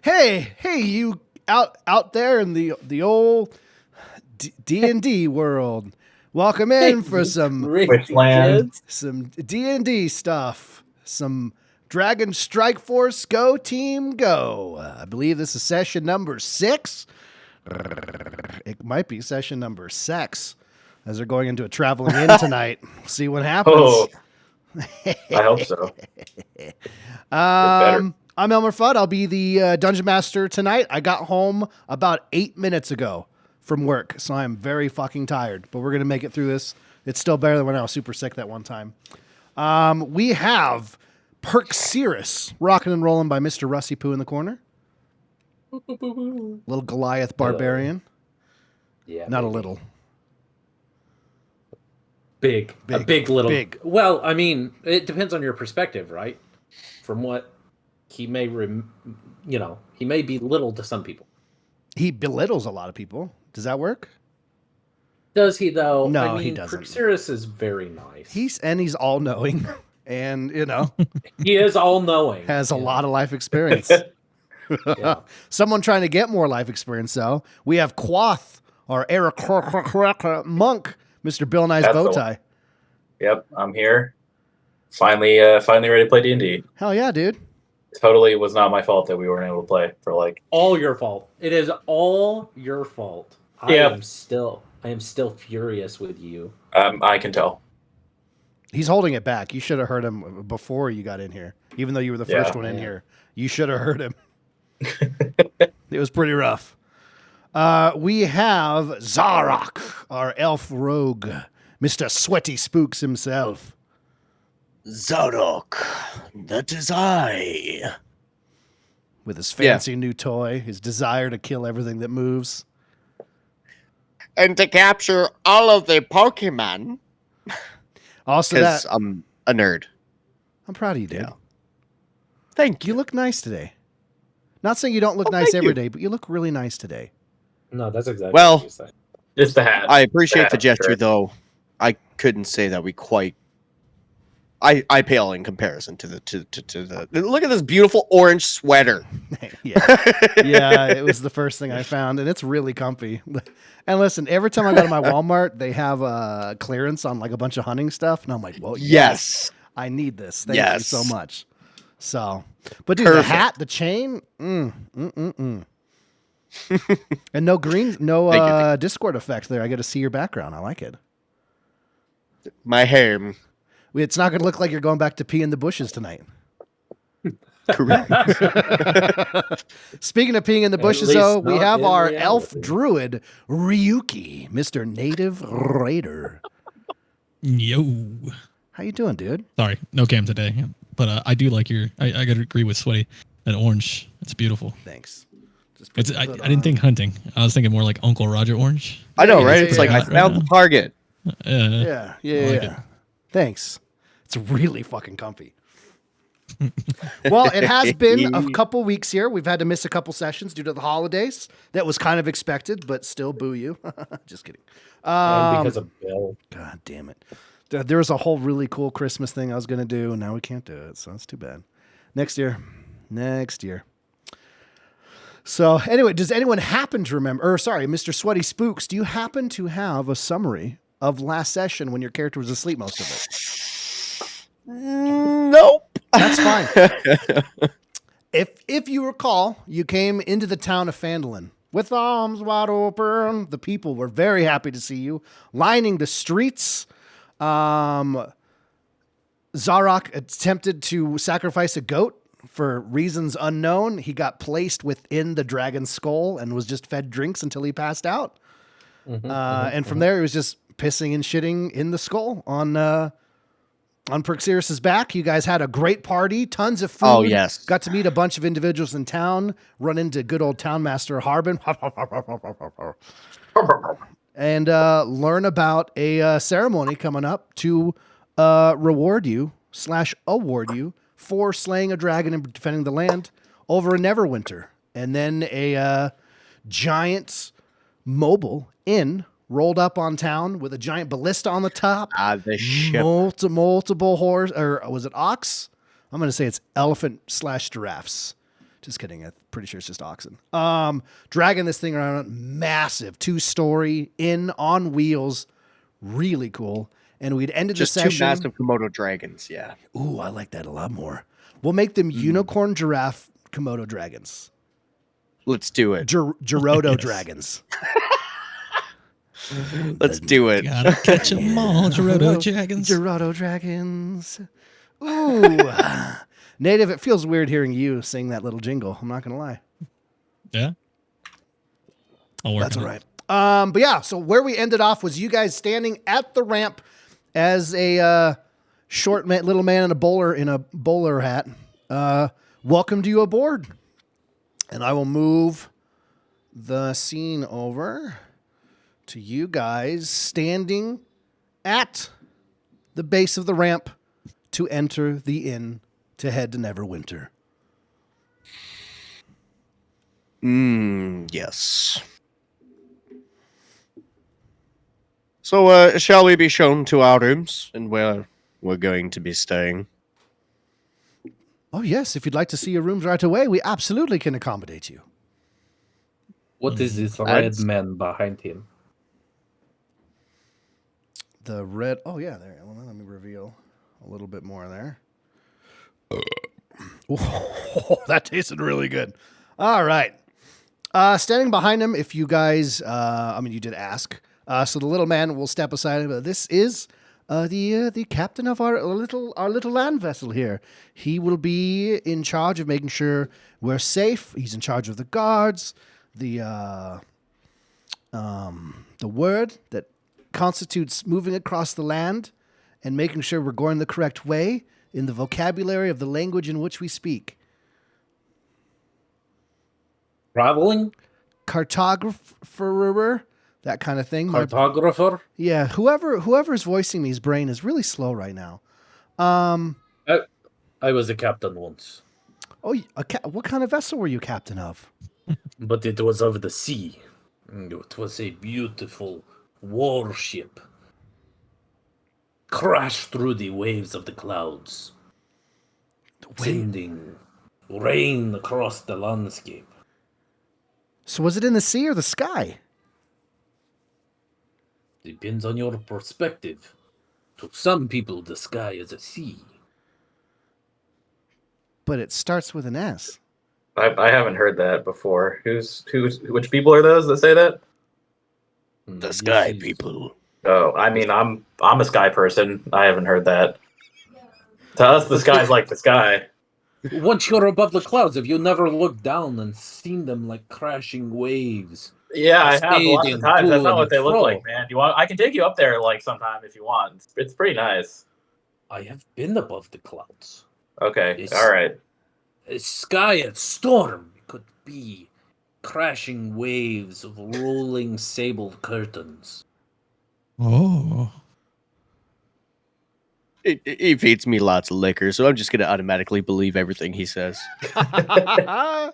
Hey, you out there in the old D&D world. Welcome in for You some crazy Witchland. kids. D&D stuff. Some Dragon Strike Force Go Team Go. I believe this is session number 6. It might be session number 6 as they're going into a traveling in tonight. See what happens. Oh, I hope so. I'm Elmer Fudd. I'll be the Dungeon Master tonight. I got home about 8 minutes ago from work, so I'm very fucking tired. But we're going to make it through this. It's still better than when I was super sick that one time. We have Perxirus rocking and rolling by Mr. Rusty Poo in the corner. Little Goliath barbarian. Yeah, Not a maybe. little. Big. A big little. Big. Well, I mean, it depends on your perspective, right? From what he may, he may be little to some people. He belittles a lot of people. Does that work? Does he though? No, I mean, he doesn't. Perxirus is very nice. He's all knowing, and he is all knowing. has a lot of life experience. Yeah. Someone trying to get more life experience, though. We have Quoth, our Eric monk, Mr. Bill Nye's That's bow the tie. Yep, I'm here. Finally ready to play D&D. Hell yeah, dude. Totally was not my fault that we weren't able to play for like. All your fault. It is all your fault. Yeah. I am still furious with you. I can tell. He's holding it back. You should have heard him before you got in here, even though you were the first one in here. You should have heard him. It was pretty rough. We have Zarok, our elf rogue, Mr. Sweaty Spooks himself. Zarok, that is I. With his fancy new toy, his desire to kill everything that moves. And to capture all of the Pokemon. Also, Because I'm a nerd. I'm proud of you, dude. Yeah. Thank You you. look nice today. Not saying you don't look nice thank every you. day, but you look really nice today. No, that's exactly Well, what you said. It's the hat. I appreciate the Yeah, gesture, sure. though. I couldn't say that we quite. I pale in comparison to the. Look at this beautiful orange sweater. Yeah, it was the first thing I found, and it's really comfy. And listen, every time I go to my Walmart, they have clearance on like a bunch of hunting stuff, and I'm like, well, Yes. I need this. Thank you so much. So, but dude, Perfect. the hat, the chain, and no green, no Thank you. Discord effect there. I get to see your background. I like it. My hair. It's not going to look like you're going back to pee in the bushes tonight. Correct. Speaking of peeing in the At bushes, least though, we not have in our reality. elf druid, Ryuki, Mr. Native Raider. Yo. How you doing, dude? Sorry, no cam today. But I do like your. I gotta agree with Sweaty. That orange, it's beautiful. Thanks. Just It's. put I it didn't on. think hunting. I was thinking more like Uncle Roger orange. I know, Yeah, right? yeah, It's like yeah. I found the target. Yeah. I like it. Thanks. It's really fucking comfy. Well, it has been a couple weeks here. We've had to miss a couple sessions due to the holidays. That was kind of expected, but still boo you. Just kidding. And because of Bill. God damn it. There was a whole really cool Christmas thing I was going to do, and now we can't do it, so that's too bad. Next year. So, anyway, does anyone happen to remember, Mr. Sweaty Spooks, do you happen to have a summary of last session when your character was asleep most of it? Nope. That's fine. If you recall, you came into the town of Phandalin with arms wide open. The people were very happy to see you, lining the streets. Zarok attempted to sacrifice a goat for reasons unknown. He got placed within the dragon's skull and was just fed drinks until he passed out. And from there, he was just pissing and shitting in the skull on Perxirus's back. You guys had a great party, tons of food. Oh, yes. Got to meet a bunch of individuals in town, run into good old town master Harbin, and learn about a ceremony coming up to reward you / award you for slaying a dragon and defending the land over a Neverwinter. And then a giant mobile inn rolled up on town with a giant ballista on the top. The ship. Multiple horse, or was it ox? I'm going to say it's elephant / giraffes. Just kidding. I'm pretty sure it's just oxen. Dragging this thing around, massive 2-story inn on wheels, really cool. And we'd ended Just the two session. massive Komodo dragons. Yeah. Ooh, I like that a lot more. We'll make them unicorn giraffe Komodo dragons. Let's do it. Gerudo Yes. dragons. Let's do it. Gotta catch 'em all, Gerudo dragons. Gerudo dragons. Ooh. Native, it feels weird hearing you sing that little jingle. I'm not going to lie. Yeah. I'll work That's on all it. right. But yeah, so where we ended off was you guys standing at the ramp as a short little man in a bowler hat welcomed you aboard. And I will move the scene over to you guys standing at the base of the ramp to enter the inn to head to Neverwinter. Yes. So, shall we be shown to our rooms and where we're going to be staying? Oh, yes. If you'd like to see your rooms right away, we absolutely can accommodate you. What is this red That's- man behind him? The red. Oh, yeah. There. Well, let me reveal a little bit more there. Oh, that tasted really good. All right. Standing behind him, if you guys, you did ask. So the little man will step aside. This is the captain of our little land vessel here. He will be in charge of making sure we're safe. He's in charge of the guards, the word that constitutes moving across the land and making sure we're going the correct way in the vocabulary of the language in which we speak. Traveling? Cartographer, that kind of thing. Cartographer? Yeah, whoever's voicing me, his brain is really slow right now. I was a captain once, Oh, what kind of vessel were you captain of? but it was of the sea. It was a beautiful warship. Crashed through the waves of the clouds, sending rain across the landscape. So was it in the sea or the sky? Depends on your perspective. To some people, the sky is a sea. But it starts with an S. I haven't heard that before. Which people are those that say that? The This sky is- people. Oh, I mean, I'm a sky person. I haven't heard that. To us, the sky's like the sky. Once you're above the clouds, have you never looked down and seen them like crashing waves? Yeah, I have lots Cascading of times. That's to not what and they look fro. like, man. You want? I can take you up there like sometime if you want. It's pretty nice. I have been above the clouds. Okay, Yes. all right. A sky at storm could be crashing waves of rolling sable curtains. Oh. He feeds me lots of liquor, so I'm just going to automatically believe everything he says. Well,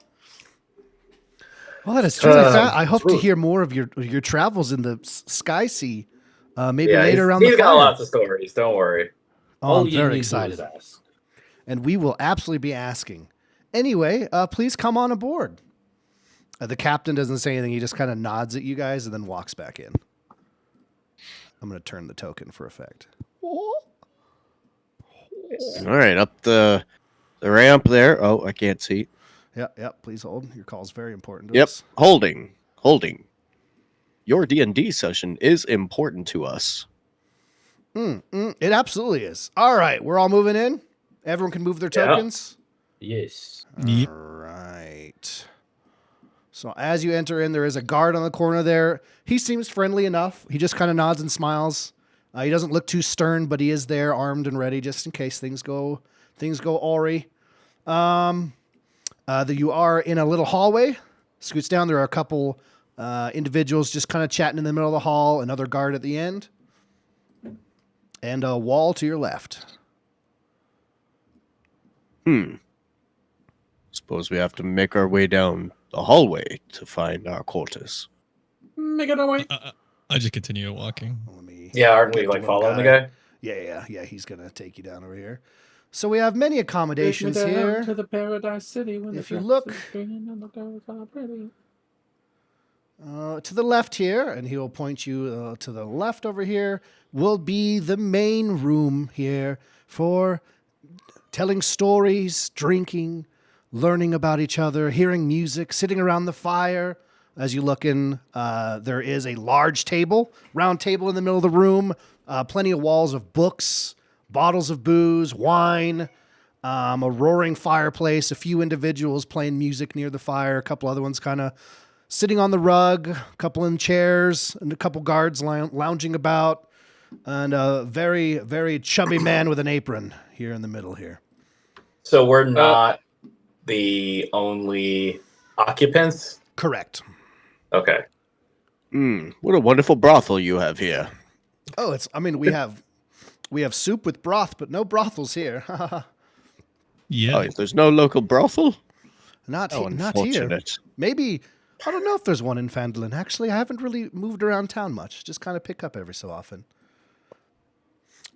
that is truly fat. I hope to hear more of your travels in the sky sea. Maybe Yeah, later around he's the got fire. lots of stories. Don't worry. Oh, All I'm you very need to do is excited. ask. And we will absolutely be asking. Anyway, please come on aboard. The captain doesn't say anything. He just kind of nods at you guys and then walks back in. I'm going to turn the token for effect. All right, up the ramp there. Oh, I can't see. Yep. Please hold. Your call is very important to Yep, us. holding. Your D&D session is important to us. It absolutely is. All right, we're all moving in. Everyone can move their Yeah. tokens. Yes. Yep. All right. So as you enter in, there is a guard on the corner there. He seems friendly enough. He just kind of nods and smiles. He doesn't look too stern, but he is there, armed and ready, just in case things go awry. You are in a little hallway. Scoots down. There are a couple individuals just kind of chatting in the middle of the hall. Another guard at the end, and a wall to your left. Suppose we have to make our way down the hallway to find our quarters. Make it away. I just continue walking. Let me. Yeah, aren't we get the like little following the guy? Yeah. He's gonna take you down over here. So we have many Take me accommodations down here. to the Paradise City when If the you grass look- is green and the girls are pretty. To the left here, and he will point you to the left over here, will be the main room here for telling stories, drinking, learning about each other, hearing music, sitting around the fire. As you look in, there is a large table, round table in the middle of the room, plenty of walls of books, bottles of booze, wine, a roaring fireplace, a few individuals playing music near the fire, a couple other ones kind of sitting on the rug, a couple in chairs, and a couple guards lounging about, and a very, very chubby man with an apron here in the middle here. So we're not the only occupants? Correct. Okay. What a wonderful brothel you have here. Oh, we have soup with broth, but no brothels here. Yeah. Oh, there's no local brothel? not Oh, not here. unfortunate. Maybe, I don't know if there's one in Phandalin. Actually, I haven't really moved around town much. Just kind of pick up every so often.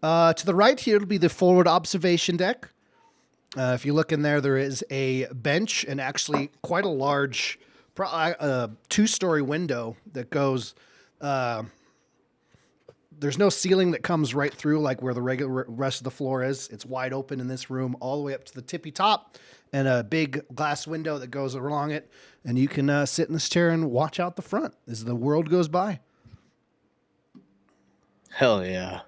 To the right here will be the forward observation deck. If you look in there, there is a bench and actually quite a large, two-story window that goes. There's no ceiling that comes right through like where the regular rest of the floor is. It's wide open in this room all the way up to the tippy top, and a big glass window that goes along it. And you can sit in this chair and watch out the front as the world goes by. Hell yeah.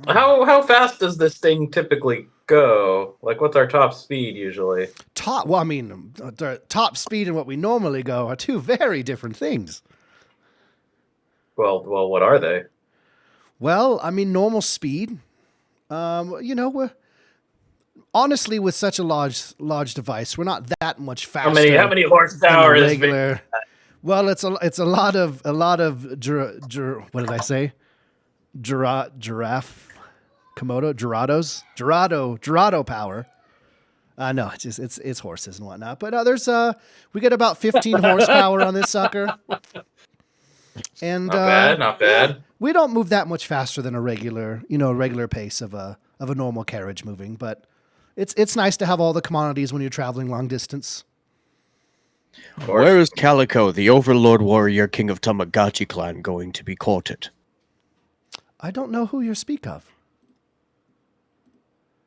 How fast does this thing typically go? Like, what's our top speed usually? The top speed and what we normally go are two very different things. Well, what are they? Well, normal speed. We're honestly with such a large device, we're not that much faster. How many than horsepower the is regular? Well, it's a lot of what did I say? Giraffe, Komodo, Gerado power. No, it's horses and whatnot. But we get about 15 horsepower on this sucker. And Not bad. we don't move that much faster than a regular pace of a normal carriage moving, but it's nice to have all the commodities when you're traveling long distance. Where is Calico, the overlord warrior king of Tamagotchi clan, going to be courted? I don't know who you speak of.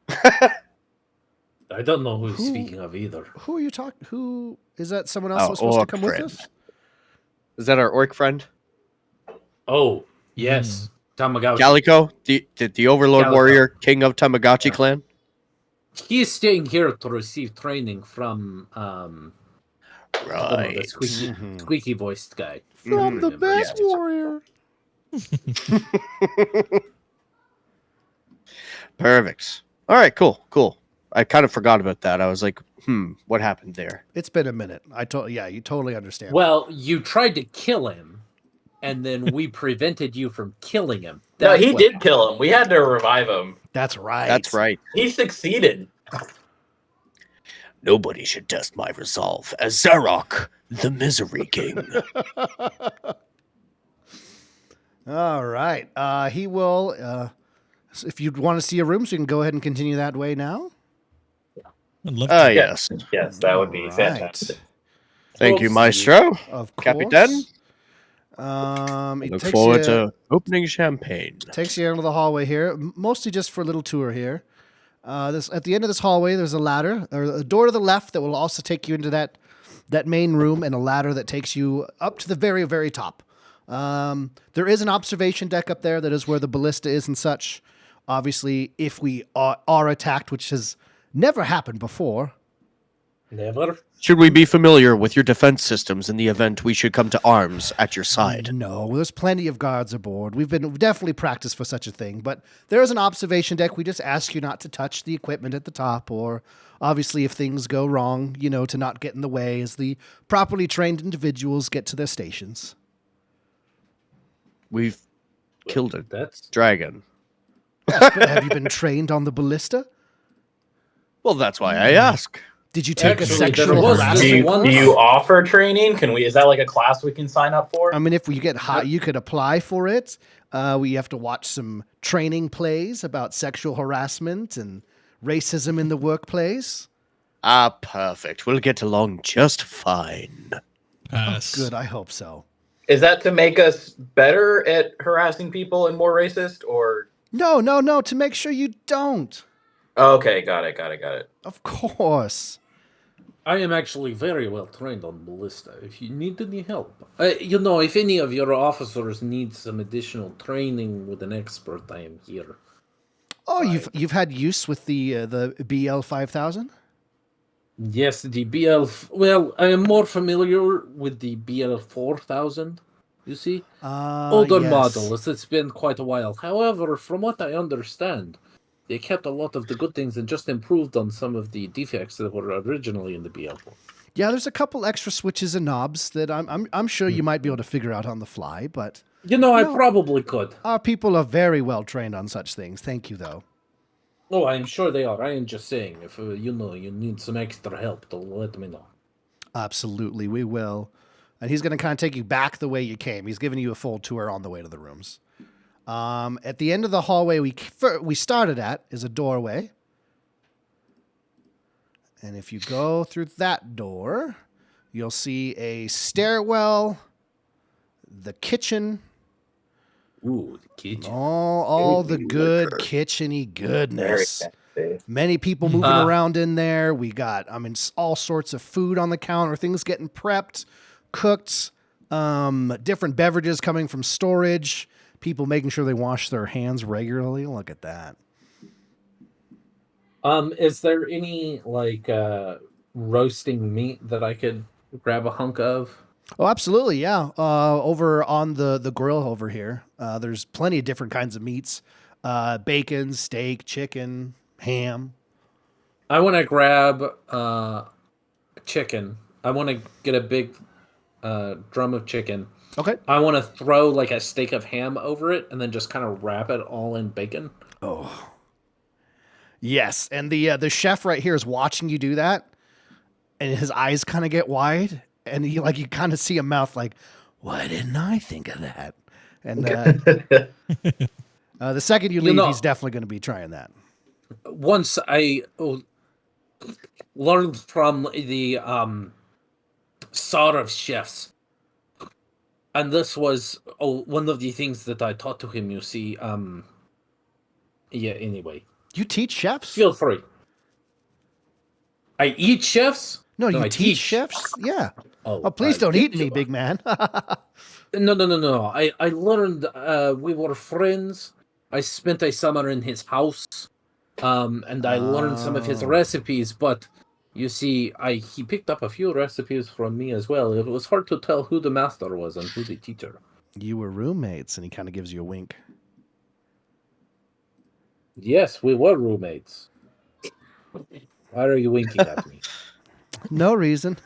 I don't know who he's speaking of either. Who are you talking? Who is that? Someone else was supposed to come with us? Is that our orc friend? Oh, yes. Tamagotchi. Calico, the overlord Calico. warrior king of Tamagotchi clan? He is staying here to receive training from Right. the squeaky voiced guy. From the best warrior. Perfect. All right, cool. I kind of forgot about that. I was like, what happened there? It's been a minute. You totally understand. Well, you tried to kill him, and then we prevented you from killing him. No, he what did happened. kill him. We had to revive him. That's right. That's right. He succeeded. Nobody should test my resolve as Zarok, the Misery King. All right. He will. If you want to see a room, so you can go ahead and continue that way now. I'd love to. Yes. Yes, that would be Right. fantastic. Thank you, Oopsie. Maestro. Of course. Capitan. It Look takes forward you- to opening champagne. Takes you into the hallway here, mostly just for a little tour here. At the end of this hallway, there's a ladder, or a door to the left that will also take you into that main room, and a ladder that takes you up to the very, very top. There is an observation deck up there that is where the ballista is and such. Obviously, if we are attacked, which has never happened before. Never. Should we be familiar with your defense systems in the event we should come to arms at your side? No, there's plenty of guards aboard. We've definitely practiced for such a thing, but there is an observation deck. We just ask you not to touch the equipment at the top, or obviously if things go wrong, to not get in the way as the properly trained individuals get to their stations. We've killed a That's dragon. Have you been trained on the ballista? Well, that's why I ask. Did you take Actually, a there sexual was Do this harassment you, one- do course? you offer training? Can we? Is that like a class we can sign up for? I mean, if you get hot, you could apply for it. We have to watch some training plays about sexual harassment and racism in the workplace. Ah, perfect. We'll get along just fine. Pass. Good, I hope so. Is that to make us better at harassing people and more racist, or? No, to make sure you don't. Okay, got it. Of course. I am actually very well trained on ballista. If you need any help, if any of your officers need some additional training with an expert, I am here. Oh, you've had use with the BL 5000? Yes, the BL. Well, I am more familiar with the BL 4000. You see, older Yes. model. It's been quite a while. However, from what I understand, they kept a lot of the good things and just improved on some of the defects that were originally in the BL4. Yeah, there's a couple extra switches and knobs that I'm sure you might be able to figure out on the fly, but I probably could. our people are very well trained on such things. Thank you, though. Oh, I'm sure they are. I am just saying, if you need some extra help, to let me know. Absolutely, we will. And he's going to kind of take you back the way you came. He's giving you a full tour on the way to the rooms. At the end of the hallway we started at is a doorway. And if you go through that door, you'll see a stairwell, the kitchen, Ooh, the kitchen. all the good kitchen-y Very goodness. fancy. Many people moving around in there. We got, all sorts of food on the counter, things getting prepped, cooked, different beverages coming from storage, people making sure they wash their hands regularly. Look at that. Is there any roasting meat that I could grab a hunk of? Oh, absolutely, yeah. Over on the grill over here, there's plenty of different kinds of meats. Bacon, steak, chicken, ham. I want to grab chicken. I want to get a big drum of chicken. Okay. I want to throw like a steak of ham over it and then just kind of wrap it all in bacon. Oh. Yes, and the chef right here is watching you do that, and his eyes kind of get wide, and you kind of see a mouth like, why didn't I think of that? And the second you leave, he's definitely going to be trying that. Once I learned from the sort of chefs, and this was one of the things that I taught to him. You see, Anyway, You teach chefs? feel free. I eat chefs. No, you I teach chefs? Yeah. Oh, Oh, please don't eat me, big man. No. I learned. We were friends. I spent a summer in his house, and I learned some of his Oh. recipes. But you see, he picked up a few recipes from me as well. It was hard to tell who the master was and who the teacher. You were roommates, and he kind of gives you a wink. Yes, we were roommates. Why are you winking at me? No reason.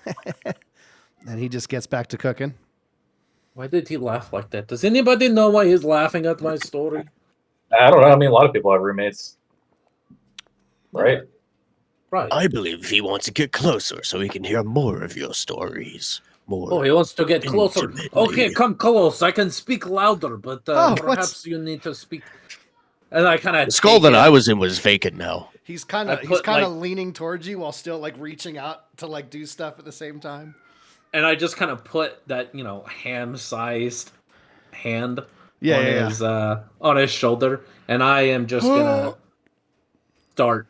And he just gets back to cooking. Why did he laugh like that? Does anybody know why he's laughing at my story? I don't know. I mean, a lot of people have roommates, right? Right. I believe he wants to get closer so he can hear more of your stories. More. Oh, he wants to get closer. Intimately. Okay, come close. I can speak louder, but what's- perhaps you need to speak. And I kind of The skull that I was in was vacant now. He's kind I of put, leaning towards you while still reaching out to do stuff at the same time. and I just kind of put that ham-sized hand Yeah. on his shoulder, and I am just gonna start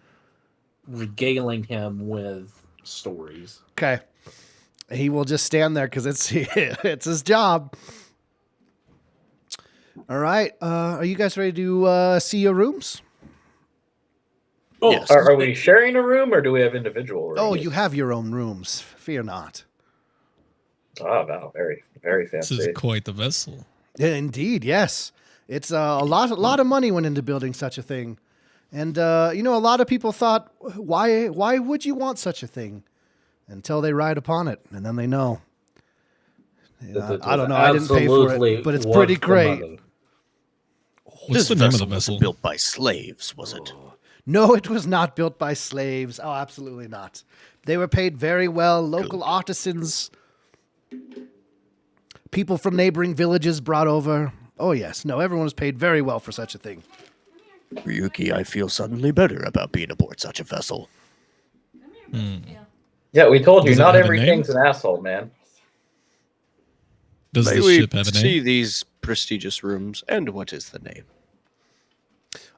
regaling him with stories. Okay. He will just stand there because it's it's his job. All right. Are you guys ready to see your rooms? Oh, Yes. Are we sharing a room or do we have individual rooms? Oh, you have your own rooms. Fear not. Oh, wow. Very, very This fancy. is quite the vessel. Yeah, indeed, yes. It's a lot of money went into building such a thing, and a lot of people thought, why would you want such a thing? Until they ride upon it, and then they know. I don't know. I didn't pay for it, but it's pretty great. What's the name of the vessel? Built by slaves, was it? No, it was not built by slaves. Oh, absolutely not. They were paid very well. Local artisans, people from neighboring villages brought over. Oh, yes. No, everyone was paid very well for such a thing. Ryuki, I feel suddenly better about being aboard such a vessel. Yeah, we told you, Does it not have a name? everything's an asshole, man. Does May the we ship have a name? see these prestigious rooms, and what is the name?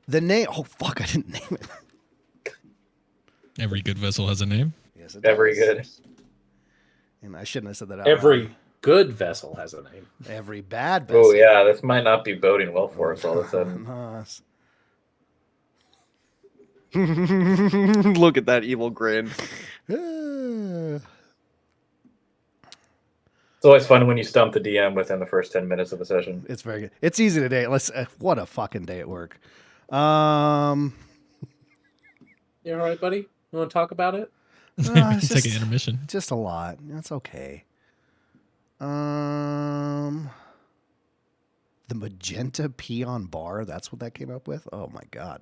The name. Oh, fuck. I didn't name it. Every good vessel has a name. Yes, it Very does. good. And I shouldn't have said that out Every loud. good vessel has a name. Every bad vessel. Oh, yeah, this might not be boding well for us all of a sudden. Look at that evil grin. It's always fun when you stump the DM within the first 10 minutes of the session. It's very good. It's easy today. Let's. What a fucking day at work. You all right, buddy? You want to talk about it? It's Take an just- intermission. Just a lot. That's okay. The magenta peon bar. That's what that came up with. Oh my god.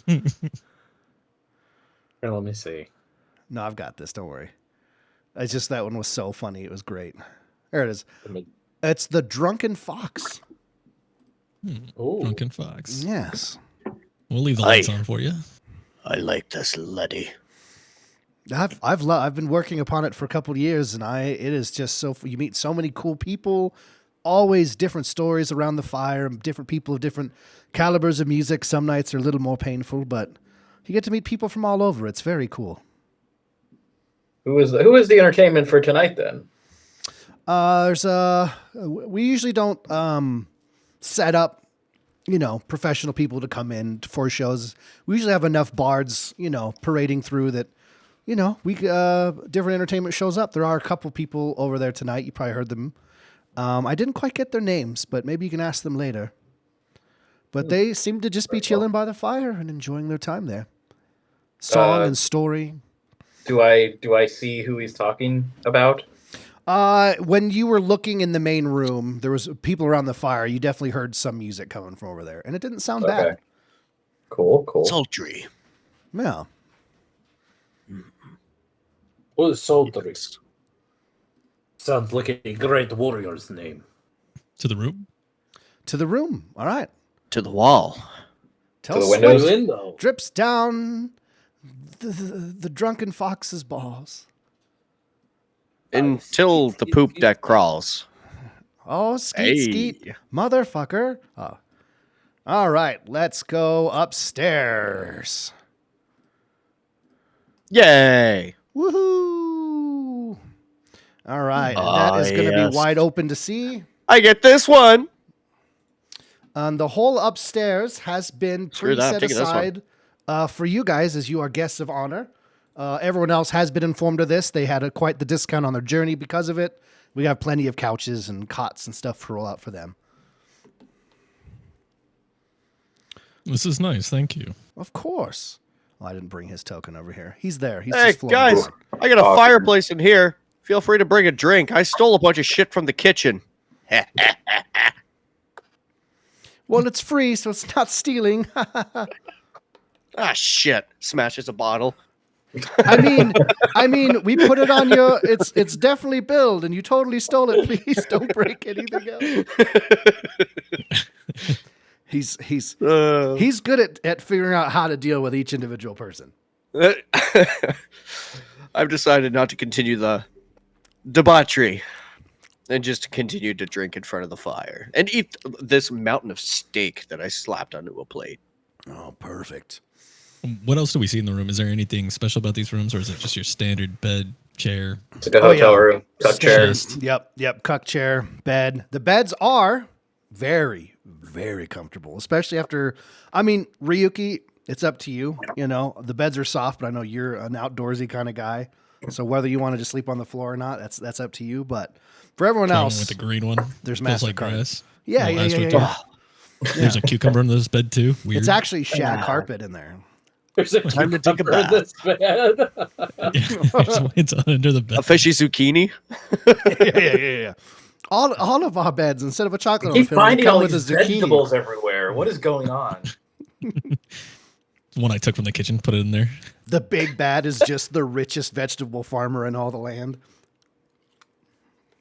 Here, let me see. No, I've got this. Don't worry. It's just that one was so funny. It was great. There it is. It's the drunken fox. Oh, Drunken Fox. Yes. We'll leave the Aye. lights on for you. I like this lady. I've been working upon it for a couple of years, and it is just so you meet so many cool people, always different stories around the fire, different people of different calibers of music. Some nights are a little more painful, but you get to meet people from all over. It's very cool. Who is the entertainment for tonight, then? We usually don't set up, professional people to come in for shows. We usually have enough bards, parading through that. We different entertainment shows up. There are a couple people over there tonight. You probably heard them. I didn't quite get their names, but maybe you can ask them later. But they seem to just be chilling by the fire and enjoying their time there. Song and story. Do I see who he's talking about? When you were looking in the main room, there was people around the fire. You definitely heard some music coming from over there, and it didn't sound bad. Cool. Sultry. Yeah. what is Sultry? Sounds like a great warrior's name. To the room. To the room. All right. To the wall. Tell the Sweat windows? Window. drips down the drunken fox's balls. Until the poop deck crawls. Oh, skeet, motherfucker. Oh. All right, let's go upstairs. Yay! Woohoo! All right, and that is going to yes. be wide open to see. I get this one. The whole upstairs has been Screw that, I'm pre-set taking this one. aside for you guys as you are guests of honor. Everyone else has been informed of this. They had quite the discount on their journey because of it. We have plenty of couches and cots and stuff to roll out for them. This is nice. Thank you. Of course. Well, I didn't bring his token over here. He's there. He's Hey, just floating guys, around. I got a Awesome. fireplace in here. Feel free to bring a drink. I stole a bunch of shit from the kitchen. Well, it's free, so it's not stealing. Ah, shit. Smashes a bottle. I mean, we put it on your. It's definitely billed, and you totally stole it. Please don't break anything else. He's good at figuring out how to deal with each individual person. I've decided not to continue the debauchery and just continue to drink in front of the fire and eat this mountain of steak that I slapped onto a plate. Oh, perfect. What else do we see in the room? Is there anything special about these rooms, or is it just your standard bed, chair? It's like a hotel yeah. room. Tuck chair. Chest? Yep. Cuck chair, bed. The beds are very, very comfortable, especially after. I mean, Ryuki, it's up to you. The beds are soft, but I know you're an outdoorsy kind of guy. So whether you want to just sleep on the floor or not, that's up to you. But for everyone Try one else, with the green one. there's Feels like MasterCard. grass. Yeah, Little yeah. AstroTurf. There's a cucumber in this bed too. Weird. It's actually shag carpet in there. There's a Time to take a cucumber in this bed. it's under the bed. A fishy zucchini. yeah. All of our beds, instead of a chocolate Keep pillow, finding come all with a these zucchini. vegetables everywhere. What is going on? one I took from the kitchen, put it in there. The big bad is just the richest vegetable farmer in all the land.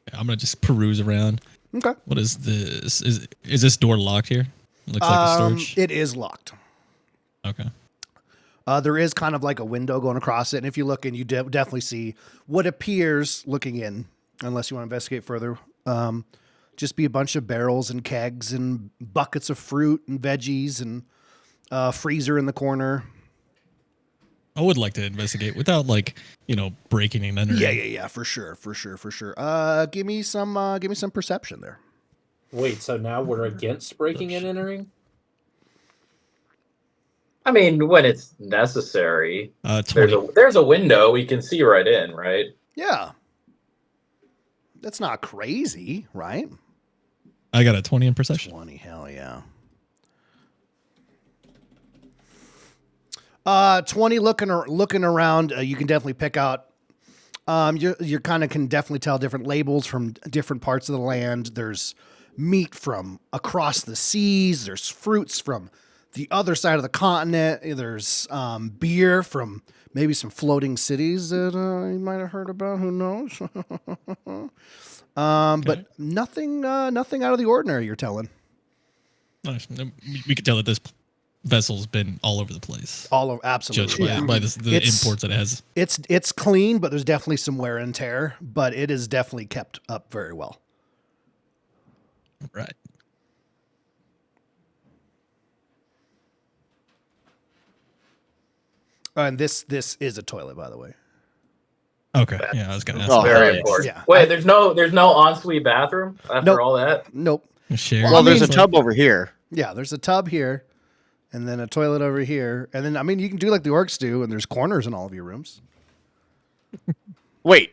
Yeah, I'm gonna just peruse around. Okay. What is this? Is this door locked here? Looks like a storage. It is locked. Okay. There is kind of like a window going across it, and if you look in, you definitely see what appears, looking in, unless you want to investigate further, just be a bunch of barrels and kegs and buckets of fruit and veggies and freezer in the corner. I would like to investigate without breaking and entering. Yeah, for sure. Give me some perception there. Wait, so now we're against breaking and entering? I mean, when it's necessary. 20. There's a window we can see right in, right? Yeah. That's not crazy, right? I got a 20 in perception. 20, hell yeah. 20 looking around, you can definitely pick out. You kind of can definitely tell different labels from different parts of the land. There's meat from across the seas. There's fruits from the other side of the continent. There's beer from maybe some floating cities that you might have heard about. Who knows? But nothing out of the ordinary. You're telling. Nice. We could tell that this vessel's been all over the place. Absolutely. Judged by the imports that it has. It's clean, but there's definitely some wear and tear. But it is definitely kept up very well. Right. And this is a toilet, by the way. Okay. Yeah, I was gonna ask. Oh, Very yeah. important. Yeah. Wait, there's no ensuite bathroom after Nope. all that? Nope. Share. Well, there's a mean- tub over here. Yeah, there's a tub here, and then a toilet over here, and then you can do like the orcs do, and there's corners in all of your rooms. Wait,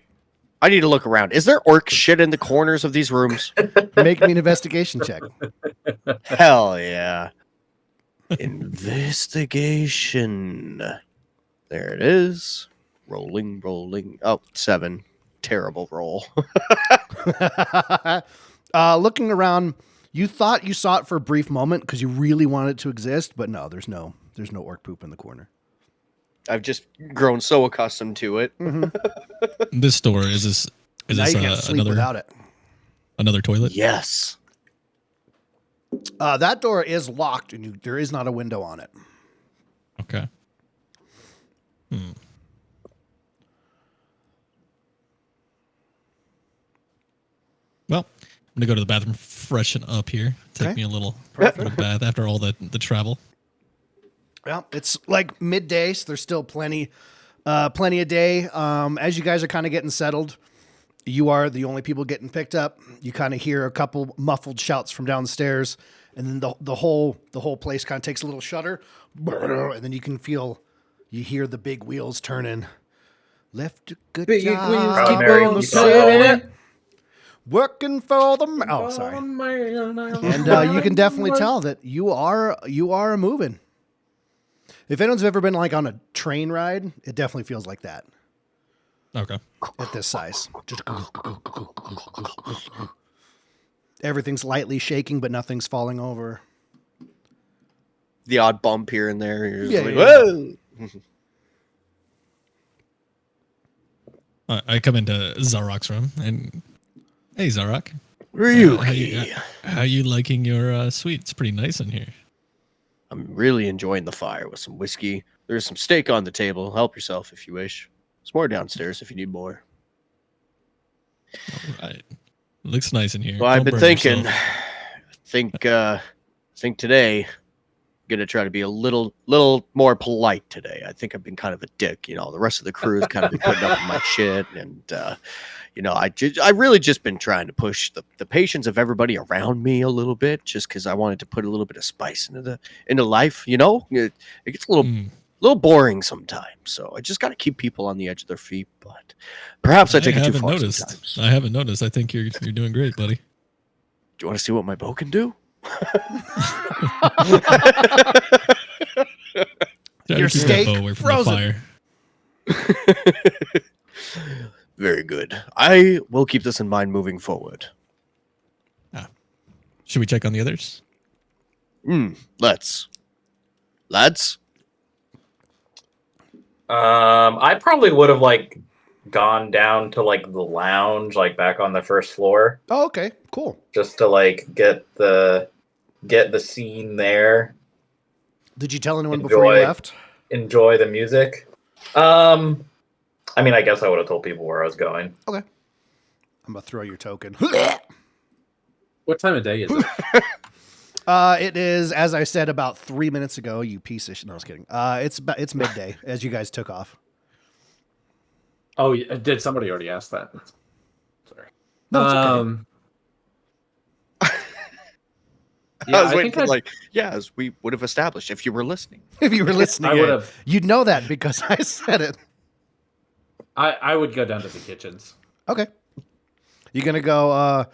I need to look around. Is there orc shit in the corners of these rooms? Make me an investigation check. Hell yeah. Investigation. There it is. Rolling. Oh, 7. Terrible roll. Looking around, you thought you saw it for a brief moment because you really wanted it to exist, but no, there's no orc poop in the corner. I've just grown so accustomed to it. This door is Now this you can't sleep without it. another toilet? Yes. That door is locked, and there is not a window on it. Okay. Well, I'm gonna go to the bathroom, freshen up here. Take Okay. me a little bath after all the travel. Well, it's like midday, so there's still plenty of day. As you guys are kind of getting settled, you are the only people getting picked up. You kind of hear a couple muffled shouts from downstairs, and then the whole place kind of takes a little shudder, and then you hear the big wheels turning. Left a good Big job. wheels keep in going, the keep city, working for the oh sorry. And you can definitely tell that you are moving. If anyone's ever been like on a train ride, it definitely feels like that Okay. at this size. Just everything's lightly shaking, but nothing's falling over. The odd bump here and there. You're just Yeah, like, yeah. whoa. I come into Zarok's room and hey Zarok, Ryuki. how you liking your suite? It's pretty nice in here. I'm really enjoying the fire with some whiskey. There's some steak on the table. Help yourself if you wish. There's more downstairs if you need more. All right. Looks nice in here. Well, I've Don't been burn thinking. yourself. Think today. Gonna try to be a little more polite today. I think I've been kind of a dick. You know, the rest of the crew's kind of been putting up with my shit, and I really just been trying to push the patience of everybody around me a little bit, just because I wanted to put a little bit of spice into life. You know, it gets a little boring sometimes, so I just got to keep people on the edge of their feet. But perhaps I take it too far sometimes. I haven't noticed. I think you're doing great, buddy. Do you want to see what my bow can do? Try Your to keep that steak bow away from frozen. the fire. Very good. I will keep this in mind moving forward. Should we check on the others? Let's. Lads, I probably would have like gone down to like the lounge, like back on the first floor, Oh, okay, cool. just to like get the scene there. Did you tell anyone before you left? Enjoy the music. I mean, I guess I would have told people where I was going. Okay. I'm gonna throw your token. What time of day is it? It is, as I said about 3 minutes ago. You piece of shit. No, I was kidding. It's midday as you guys took off. Oh, did somebody already ask that? Sorry. No, it's okay. Yeah, I was I waiting think for, like, yeah, as we would have established if you were listening. If you were listening, I would have. you'd know that because I said it. I would go down to the kitchens. Okay. You gonna go?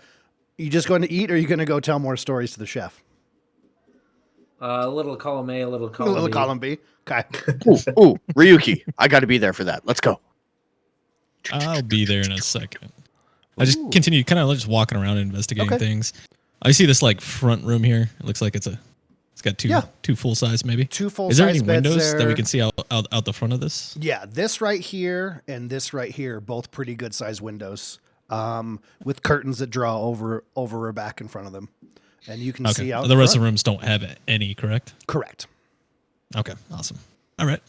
You just going to eat, or are you gonna go tell more stories to the chef? A little column A, a little A column little B. column B. Okay. Ooh, Ryuki, I got to be there for that. Let's go. I'll be there in a second. I just continue kind of just walking around and investigating Okay. things. I see this like front room here. It looks like it's got Yeah. two full size maybe. Two full. Is there any size beds windows that we there. can see out the front of this? Yeah, this right here and this right here, both pretty good sized windows, with curtains that draw over or back in front of them, and you can Okay. see out. The rest of front. the rooms don't have any, correct? Correct. Okay, awesome. All right.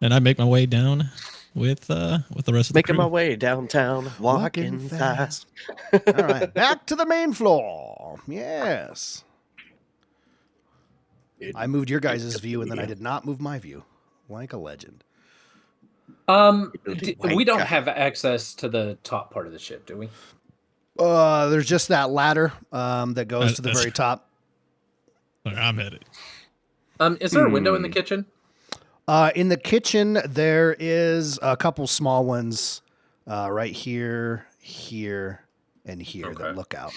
And I make my way down with the rest of the Making crew. my way downtown, walking fast. All right, back to the main floor. Yes. I moved your guys' view, and then I did not move my view, like a legend. We don't have access to the top part of the ship, do we? There's just that ladder that goes to the That's- very top. Where I'm headed. Is there a window in the kitchen? In the kitchen, there is a couple small ones right here, here, and here that Okay. look out.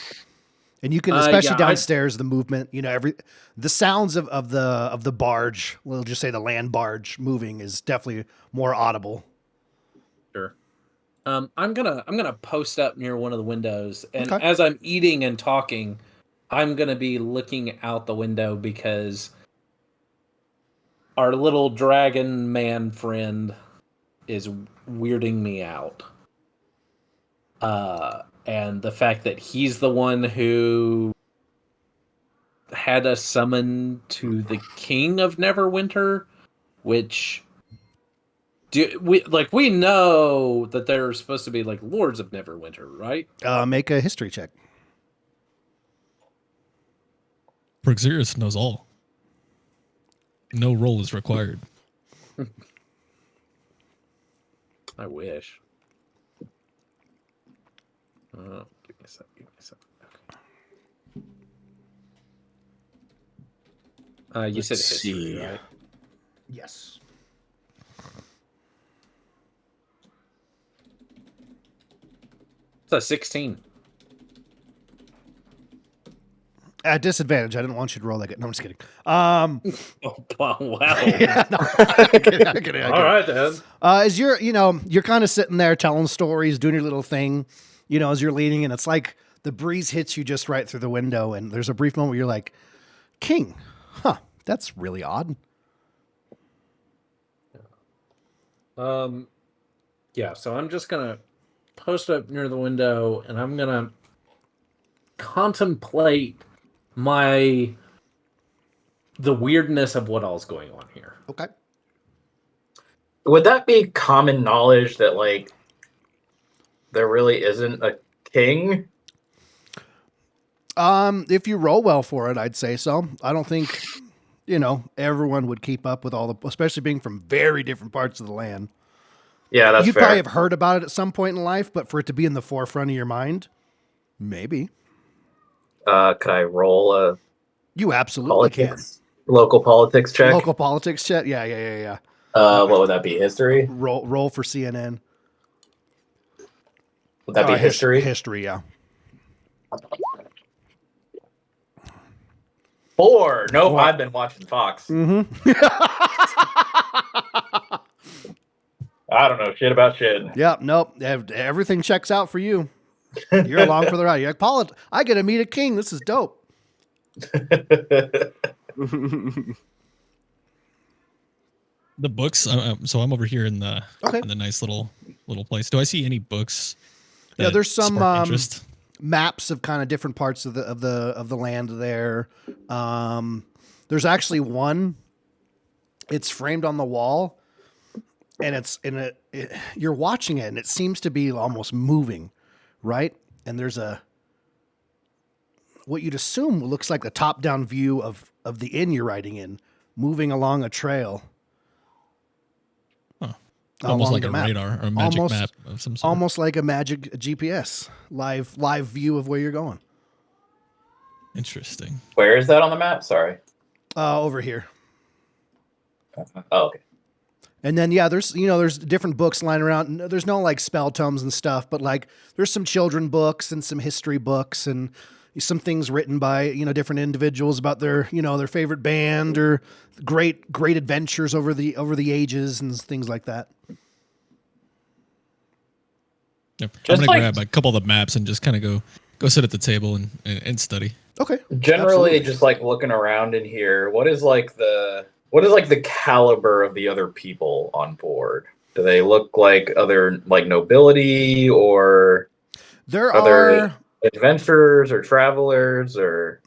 And you can, especially yeah, downstairs, the movement, the sounds of the barge, we'll just say the land barge moving is definitely more audible. Sure. I'm gonna post up near one of the windows, and Okay. as I'm eating and talking, I'm gonna be looking out the window because our little dragon man friend is weirding me out. And the fact that he's the one who had us summoned to the King of Neverwinter, which we know that they're supposed to be like Lords of Neverwinter, right? Make a history check. Proxyrus knows all. No roll is required. I wish. Give me a sec. Okay. You said Let's history, see. right? Yes. It's a 16. At disadvantage, I didn't want you to roll that good. No, I'm just kidding. Oh, wow. Yeah, no, I'm kidding. All right, then. As you're kind of sitting there telling stories, doing your little thing, as you're leaning, and it's like the breeze hits you just right through the window, and there's a brief moment where you're like, King, that's really odd. Yeah, so I'm just going to post up near the window, and I'm going to contemplate the weirdness of what all's going on here. Okay. Would that be common knowledge that like there really isn't a king? If you roll well for it, I'd say so. I don't think, everyone would keep up with all especially being from very different parts of the land. Yeah, that's You'd fair. probably have heard about it at some point in life, but for it to be in the forefront of your mind, maybe. Could I roll a You absolutely local politics check? can. Local politics check? Yeah. What would that be? History? Roll for CNN. Would that be history? History, yeah. 4. Nope, I've been watching Fox. Mm-hmm. I don't know shit about shit. Yep, nope. Everything checks out for you. You're along for the ride. You're like, I get to meet a king. This is dope. the books. So I'm over here in the Okay. in the nice little place. Do I see any books? Yeah, that there's some spark interest? maps of kind of different parts of the land there. There's actually one. It's framed on the wall, and it's in it. You're watching it, and it seems to be almost moving, right? And there's what you'd assume looks like a top-down view of the inn you're riding in, moving along a trail. Huh. Almost along like the a map. radar or a magic Almost- map of some sort. Almost like a magic GPS, live view of where you're going. Interesting. Where is that on the map? Sorry. Over here. Oh, okay. And then there's different books lying around. There's no like spell tomes and stuff, but like there's some children books and some history books and some things written by different individuals about their favorite band or great adventures over the ages and things like that. Yep. I'm Just gonna like- grab a couple of the maps and just kind of go sit at the table and study. Okay. Generally, Absolutely. just like looking around in here, what is like the caliber of the other people on board? Do they look like other like nobility or There Other- are adventurers or travelers or?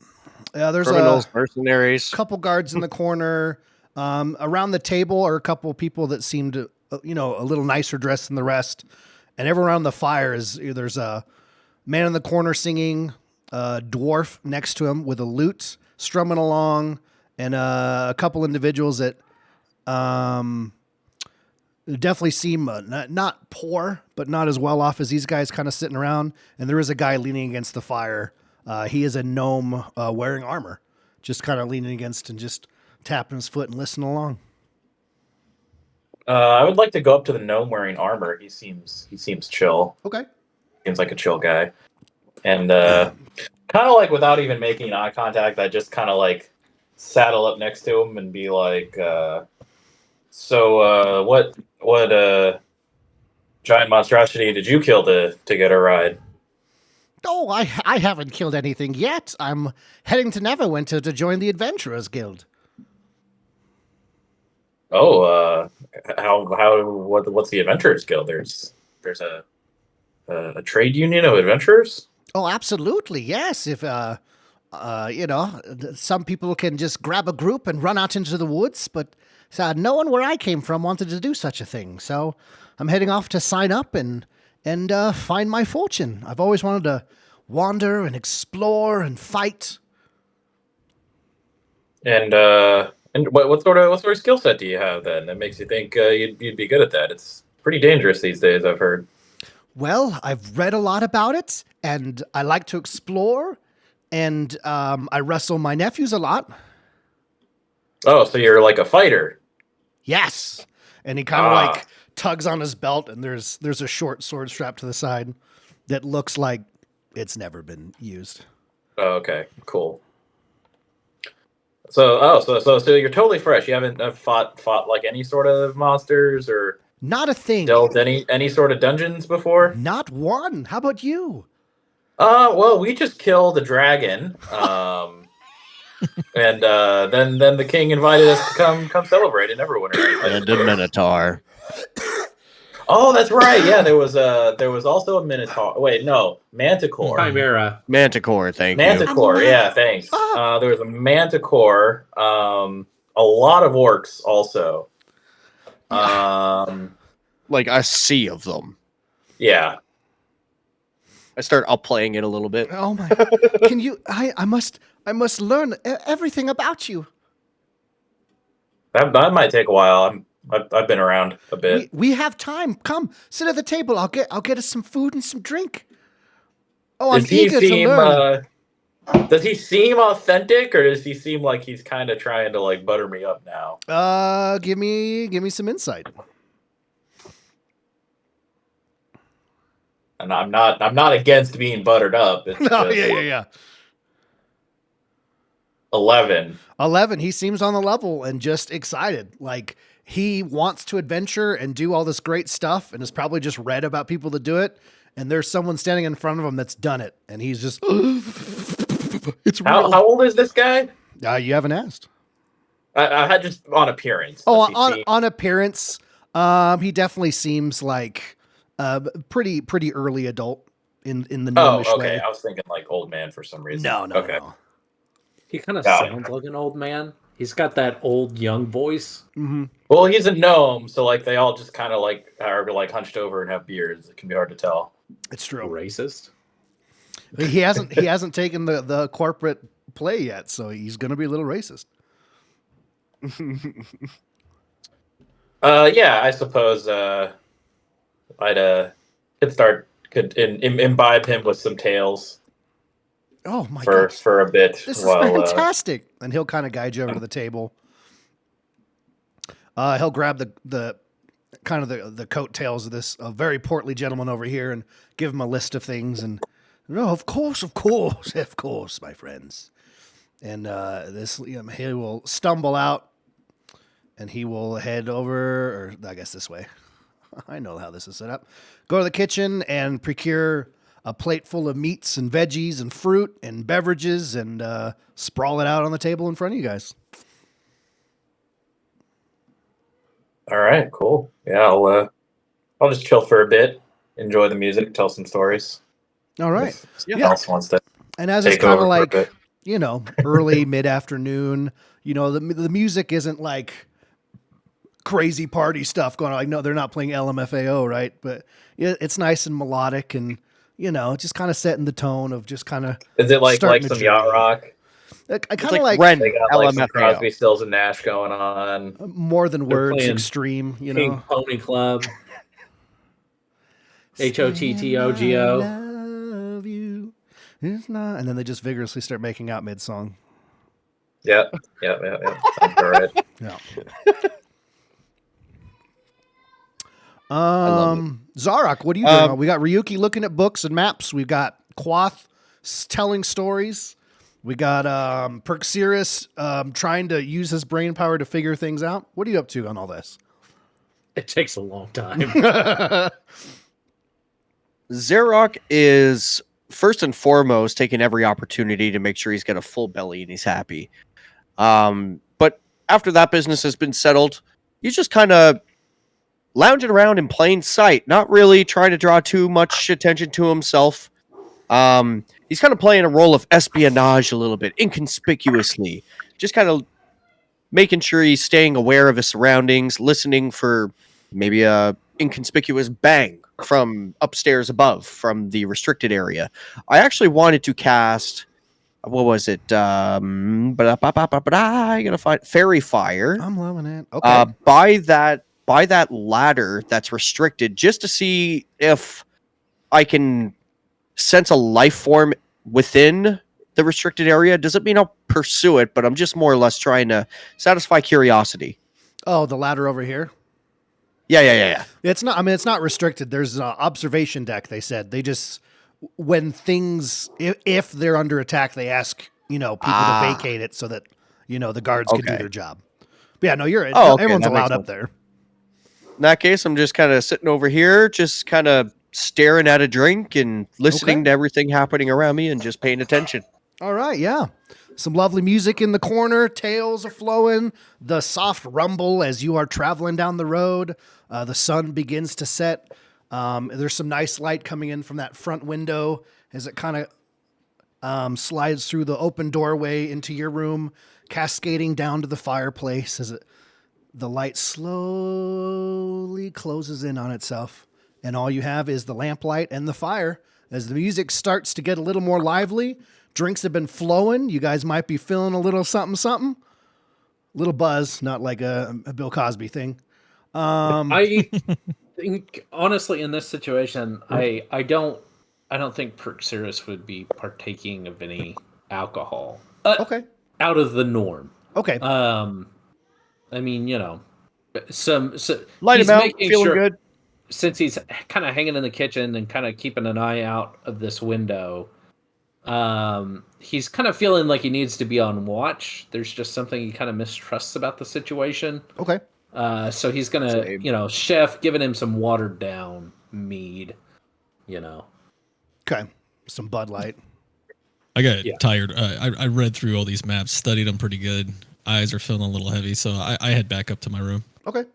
there's Criminals, a mercenaries. couple guards in the corner. Around the table are a couple people that seemed a little nicer dressed than the rest. And everyone around the fire there's a man in the corner singing, a dwarf next to him with a lute strumming along, and a couple individuals that definitely seem not poor, but not as well off as these guys kind of sitting around. And there is a guy leaning against the fire. He is a gnome wearing armor, just kind of leaning against and just tapping his foot and listening along. I would like to go up to the gnome wearing armor. He seems chill. Okay. Seems like a chill guy. And kind of like without even making eye contact, I just kind of like saddle up next to him and be like, "So, what giant monstrosity did you kill to get a ride?" Oh, I haven't killed anything yet. I'm heading to Neverwinter to join the Adventurers Guild. Oh, what's the Adventurers Guild? There's a trade union of adventurers? Oh, absolutely. Yes. If, some people can just grab a group and run out into the woods, but no one where I came from wanted to do such a thing. So I'm heading off to sign up and find my fortune. I've always wanted to wander and explore and fight. And what sort of skill set do you have then that makes you think you'd be good at that? It's pretty dangerous these days, I've heard. Well, I've read a lot about it, and I like to explore, and I wrestle my nephews a lot. Oh, so you're like a fighter. Yes. And he kind of like tugs on his belt, and there's a short sword strapped to the side that looks like it's never been used. Oh, okay, cool. So you're totally fresh. You haven't fought like any sort of monsters or Not a thing. delved any sort of dungeons before? Not one. How about you? Well, we just killed a dragon. And then the king invited us to come celebrate in Neverwinter. And a minotaur. Oh, that's right. Yeah, there was also a minotaur. Wait, no, manticore. Chimera. Manticore, thank you. Manticore, yeah, thanks. There was a manticore. A lot of orcs also. Like a sea of them. Yeah. I start upplaying it a little bit. Oh my! Can you? I must learn everything about you. That might take a while. I've been around a bit. We have time. Come sit at the table. I'll get us some food and some drink. Oh, I'm eager to learn. Does he seem authentic, or does he seem like he's kind of trying to like butter me up now? Give me some insight. And I'm not against being buttered up. It's No, just yeah. 11. 11. He seems on the level and just excited. Like he wants to adventure and do all this great stuff, and has probably just read about people that do it. And there's someone standing in front of him that's done it, and he's just, it's real. How old is this guy? You haven't asked. I had just on appearance. Oh, Does he seem- on appearance, he definitely seems like pretty early adult in the gnomish okay. way. I was thinking like old man for some reason. No. Okay. He kind of Got it. sounds like an old man. He's got that old young voice. Mm-hmm. Well, he's a gnome, so like they all just kind of like are like hunched over and have beards. It can be hard to tell. It's true. Racist. He hasn't taken the corporate play yet, so he's gonna be a little racist. Yeah, I suppose I'd could imbibe him with some tales Oh my for gosh, for a bit. this is while, fantastic! And he'll kind of guide you over to the table. He'll grab the kind of the coattails of this very portly gentleman over here and give him a list of things. And no, of course, my friends. And he will stumble out, and he will head over, or I guess this way. I know how this is set up. Go to the kitchen and procure a plate full of meats and veggies and fruit and beverages, and sprawl it out on the table in front of you guys. All right, cool. Yeah, I'll just chill for a bit, enjoy the music, tell some stories. All right. If someone else wants to And as it's take kind over of for a like, bit. early, mid-afternoon, the music isn't like crazy party stuff going on. Like, no, they're not playing LMFAO, right? But it's nice and melodic and, just kind of setting the tone of just kind of Is it like starting some the yacht journey. rock? I kind It's of like Ren, They got like some LMFAO. Crosby, Stills, and Nash going on. more than They're words, playing extreme, King Pony Club. HOTTOGO. Love you. It's not, and then they just vigorously start making out mid-song. Yep. Sounds all right. Yeah. love Zarok, what are you doing? We got Ryuki looking at books and maps. We've got Quoth telling stories. We got Perxiris trying to use his brain power to figure things out. What are you up to on all this? It takes a long time. Zarok is first and foremost taking every opportunity to make sure he's got a full belly and he's happy. But after that business has been settled, he's just kind of lounging around in plain sight, not really trying to draw too much attention to himself. He's kind of playing a role of espionage a little bit, inconspicuously, just kind of making sure he's staying aware of his surroundings, listening for maybe a inconspicuous bang from upstairs above, from the restricted area. I actually wanted to cast, what was it? I gotta find Fairy Fire. I'm loving it. Okay. By that ladder that's restricted, just to see if I can sense a life form within the restricted area. Doesn't mean I'll pursue it, but I'm just more or less trying to satisfy curiosity. Oh, the ladder over here. Yeah. It's not. I mean, it's not restricted. There's an observation deck. They said they just when things if they're under attack, they ask people to vacate it so that the guards can do their job. But yeah, no, you're. Okay, everyone's that makes allowed up sense. there. In that case, I'm just kind of sitting over here, just kind of staring at a drink and listening to everything happening around me and just paying attention. All right, yeah. Some lovely music in the corner, tales are flowing, the soft rumble as you are traveling down the road. The sun begins to set. There's some nice light coming in from that front window as it kind of slides through the open doorway into your room, cascading down to the fireplace as the light slowly closes in on itself. And all you have is the lamplight and the fire. As the music starts to get a little more lively, drinks have been flowing. You guys might be feeling a little something. Little buzz, not like a Bill Cosby thing. I think honestly in this situation, I don't think Perxiris would be partaking of any alcohol. Okay. Out of the norm. Okay. I mean, some Light he's him out, making feeling sure- good. Since he's kind of hanging in the kitchen and kind of keeping an eye out of this window, he's kind of feeling like he needs to be on watch. There's just something he kind of mistrusts about the situation. Okay. So he's gonna, chef giving him some watered down mead, Okay. Some Bud Light. I got Yeah. tired. I read through all these maps, studied them pretty good. eyes are feeling a little heavy, so I head back up to my room. Okay.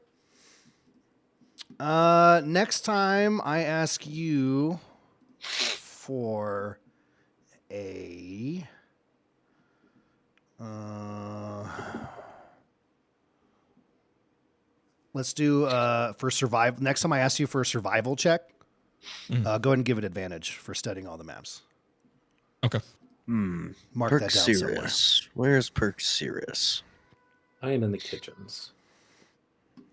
Next time I ask you for a let's do for survival. Next time I ask you for a survival check, go ahead and give it advantage for studying all the maps. Okay. Mark Perk that down somewhere. Sirius. Where's Perk Sirius? I am in the kitchens.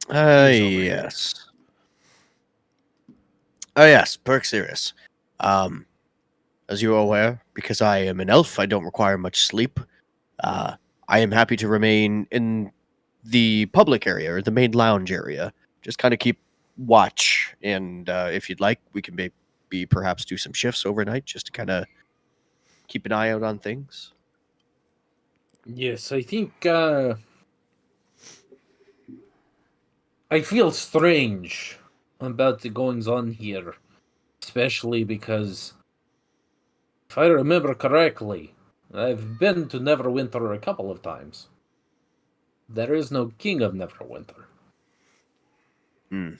He's over here. Yes. Oh yes, Perk Sirius. As you are aware, because I am an elf, I don't require much sleep. I am happy to remain in the public area or the main lounge area. Just kind of keep watch, and if you'd like, we can maybe perhaps do some shifts overnight, just to kind of keep an eye out on things. Yes, I think I feel strange about the goings on here, especially because, if I remember correctly, I've been to Neverwinter a couple of times. There is no king of Neverwinter. Hmm.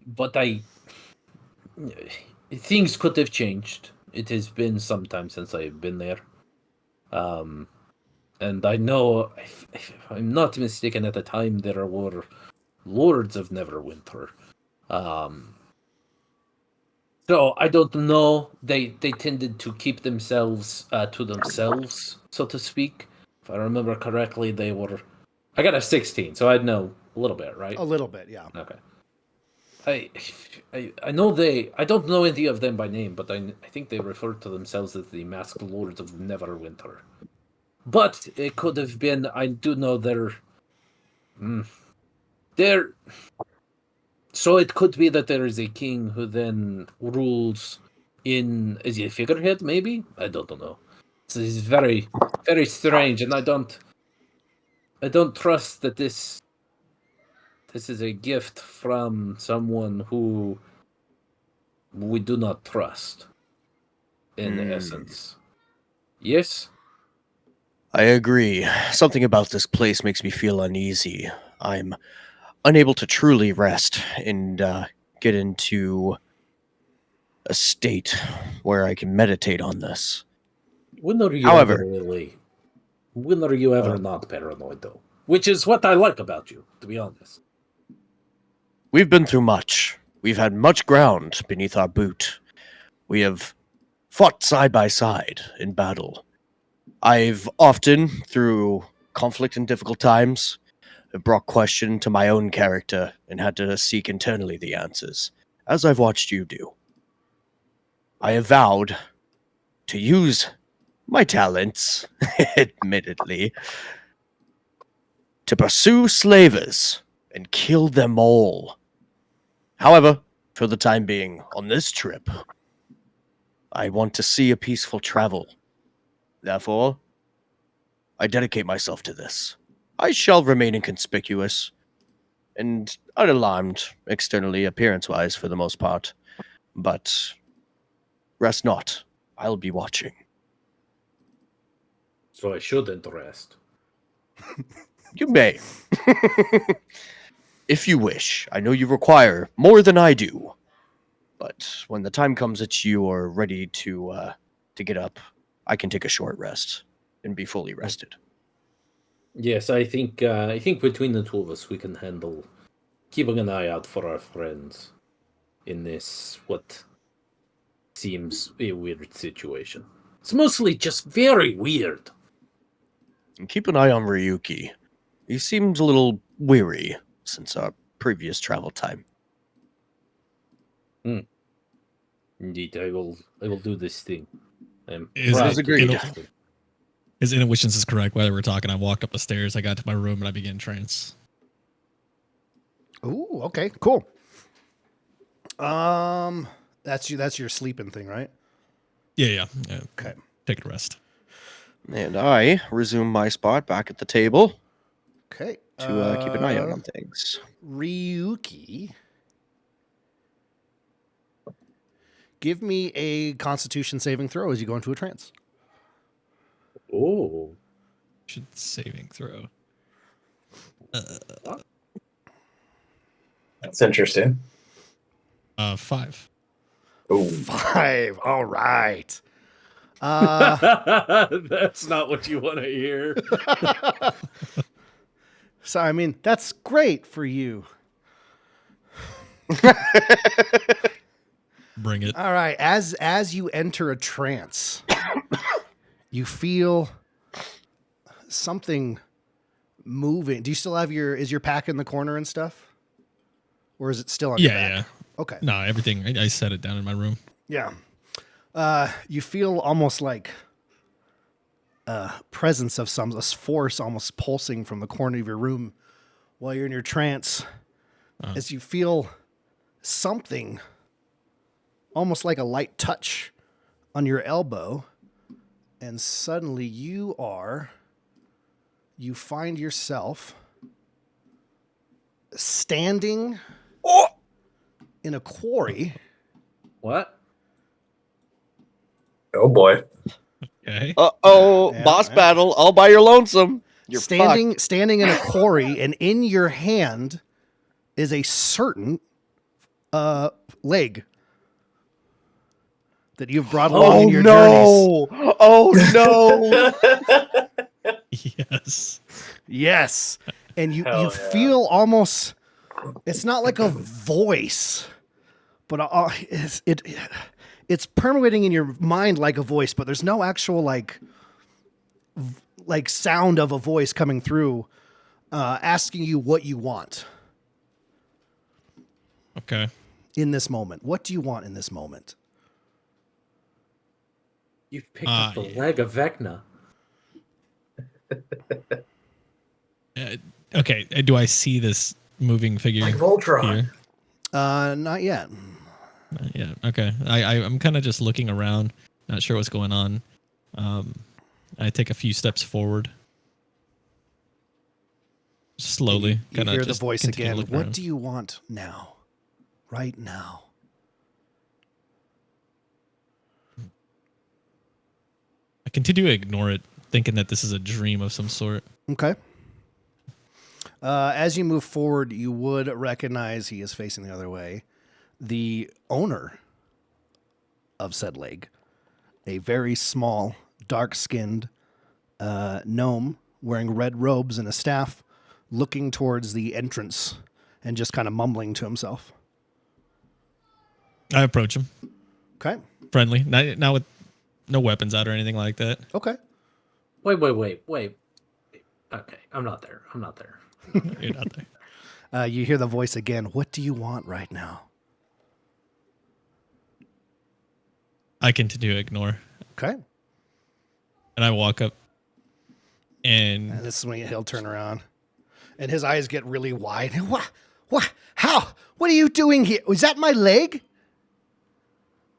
But things could have changed. It has been some time since I've been there. And I know, if I'm not mistaken, at the time there were lords of Neverwinter. So I don't know. They tended to keep themselves to themselves, so to speak. If I remember correctly, they were. I got a 16, so I'd know a little bit, right? A little bit, yeah. Okay. I know they. I don't know any of them by name, but I think they refer to themselves as the Masked Lords of Neverwinter. But it could have been. I do know they're. So it could be that there is a king who then rules in. Is he a figurehead? Maybe, I don't know. So it's very, very strange, and I don't trust that this is a gift from someone who we do not trust. In essence, yes. I agree. Something about this place makes me feel uneasy. I'm unable to truly rest and get into a state where I can meditate on this. When are you However- ever really? When are you ever not paranoid, though? Which is what I like about you, to be honest. We've been through much. We've had much ground beneath our boot. We have fought side by side in battle. I've often, through conflict and difficult times, have brought question to my own character and had to seek internally the answers, as I've watched you do. I have vowed to use my talents, admittedly, to pursue slavers and kill them all. However, for the time being, on this trip, I want to see a peaceful travel. Therefore, I dedicate myself to this. I shall remain inconspicuous and unalarmed externally, appearance-wise, for the most part. But rest not. I'll be watching. So I shouldn't rest. You may. If you wish. I know you require more than I do. But when the time comes that you are ready to get up, I can take a short rest and be fully rested. Yes, I think between the two of us we can handle keeping an eye out for our friends in this what seems a weird situation. It's mostly just very weird. And keep an eye on Ryuki. He seems a little weary since our previous travel time. Indeed, I will do this thing. Is proud it to do agreed? this thing. His intuitions is correct. While we were talking, I walked up the stairs. I got to my room and I began trance. Ooh, okay, cool. That's your sleeping thing, right? Yeah. Okay. Take a rest. And I resume my spot back at the table Okay. to keep an eye out on things. Ryuki, give me a Constitution saving throw as you go into a trance. Oh, Constitution saving throw. That's interesting. 5. Ooh. 5. All right. That's not what you want to hear. So, I mean, that's great for you. Bring it. All right. As you enter a trance, you feel something moving. Do you still have is your pack in the corner and stuff? Or is it still on your back? Yeah. Okay. No, everything. I set it down in my room. Yeah. You feel almost like presence of this force almost pulsing from the corner of your room while you're in your trance. As you feel something almost like a light touch on your elbow, and suddenly you find yourself standing in a quarry. What? Oh boy. Okay. Yeah, boss yeah. battle all by your lonesome. You're standing in a quarry, and in your hand is a certain leg that you've brought along in your journeys. Oh no! Yes. Yes. And you Hell yeah. feel almost, it's not like a voice, but it's permeating in your mind like a voice, but there's no actual like sound of a voice coming through asking you what you want Okay. in this moment. What do you want in this moment? You've picked up the leg of Vecna. Okay. Do I see this moving figure Like Voltron. here? Not yet. Yeah. Okay. I'm kind of just looking around, not sure what's going on. I take a few steps forward, slowly. You Kinda hear the just voice continue again. looking What around. do you want now? Right now. I continue to ignore it, thinking that this is a dream of some sort. Okay. As you move forward, you would recognize he is facing the other way. The owner of said leg, a very small, dark-skinned gnome wearing red robes and a staff, looking towards the entrance and just kind of mumbling to himself. I approach him, Okay. friendly, not with no weapons out or anything like that. Okay. Wait. Okay, I'm not there. You're not there. You hear the voice again. What do you want right now? I continue to ignore, Okay. and I walk up, And and this is when he'll turn around, and his eyes get really wide. What? How? What are you doing here? Was that my leg?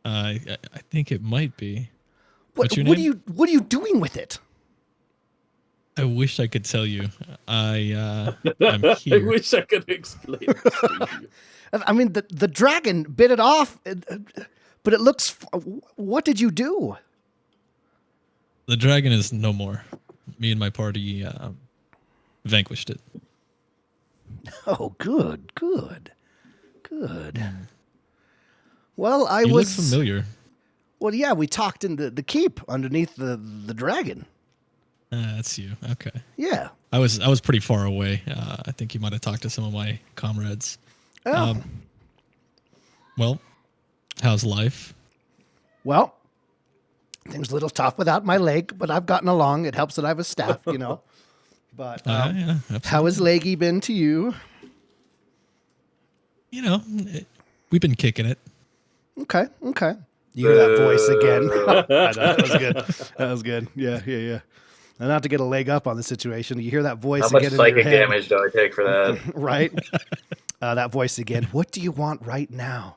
I think it might be. What What's your are name? you doing with it? I wish I could tell you. I'm I here. wish I could explain this to you. I mean, the dragon bit it off, but it looks. What did you do? The dragon is no more. Me and my party vanquished it. Oh, good. Well, I You was look familiar. Well, yeah, we talked in the keep underneath the dragon. That's you. Okay. Yeah. I was pretty far away. I think you might have talked to some of my comrades. Oh. Well, how's life? Well, things a little tough without my leg, but I've gotten along. It helps that I have a staff, you know. But Yeah, absolutely. how has Leggy been to you? You know, we've been kicking it. Okay. You hear that voice again. I know, that was good. Yeah. And not to get a leg up on the situation, you hear that voice How much again in your psychic head. damage do I take for that? Right? That voice again. What do you want right now?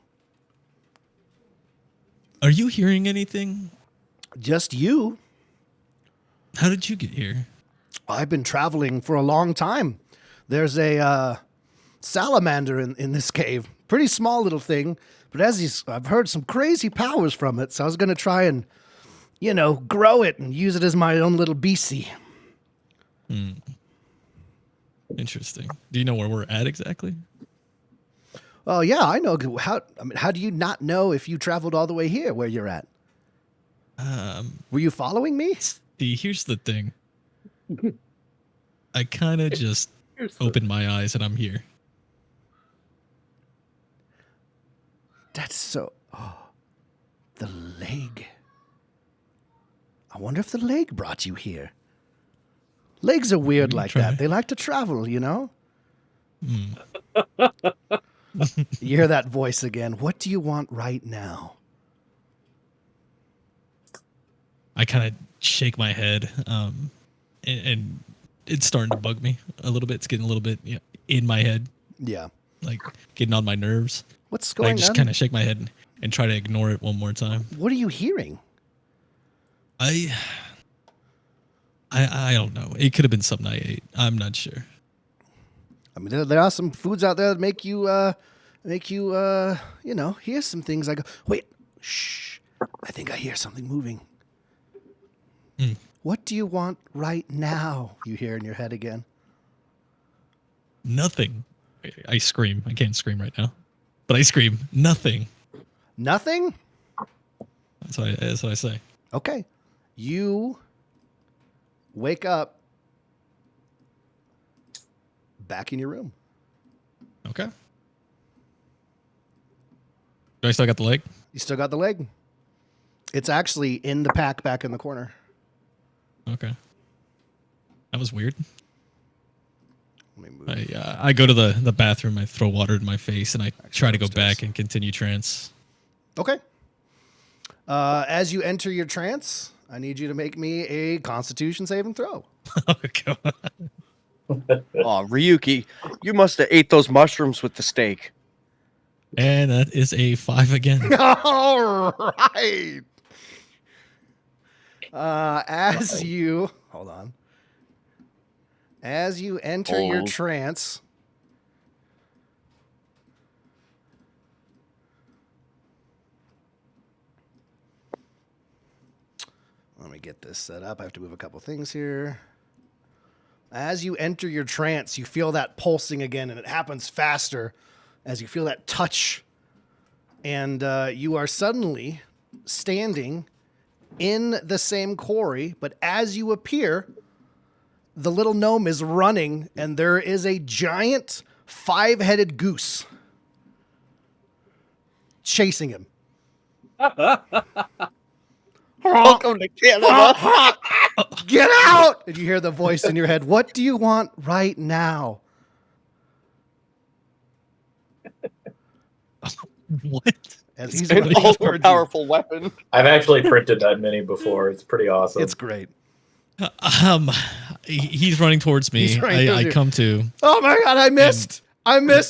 Are you hearing anything? Just you. How did you get here? I've been traveling for a long time. There's a salamander in this cave. Pretty small little thing, but I've heard some crazy powers from it, so I was going to try and, grow it and use it as my own little beastie. Hmm. Interesting. Do you know where we're at exactly? Oh yeah, I know. How do you not know if you traveled all the way here where you're at? Were you following me? See, here's the thing. I kind of just opened my eyes and I'm here. That's so. Oh, the leg. I wonder if the leg brought you here. Legs are weird Maybe like try. that. They like to travel, you know? Hmm. You hear that voice again. What do you want right now? I kind of shake my head, and it's starting to bug me a little bit. It's getting a little bit in my head, Yeah. like getting on my nerves. What's I going just on? kind of shake my head and try to ignore it one more time. What are you hearing? I don't know. It could have been something I ate. I'm not sure. I mean, there are some foods out there that make you, hear some things. I go, wait, shh. I think I hear something moving. Hmm. What do you want right now? You hear in your head again. Nothing. I scream. I can't scream right now, but I scream. Nothing. Nothing? That's what I say. Okay. You wake up back in your room. Okay. Do I still got the leg? You still got the leg. It's actually in the pack back in the corner. Okay. That was weird. Let me move. I go to the bathroom. I throw water in my face, and I try to go upstairs. back and continue trance. Okay. As you enter your trance, I need you to make me a Constitution saving throw. Oh, God. Oh, Ryuki, you must have ate those mushrooms with the steak. And that is a 5 again. All right. As you hold on. As you enter your trance, let me get this set up. I have to move a couple things here. As you enter your trance, you feel that pulsing again, and it happens faster as you feel that touch. And you are suddenly standing in the same quarry, but as you appear, the little gnome is running, and there is a giant 5-headed goose chasing him. Welcome to Canada. Get out! And you hear the voice in your head. What do you want right now? What? As he's An running towards you. ultra-powerful weapon. I've actually printed that mini before. It's pretty awesome. It's great. He's running towards me. He's running towards I you. come to. Oh my god, I missed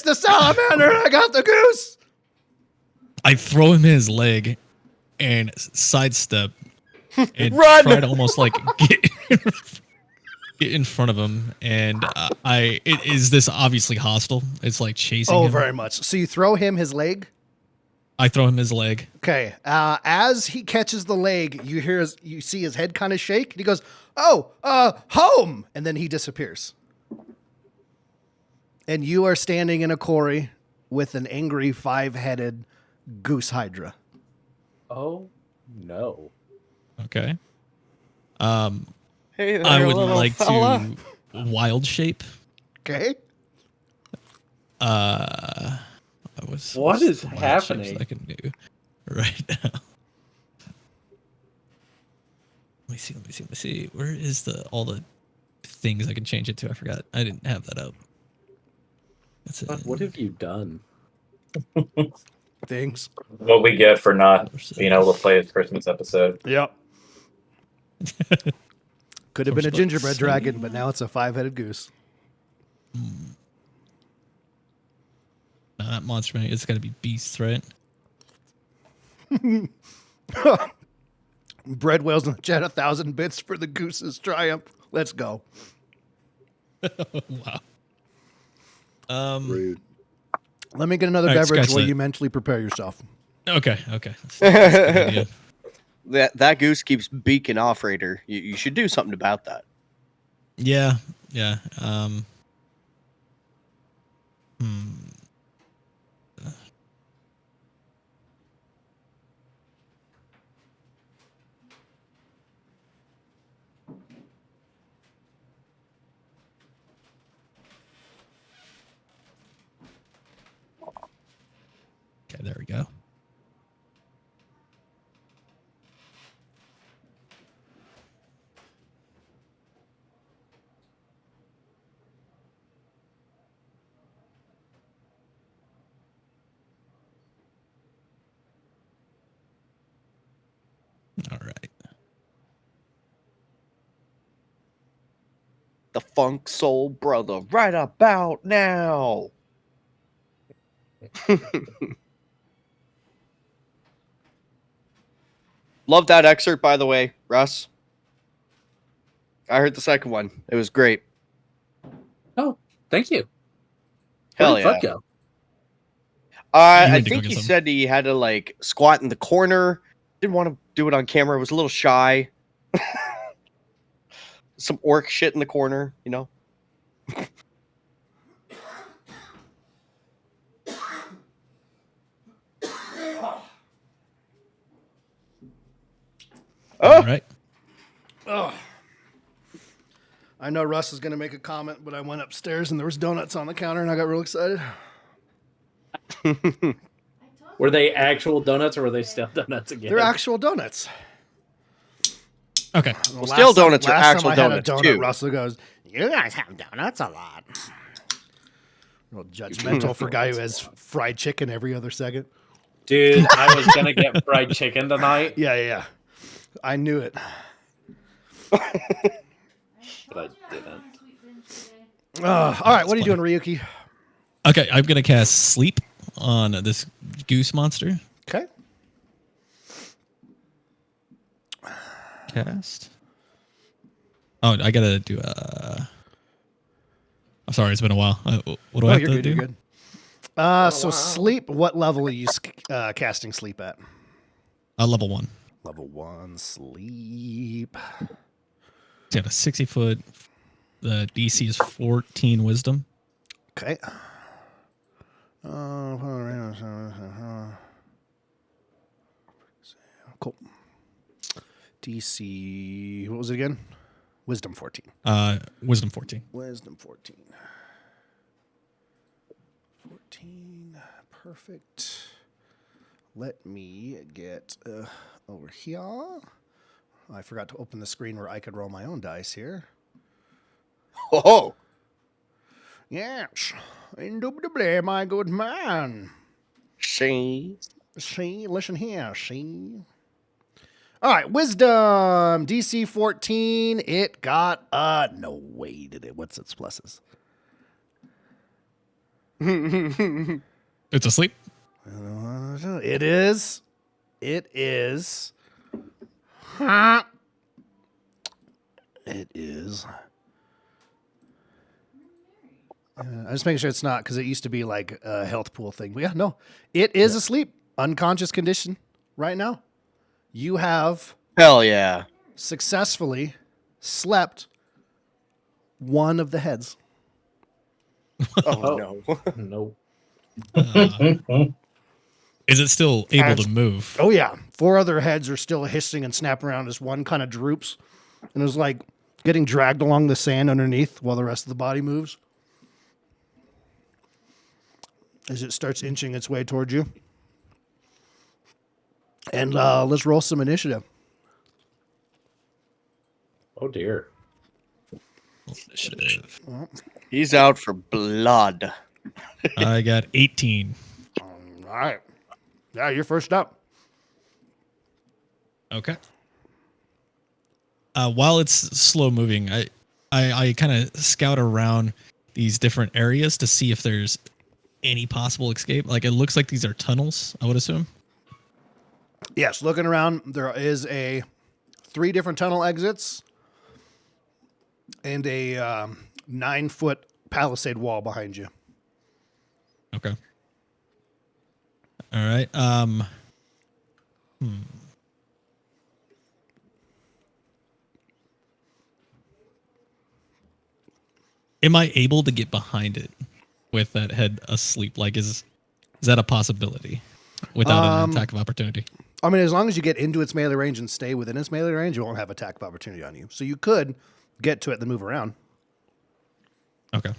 the salamander. I got the goose. I throw him his leg and sidestep and Run! try to almost like get in front of him. And is this obviously hostile? It's like chasing Oh, him. very much. So you throw him his leg. I throw him his leg. Okay. As he catches the leg, you see his head kind of shake, and he goes, "Oh, home!" And then he disappears. And you are standing in a quarry with an angry 5-headed goose hydra. Oh no. Okay. Hey there, I would little like fella. to wild shape. Okay. What is the wild happening? shapes I can do right now. Let me see. Where is all the things I can change it to? I forgot. I didn't have that up. That's it. What have you done? Things. what we get for not being able to play his Christmas episode. Yep. Could have been a Let's gingerbread see. dragon, but now it's a 5-headed goose. Not monster man. It's got to be beasts, right? Bread whales in the chat, 1,000 bits for the goose's triumph. Let's go. Wow. Rude. Let me get another All right, beverage scratch while that. you mentally prepare yourself. Okay. That's a good idea. That goose keeps beaking off, Raider. You should do something about that. Yeah. Yeah. Okay, there we go. All right. The Funk Soul Brother, right about now. Love that excerpt, by the way, Russ. I heard the second one. It was great. Oh, thank you. Where Hell did yeah. Fuck go? He I went to go think get he some. said he had to like squat in the corner. Didn't want to do it on camera. Was a little shy. Some orc shit in the corner, you know. All right. Oh. I know Russ is going to make a comment, but I went upstairs and there was donuts on the counter and I got real excited. Were they actual donuts or were they stale donuts again? They're actual donuts. Okay. The Well, stale donuts are last actual time I had a donuts, donut, too. Russell goes, "You guys have donuts a lot." Real judgmental for a guy who has fried chicken every other second. Dude, I was gonna get fried chicken tonight, Yeah. I knew it. but I didn't. All right, what are you doing, Ryuki? Okay, I'm gonna cast sleep on this goose monster. Okay. Cast. Oh, I gotta do I'm sorry, it's been a while. What do I have you're to good. do? You're good. So wow. sleep. What level are you casting sleep at? Level 1. Level 1 sleep. It's got a 60-foot. The DC is 14 wisdom. Okay. Cool. DC. What was it again? Wisdom 14. Wisdom 14. Wisdom 14. 14. Perfect. Let me get over here. I forgot to open the screen where I could roll my own dice here. Oh, Yes. Indubitably, my good man. see. See, listen here, see. All right, wisdom, DC 14. It got, no way did it. What's its pluses? It's asleep. It is. It is. It is. I'm just making sure it's not because it used to be like a health pool thing. But yeah, no. It is asleep, unconscious condition right now. You have Hell yeah. successfully slept one of the heads. Oh, no. Nope. Is it still able to move? Oh, yeah. 4 other heads are still hissing and snapping around as one kind of droops and is like getting dragged along the sand underneath while the rest of the body moves. As it starts inching its way towards you. And let's roll some initiative. Oh dear. Initiative. He's out for blood. I got 18. All right. Yeah, you're first up. Okay. While it's slow moving, I kind of scout around these different areas to see if there's any possible escape. Like it looks like these are tunnels, I would assume. Yes, looking around, there is 3 different tunnel exits and a 9-foot palisade wall behind you. Okay. All right. Am I able to get behind it with that head asleep? Like, is that a possibility without an attack of opportunity? I mean, as long as you get into its melee range and stay within its melee range, you won't have attack of opportunity on you. So you could get to it and then move around. Okay.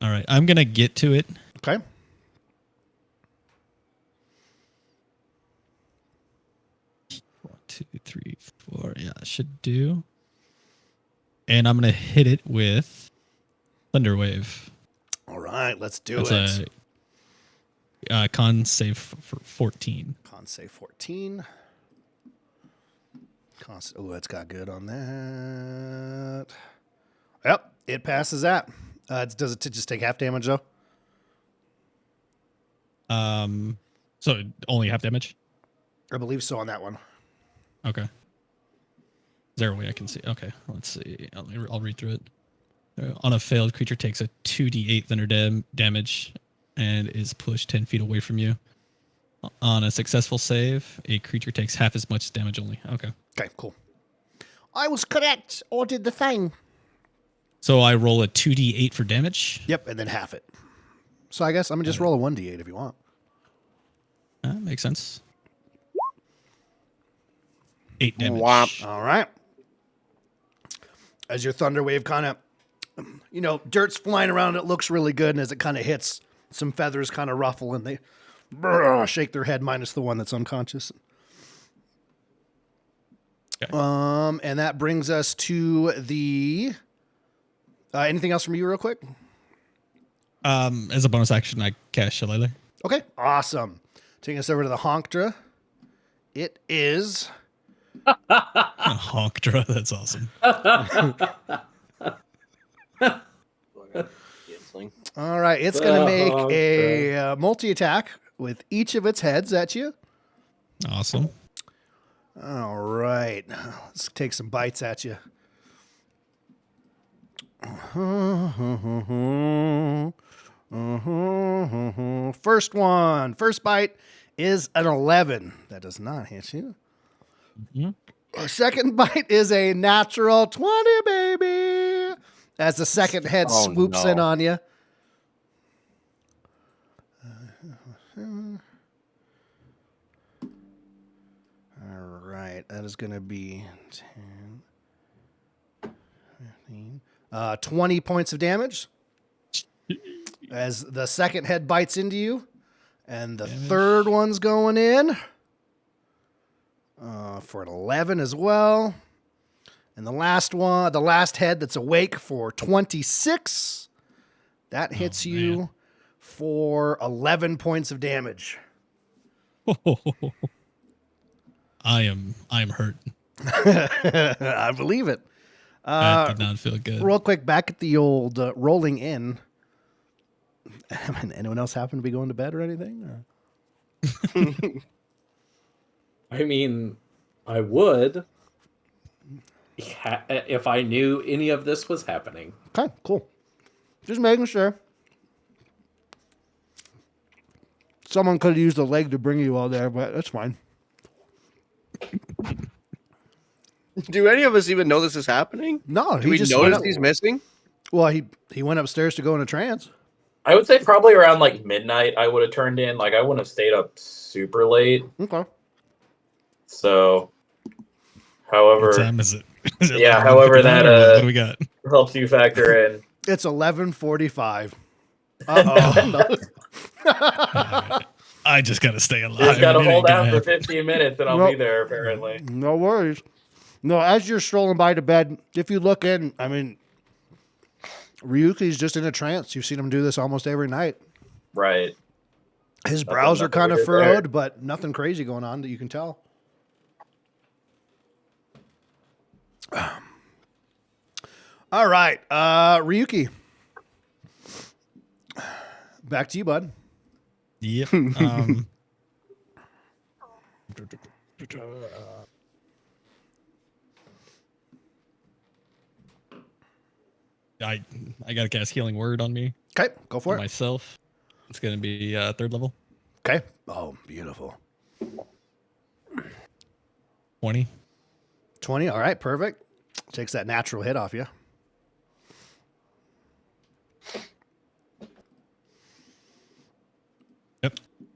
All right. I'm going to get to it. Okay. One, two, three, four. Yeah, I should do. And I'm going to hit it with Thunder Wave. All right, let's do That's it. a con save for 14. Con save 14. Oh, that's got good on that. Yep, it passes that. Does it just take half damage though? So only half damage? I believe so on that one. Okay. Is there a way I can see? Okay, let's see. I'll read through it. On a failed, creature takes a 2d8 thunder damage and is pushed 10 feet away from you. On a successful save, a creature takes half as much damage only. Okay. Okay, cool. I was correct, or did the thing. So I roll a 2d8 for damage. Yep, and then half it. So I guess I'm going to just roll a 1d8 if you want. That makes sense. 8 damage. Whomp. All right. As your thunder wave kind of, dirt's flying around, it looks really good, and as it kind of hits, some feathers kind of ruffle, and they shake their head, minus the one that's unconscious. Okay. And that brings us to the... anything else from you real quick? As a bonus action, I cast Shillelagh. Okay, awesome. Taking us over to the Honkdra. It is... Honkdra, that's awesome. All right, it's going to make a multi-attack with each of its heads at you. Awesome. All right, let's take some bites at you. First bite is an 11. That does not hit you. Mm-hmm. Our second bite is a natural 20, baby. As the second head swoops in on you. All right, that is going to be 10, 15, 20 points of damage. As the second head bites into you. And the third one's going in. For an 11 as well. And the last head that's awake for 26. That hits you for 11 points of damage. I am hurt. I believe it. That did not feel good. Real quick, back at the old rolling in. Anyone else happen to be going to bed or anything? Or? I mean, I would if I knew any of this was happening. Okay, cool. Just making sure. Someone could have used a leg to bring you all there, but that's fine. Do any of us even know this is happening? No, Do we notice he's missing? Well, he went upstairs to go in a trance. I would say probably around like midnight I would have turned in. Like I wouldn't have stayed up super late. Okay. So, however, What time is it? Is it yeah, 11:59 however that what do we got? helps you factor in. It's 11:45. Uh-oh. I just gotta stay alive. Just gotta It ain't hold gonna out for happen. 15 minutes and I'll Nope. be there apparently. No worries. No, as you're strolling by to bed, if you look in, I mean, Ryuki's just in a trance. You've seen him do this almost every night. Right. His brows are nothing kind of weird furrowed, there. but nothing crazy going on that you can tell. All right, Ryuki. Back to you, bud. Yep. I gotta cast Healing Word on me Okay, go for for it. myself. It's gonna be third level. Okay. Oh, beautiful. 20. 20. All right, perfect. Takes that natural hit off you.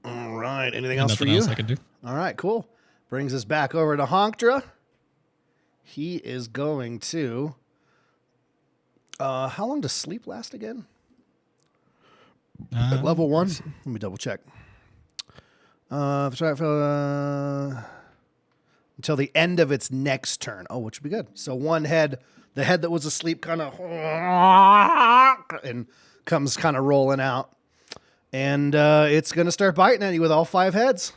All right. Anything And else for nothing you? else I can do. All right, cool. Brings us back over to Honkdra. He is going to. How long does sleep last again? At level 1? let's see. Let me double check. Until the end of its next turn. Oh, which would be good. So one head, the head that was asleep kind of and comes kind of rolling out. And it's going to start biting at you with all 5 heads.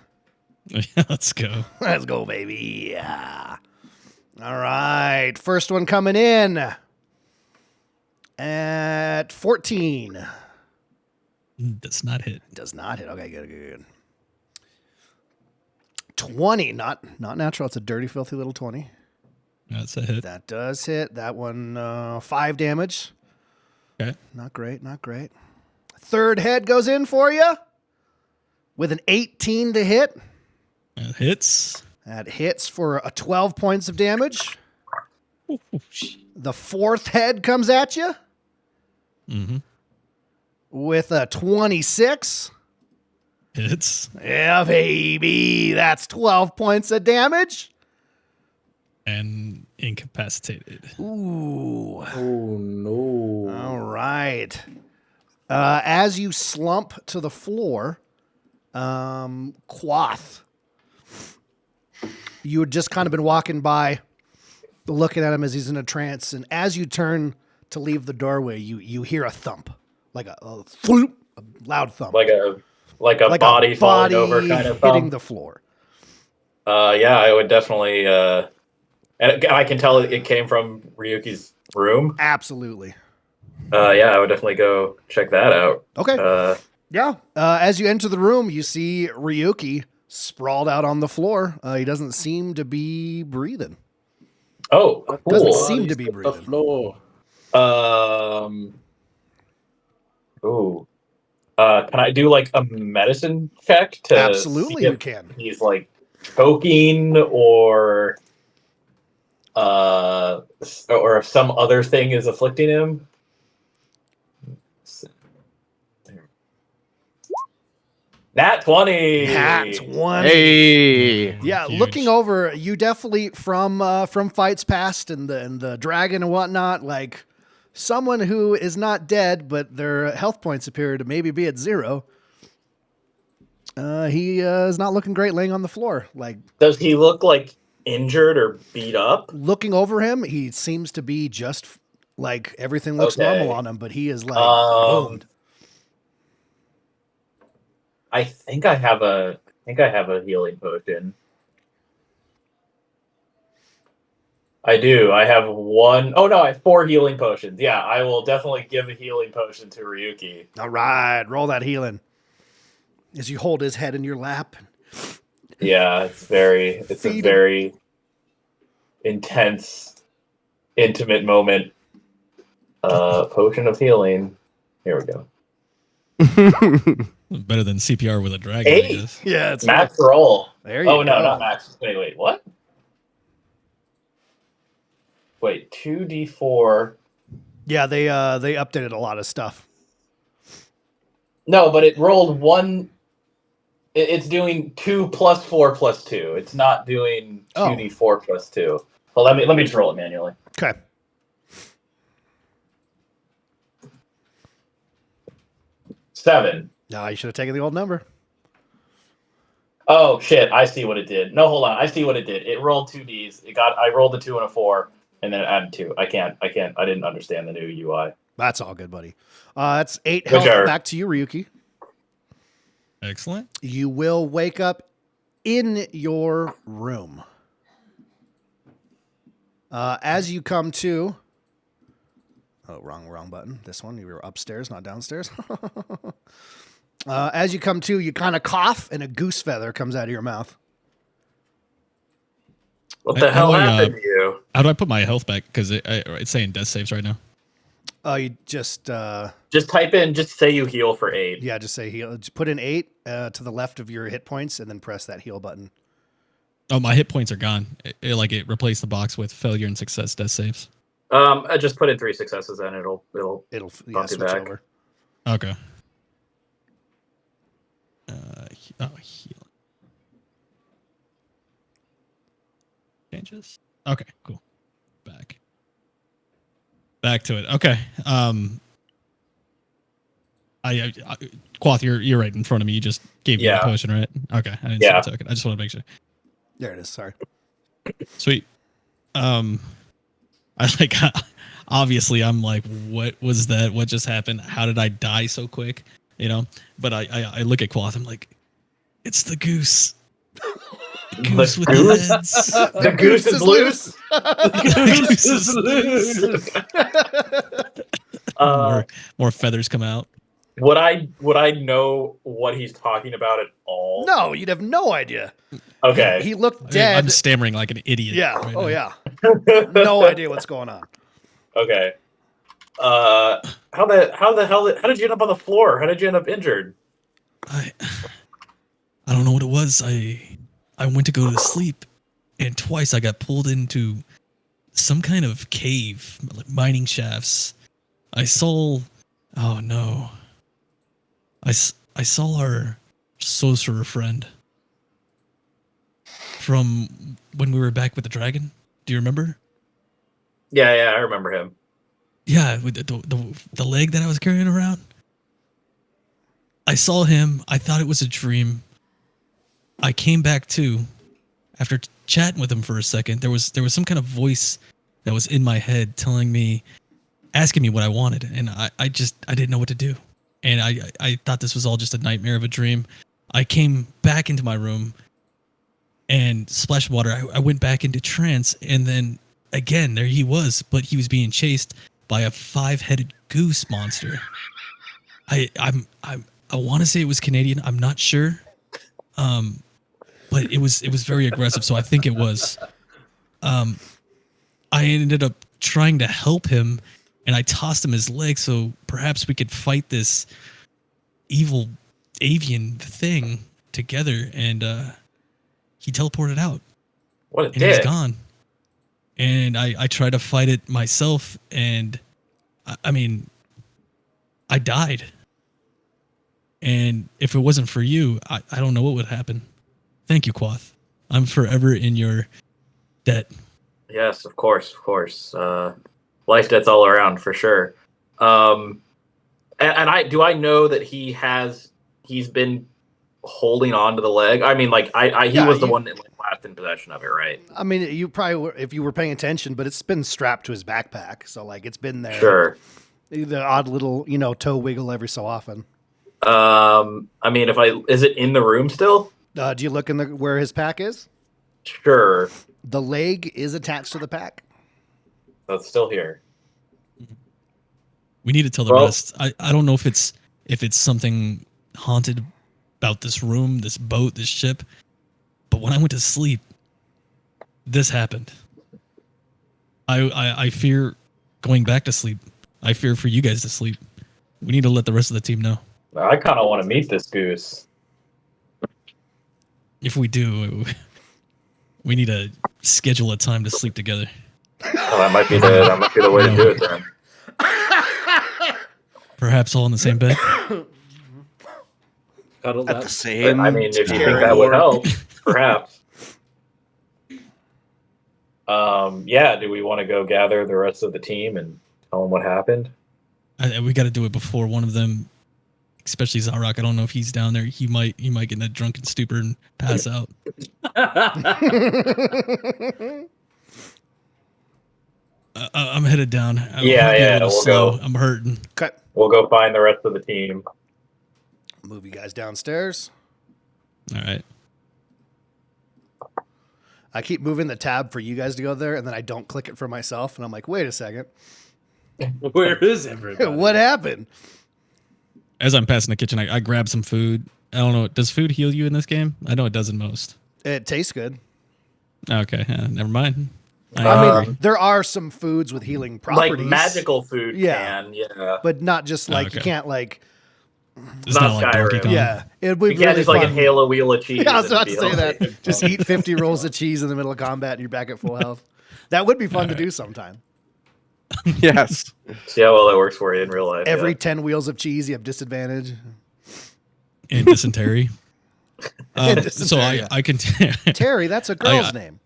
Let's go. Let's go, baby. Yeah. All right. First one coming in at 14. Does not hit. Does not hit. Okay, good. 20. Not natural. It's a dirty, filthy little 20. That's a hit. That does hit. That one, 5 damage. Okay. Not great. Third head goes in for you with an 18 to hit. That hits. That hits for a 12 points of damage. Ooh, The fourth head comes at you mm-hmm. with a 26. Hits. Yeah, baby. That's 12 points of damage. And incapacitated. Ooh. Oh no! All right. As you slump to the floor, Quoth, you had just kind of been walking by, looking at him as he's in a trance, and as you turn to leave the doorway, you hear a thump, like a thump, a loud thump, Like a body falling over kind of hitting thump. the floor. Yeah, I would definitely. And I can tell it came from Ryuki's room. Absolutely. Yeah, I would definitely go check that out. Okay. Yeah. As you enter the room, you see Ryuki sprawled out on the floor. He doesn't seem to be breathing. Oh, Doesn't cool. seem to be The breathing. floor. Ooh. Can I do like a medicine check to Absolutely, see you if can. he's like choking or if some other thing is afflicting him? Nat 20. That's one. Hey. Yeah, Huge. looking over, you definitely from fights past and the dragon and whatnot, like someone who is not dead, but their health points appear to maybe be at 0. He is not looking great, laying on the floor. Like Does he look like injured or beat up? looking over him, he seems to be just like everything looks Okay. normal on him, but he is like Um, boomed. I think I have a healing potion. I do. I have 1. Oh no, I have 4 healing potions. Yeah, I will definitely give a healing potion to Ryuki. All right, roll that healing. As you hold his head in your lap. Yeah, it's a Feed him. very intense, intimate moment. Potion of healing. Here we go. Better than CPR with a dragon, I 8. guess. Yeah, it's Max roll. There you Oh go. no, not max. Wait, what? Wait, 2d4. Yeah, they updated a lot of stuff. No, but it rolled 1. It's doing 2 plus 4 plus 2. It's not doing 2d4 plus 2. Well, let me just roll it manually. Okay. Seven. No, you should have taken the old number. Oh shit! I see what it did. No, hold on. I see what it did. It rolled 2ds. I rolled a 2 and a 4, and then it added 2. I can't. I didn't understand the new UI. That's all good, buddy. That's 8 Which health are- back to you, Ryuki. Excellent. You will wake up in your room. As you come to... Oh, wrong button. This one. You were upstairs, not downstairs. As you come to, you kind of cough, and a goose feather comes out of your mouth. What the How hell do I, happened to you? How do I put my health back? Because it's saying death saves right now. You just... Just type in. Just say you heal for 8. yeah, just say heal. Just put in 8 to the left of your hit points, and then press that heal button. Oh, my hit points are gone. It replaced the box with failure and success death saves. I just put in 3 successes, and it'll It'll Bump you switch back. over. Okay. Healing. Changes. Okay, cool. Back to it. Okay. Quoth, you're right in front of me. You just gave me the potion, right? Okay, I didn't see the token. I just want to make sure. There it is. Sorry. Sweet. I like. Obviously, I'm like, what was that? What just happened? How did I die so quick? You know. But I look at Quoth. I'm like, it's the goose. The goose with the heads. The goose is loose. The goose is loose. More feathers come out. Would I know what he's talking about at all? No, you'd have no idea. Okay. He looked dead. I'm stammering like an idiot. Yeah. Right Oh now. yeah. No idea what's going on. Okay. How did you end up on the floor? How did you end up injured? I don't know what it was. I went to go to sleep, and twice I got pulled into some kind of cave, like mining shafts. I saw. Oh no. I saw our sorcerer friend from when we were back with the dragon. Do you remember? Yeah, I remember him. Yeah, with the leg that I was carrying around. I saw him. I thought it was a dream. I came back to, after chatting with him for a second. There was some kind of voice that was in my head telling me, asking me what I wanted, and I didn't know what to do. And I thought this was all just a nightmare of a dream. I came back into my room and splashed water. I went back into trance, and then again there he was, but he was being chased by a 5-headed goose monster. I want to say it was Canadian. I'm not sure, but it was very aggressive. So I think it was. I ended up trying to help him, and I tossed him his leg so perhaps we could fight this evil avian thing together. And he teleported out. What a and dick. he's gone. And I tried to fight it myself, and I mean, I died. And if it wasn't for you, I don't know what would happen. Thank you, Quoth. I'm forever in your debt. Yes, of course. Life debts all around for sure. And I know that he's been holding on to the leg. I mean, like he was the one that last in possession of it, right? I mean, you probably were, if you were paying attention, but it's been strapped to his backpack, so like it's been there. Sure. The odd little, toe wiggle every so often. I mean, is it in the room still? Do you look in where his pack is? Sure. The leg is attached to the pack. That's still here. We need to tell the rest. I don't know if it's something haunted about this room, this boat, this ship, but when I went to sleep, this happened. I fear going back to sleep. I fear for you guys to sleep. We need to let the rest of the team know. I kind of want to meet this goose. If we do, we need to schedule a time to sleep together. Oh, that might be the way to do it then. Perhaps all in the same bed. Cuddled At up. the same. I mean, if you think that would help, perhaps. Yeah. Do we want to go gather the rest of the team and tell them what happened? We got to do it before one of them, especially Zarok. I don't know if he's down there. He might get in a drunken stupor and pass out. I'm headed down. Yeah, we'll slow. go. I'm hurting. Okay. We'll go find the rest of the team. Move you guys downstairs. All right. I keep moving the tab for you guys to go there, and then I don't click it for myself, and I'm like, wait a second. Where is everybody? What happened? As I'm passing the kitchen, I grab some food. I don't know. Does food heal you in this game? I know it does in most. It tastes good. Okay. Never mind. I mean, there are some foods with healing properties. Like magical food Yeah. yeah. But not just like, you Okay. can't like, It's not not like Donkey Skyrim. Kong. yeah. It would be You can't really just like fun. inhale a wheel of cheese. Yeah, I was and about to be say like- that. Just eat 50 rolls of cheese in the middle of combat and you're back at full health. That would be fun to do sometime. Yes. See how well that works for you in real life. Every yeah. 10 wheels of cheese, you have disadvantage. And dysentery. So Dysentery. I can. Terry, that's a girl's name.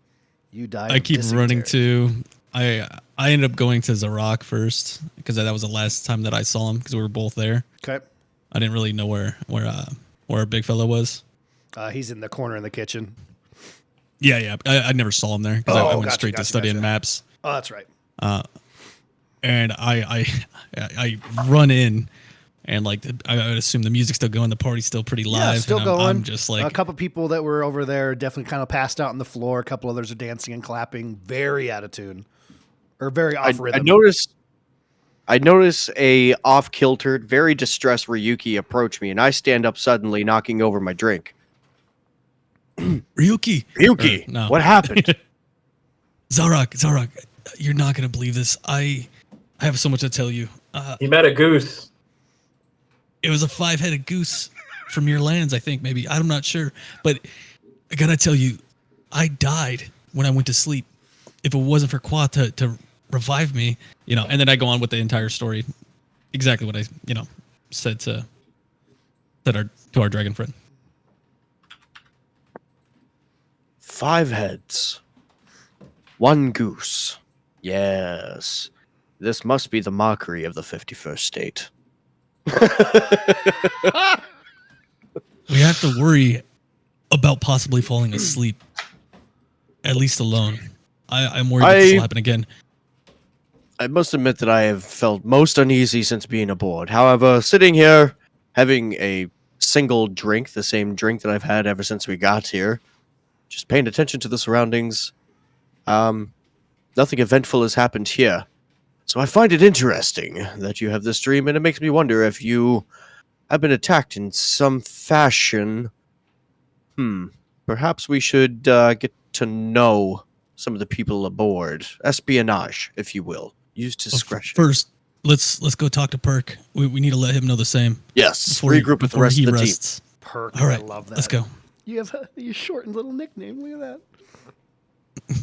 You died. I of keep running dysentery. to. I ended up going to Zarok first because that was the last time that I saw him because we were both there. Okay. I didn't really know where our big fella was. He's in the corner in the kitchen. Yeah. I never saw him there because I went straight to studying maps. Oh, that's right. And I run in, and like I would assume the music's still going, the party's still pretty live. Yeah, still and going. I'm just like a couple people that were over there definitely kind of passed out on the floor. A couple others are dancing and clapping, very out of tune, or very off rhythm. I notice a off-kiltered, very distressed Ryuki approach me, and I stand up suddenly, knocking over my drink. Ryuki, Ryuki, no. What happened? Zarok, you're not gonna believe this. I have so much to tell you. You met a goose. It was a 5-headed goose from your lands, I think, maybe. I'm not sure. But I gotta tell you, I died when I went to sleep. If it wasn't for Kwa to revive me, and then I go on with the entire story. Exactly what I, said to our dragon friend. 5 heads. 1 goose. Yes. This must be the mockery of the 51st state. We have to worry about possibly falling asleep, at least alone. I'm worried that this will happen again. I must admit that I have felt most uneasy since being aboard. However, sitting here, having a single drink, the same drink that I've had ever since we got here, just paying attention to the surroundings, nothing eventful has happened here. So I find it interesting that you have this dream, and it makes me wonder if you have been attacked in some fashion. Perhaps we should get to know some of the people aboard. Espionage, if you will. Use discretion. First, let's go talk to Perk. We need to let him know the same. Yes, regroup with the rest of the team. Perk, all right, I love that. Let's go. You have your shortened little nickname. Look at that. And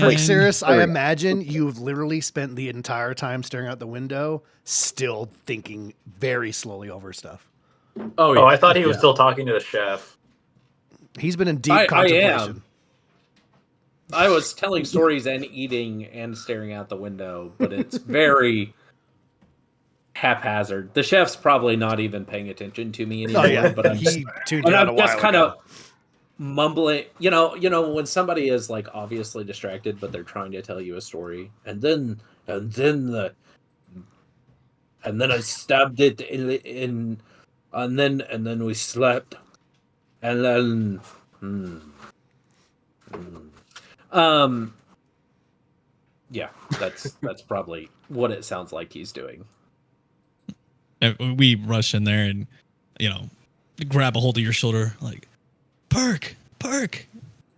Perxiris, I imagine you've literally spent the entire time staring out the window, still thinking very slowly over stuff. Oh, yeah. Oh, I thought he was still talking to the chef. He's been in deep contemplation. I was telling stories and eating and staring out the window, but it's very haphazard. The chef's probably not even paying attention to me anymore. But I'm just kind of mumbling. You know, when somebody is like obviously distracted, but they're trying to tell you a story, and then I stabbed it in and then we slept, and then. Yeah, that's probably what it sounds like he's doing. We rush in there and, grab a hold of your shoulder, like, Perk,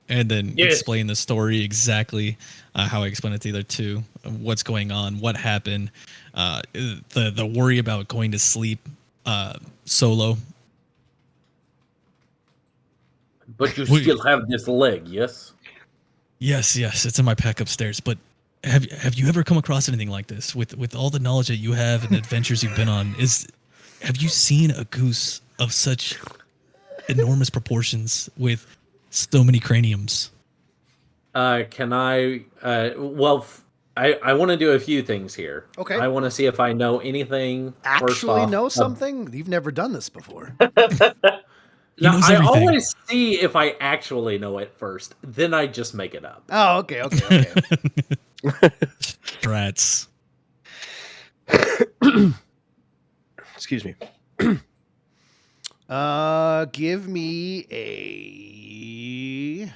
and then explain the story exactly how I explained it to the other two, what's going on, what happened, the worry about going to sleep solo. But you still have this leg, yes? Yes, it's in my pack upstairs. But have you ever come across anything like this with all the knowledge that you have and the adventures you've been on? Have you seen a goose of such enormous proportions with so many craniums? Can I? Well, I want to do a few things here. Okay. I want to see if I know anything. Actually, know something? You've never done this before. Now, I always see if I actually know it first, then I just make it up. Oh, okay. Strats. Excuse me. Give me a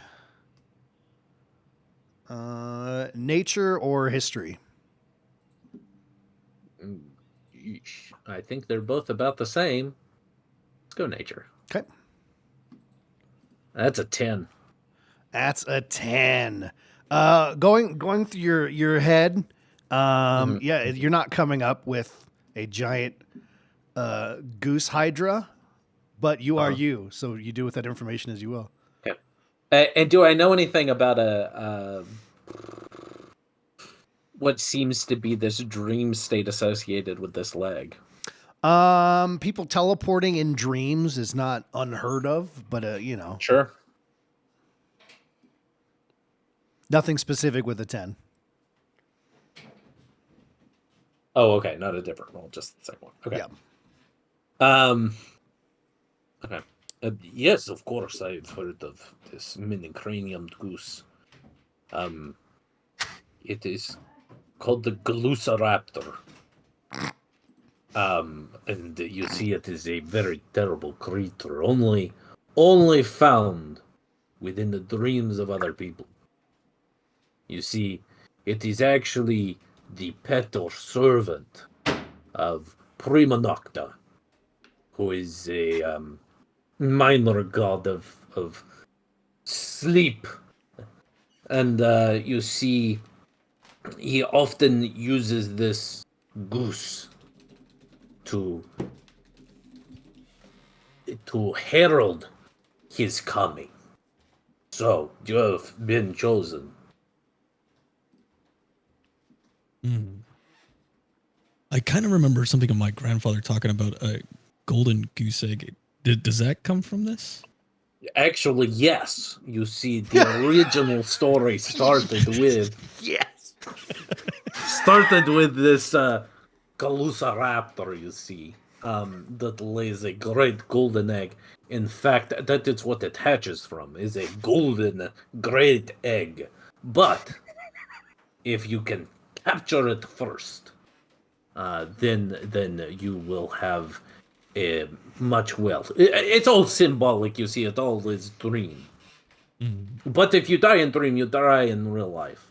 nature or history. I think they're both about the same. Let's go nature. Okay. That's a 10. That's a 10. Going through your head, yeah, you're not coming up with a giant goose hydra, but you are you, so you do with that information as you will. Yeah. And do I know anything about what seems to be this dream state associated with this leg? People teleporting in dreams is not unheard of, but you know, Sure. nothing specific with a 10. Oh, okay. Not a different roll, just the same one. Okay. Yeah. Okay. Yes, of course, I've heard of this mini-craniumed goose. It is called the Gluceraptor. And you see, it is a very terrible creature, only found within the dreams of other people. You see, it is actually the pet or servant of Prima Nocta, who is a minor god of sleep. And you see, he often uses this goose to herald his coming. So you have been chosen. I kind of remember something of my grandfather talking about a golden goose egg. Does that come from this? Actually, yes. You see, the original story started with this Gluceraptor, you see, that lays a great golden egg. In fact, that is what it hatches from, is a golden great egg. But if you can capture it first, then you will have much wealth. It's all symbolic, you see, it all is dream. But if you die in dream, you die in real life.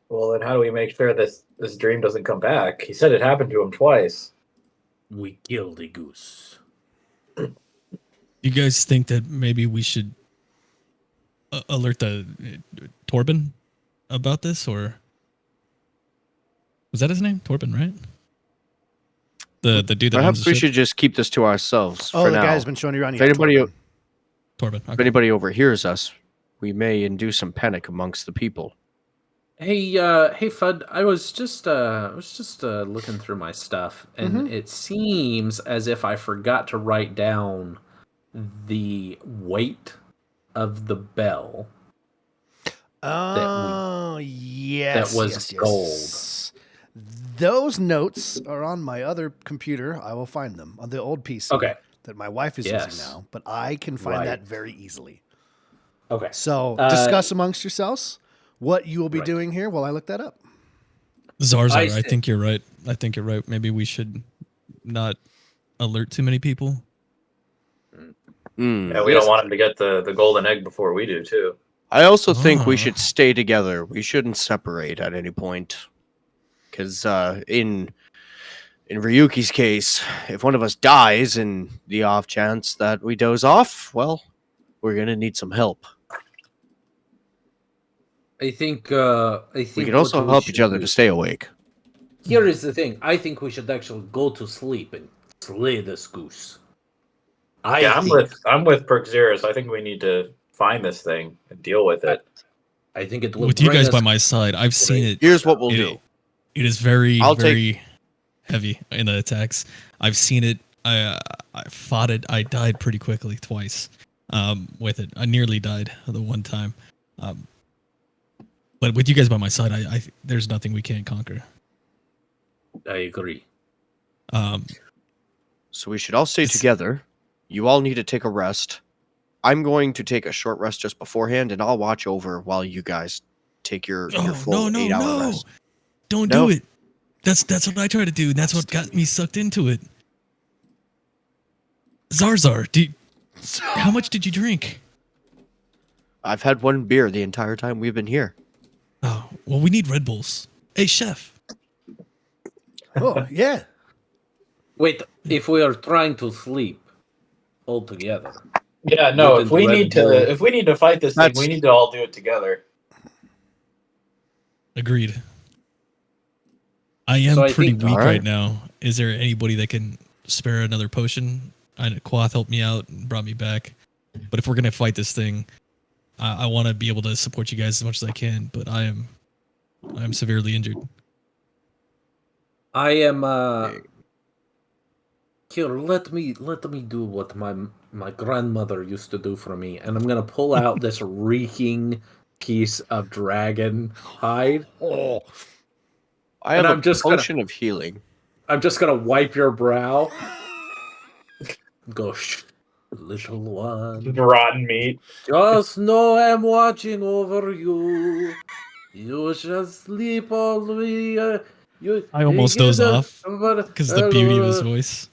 Well, then how do we make sure this dream doesn't come back? He said it happened to him twice. We killed a goose. You guys think that maybe we should alert the Torben about this, or was that his name? Torben, right? The dude that owns Perhaps the we ship? should just keep this to ourselves Oh, for the now. guy's been showing you around. If anybody, Torben. Torben. if Okay. anybody overhears us, we may induce some panic amongst the people. Hey, Fudd. I was just looking through my stuff, and it seems as if I forgot to write down the weight of the bell. Oh, yes. that was yes, yes. gold. Those notes are on my other computer. I will find them on the old PC Okay. that my wife is Yes. using now, but I can find Right. that very easily. Okay. So discuss amongst yourselves what you will be doing here while I look that up. Zarzar, I see. think you're right. Maybe we should not alert too many people. Yeah, we Yes. don't want him to get the golden egg before we do, too. I also think we Oh. should stay together. We shouldn't separate at any point. Because in Ryuki's case, if one of us dies in the off chance that we doze off, well, we're going to need some help. I think We can also what help should each other do- to stay awake. Here is the thing. I think we should actually go to sleep and slay this goose. I'm with Perkzerus. I think we need to find this thing and deal with it. I think it will. With you bring guys us by my side, I've seen it. Here's what we'll It- do. It is very, I'll very heavy in the attacks. I've seen it. I fought it. I died pretty quickly twice with it. I nearly died the one time. But with you guys by my side, I there's nothing we can't conquer. I agree. So we should all stay together. You all need to take a rest. I'm going to take a short rest just beforehand, and I'll watch over while you guys take your full 8-hour rest. Don't No. do it. That's what I try to do, and that's what got me sucked into it. Zarzar, how much did you drink? I've had one beer the entire time we've been here. Oh, well, we need Red Bulls. Hey, chef. Oh, yeah. Wait, if we are trying to sleep all together. Yeah, no. Wouldn't If we Red need Bull- to fight this thing, That's- we need to all do it together. Agreed. I am So I pretty think- weak Alright. right now. Is there anybody that can spare another potion? I know Quath helped me out and brought me back. But if we're gonna fight this thing, I want to be able to support you guys as much as I can. But I am severely injured. I am here, let me do what my grandmother used to do for me, and I'm gonna pull out this reeking piece of dragon hide. Oh, I And have I'm a just gonna- potion of healing. I'm just gonna wipe your brow. Go, shh, little one. Rotten meat. Just know I'm watching over you. You shall sleep all the way. I almost dozed off because of the beauty of his voice.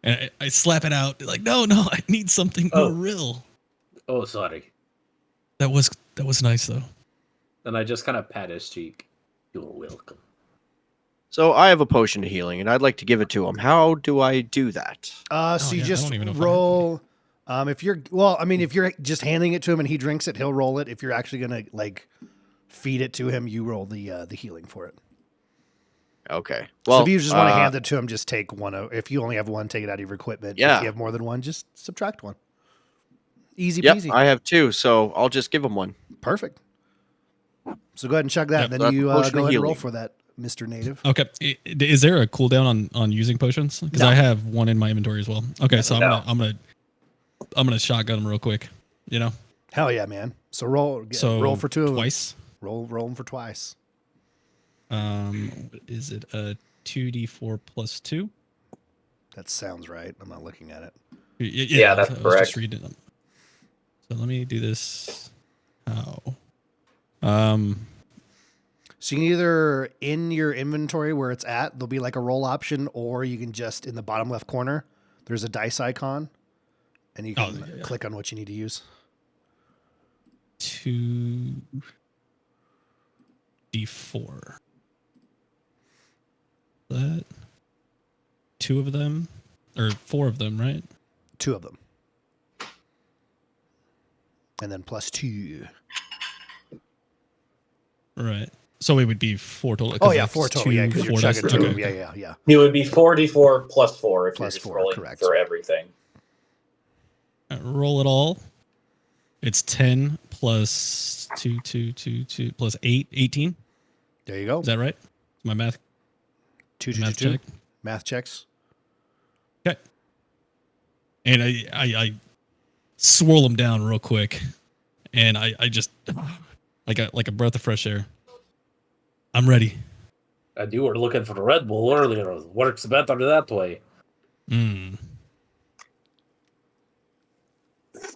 And I slap it out like, no, I need something more real. Oh, sorry. That was nice though. And I just kind of pat his cheek. You're welcome. So I have a potion of healing, and I'd like to give it to him. How do I do that? So you yeah, I just don't even know if I have roll. If you're just handing it to him and he drinks it, he'll roll it. If you're actually gonna like feed it to him, you roll the healing for it. Okay. So Well, if you just want to hand it to him, just take one. If you only have one, take it out of your equipment. Yeah. If you have more than one, just subtract one. Easy yep, peasy. I have 2, so I'll just give him one. Perfect. So go ahead and chug that. Yep, Then that's you the go potion ahead of and roll healing. for that, Mr. Native. Okay, is there a cooldown on using potions? Because No. I have one in my inventory as well. Okay, so No. I'm gonna shotgun him real quick. You know, Hell yeah, man. So roll for 2 of them. twice. Roll them for twice. Is it a 2d4 plus 2? That sounds right. I'm not looking at it. Yeah, that's I was correct. just reading them. So let me do this. How? So you can either in your inventory where it's at, there'll be like a roll option, or you can just in the bottom left corner, there's a dice icon, and you can click on what you need to use. 2d4. That 2 of them or 4 of them, right? 2 of them. And then plus 2. Right. So it would be 4 total. Oh, yeah, 4 total. Yeah, because you're 4 dice. chugging 2. Okay. Yeah. It would be 4d4 plus 4 if Plus you're just 4, rolling correct. for everything. Roll it all. It's 10 plus 2 plus 8, 18. There you go. Is that right? My math 2, math 2. check. Math checks. Okay. And I swirl them down real quick, and I just like a breath of fresh air. I'm ready. And you were looking for the Red Bull earlier. It works better that way. Mm.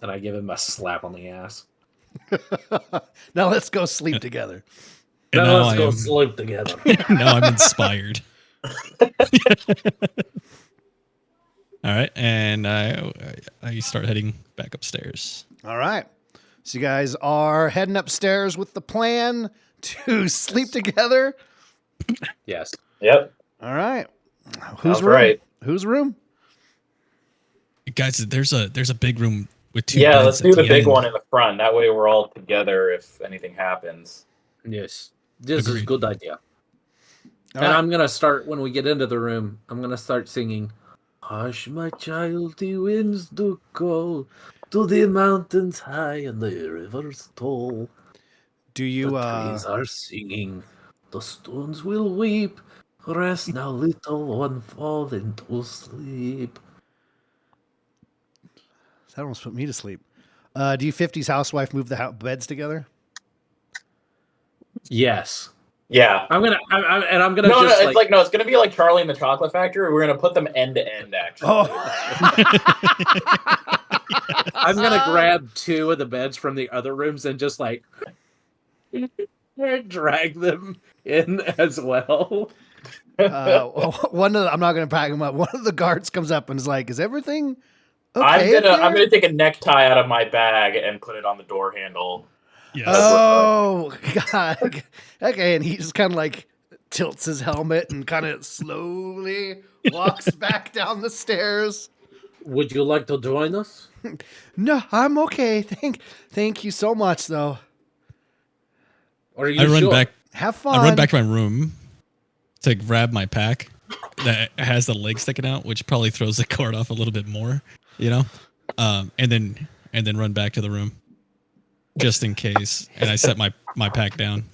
And I give him a slap on the ass. Now let's go sleep together. And Now now let's I go am, sleep together. now I'm inspired. All right, and I start heading back upstairs. All right. So you guys are heading upstairs with the plan to sleep together. Yes. Yep. All right. Whose Sounds room? right. Whose room? Guys, there's a big room with 2 Yeah, beds let's at do the big end. one in the front. That way we're all together if anything happens. Yes. This is a Agreed. good idea. All And right. I'm going to start, when we get into the room, I'm going to start singing, Hush, my child, the winds do call to the mountains high and the rivers tall. Do you The trees are singing, the stones will weep. Rest now, little one, fall into sleep. that almost put me to sleep. Do you 50s housewife move the beds together? Yes. Yeah. I'm gonna No, just it's gonna be like Charlie and the Chocolate Factory. We're gonna put them end to end, actually. I'm gonna grab 2 of the beds from the other rooms and just like drag them in as well. One of the, I'm not going to pack them up. One of the guards comes up and is like, "Is everything okay?" I'm up gonna here?" take a necktie out of my bag and put it on the door handle. Yes. Oh God. Okay, and he just kind of like tilts his helmet and kind of slowly walks back down the stairs. Would you like to join us? No, I'm okay. Thank you so much, though. Or are you I run sure? back. Have fun. I run back to my room to grab my pack that has the leg sticking out, which probably throws the guard off a little bit more, you know. And then run back to the room just in case. And I set my pack down.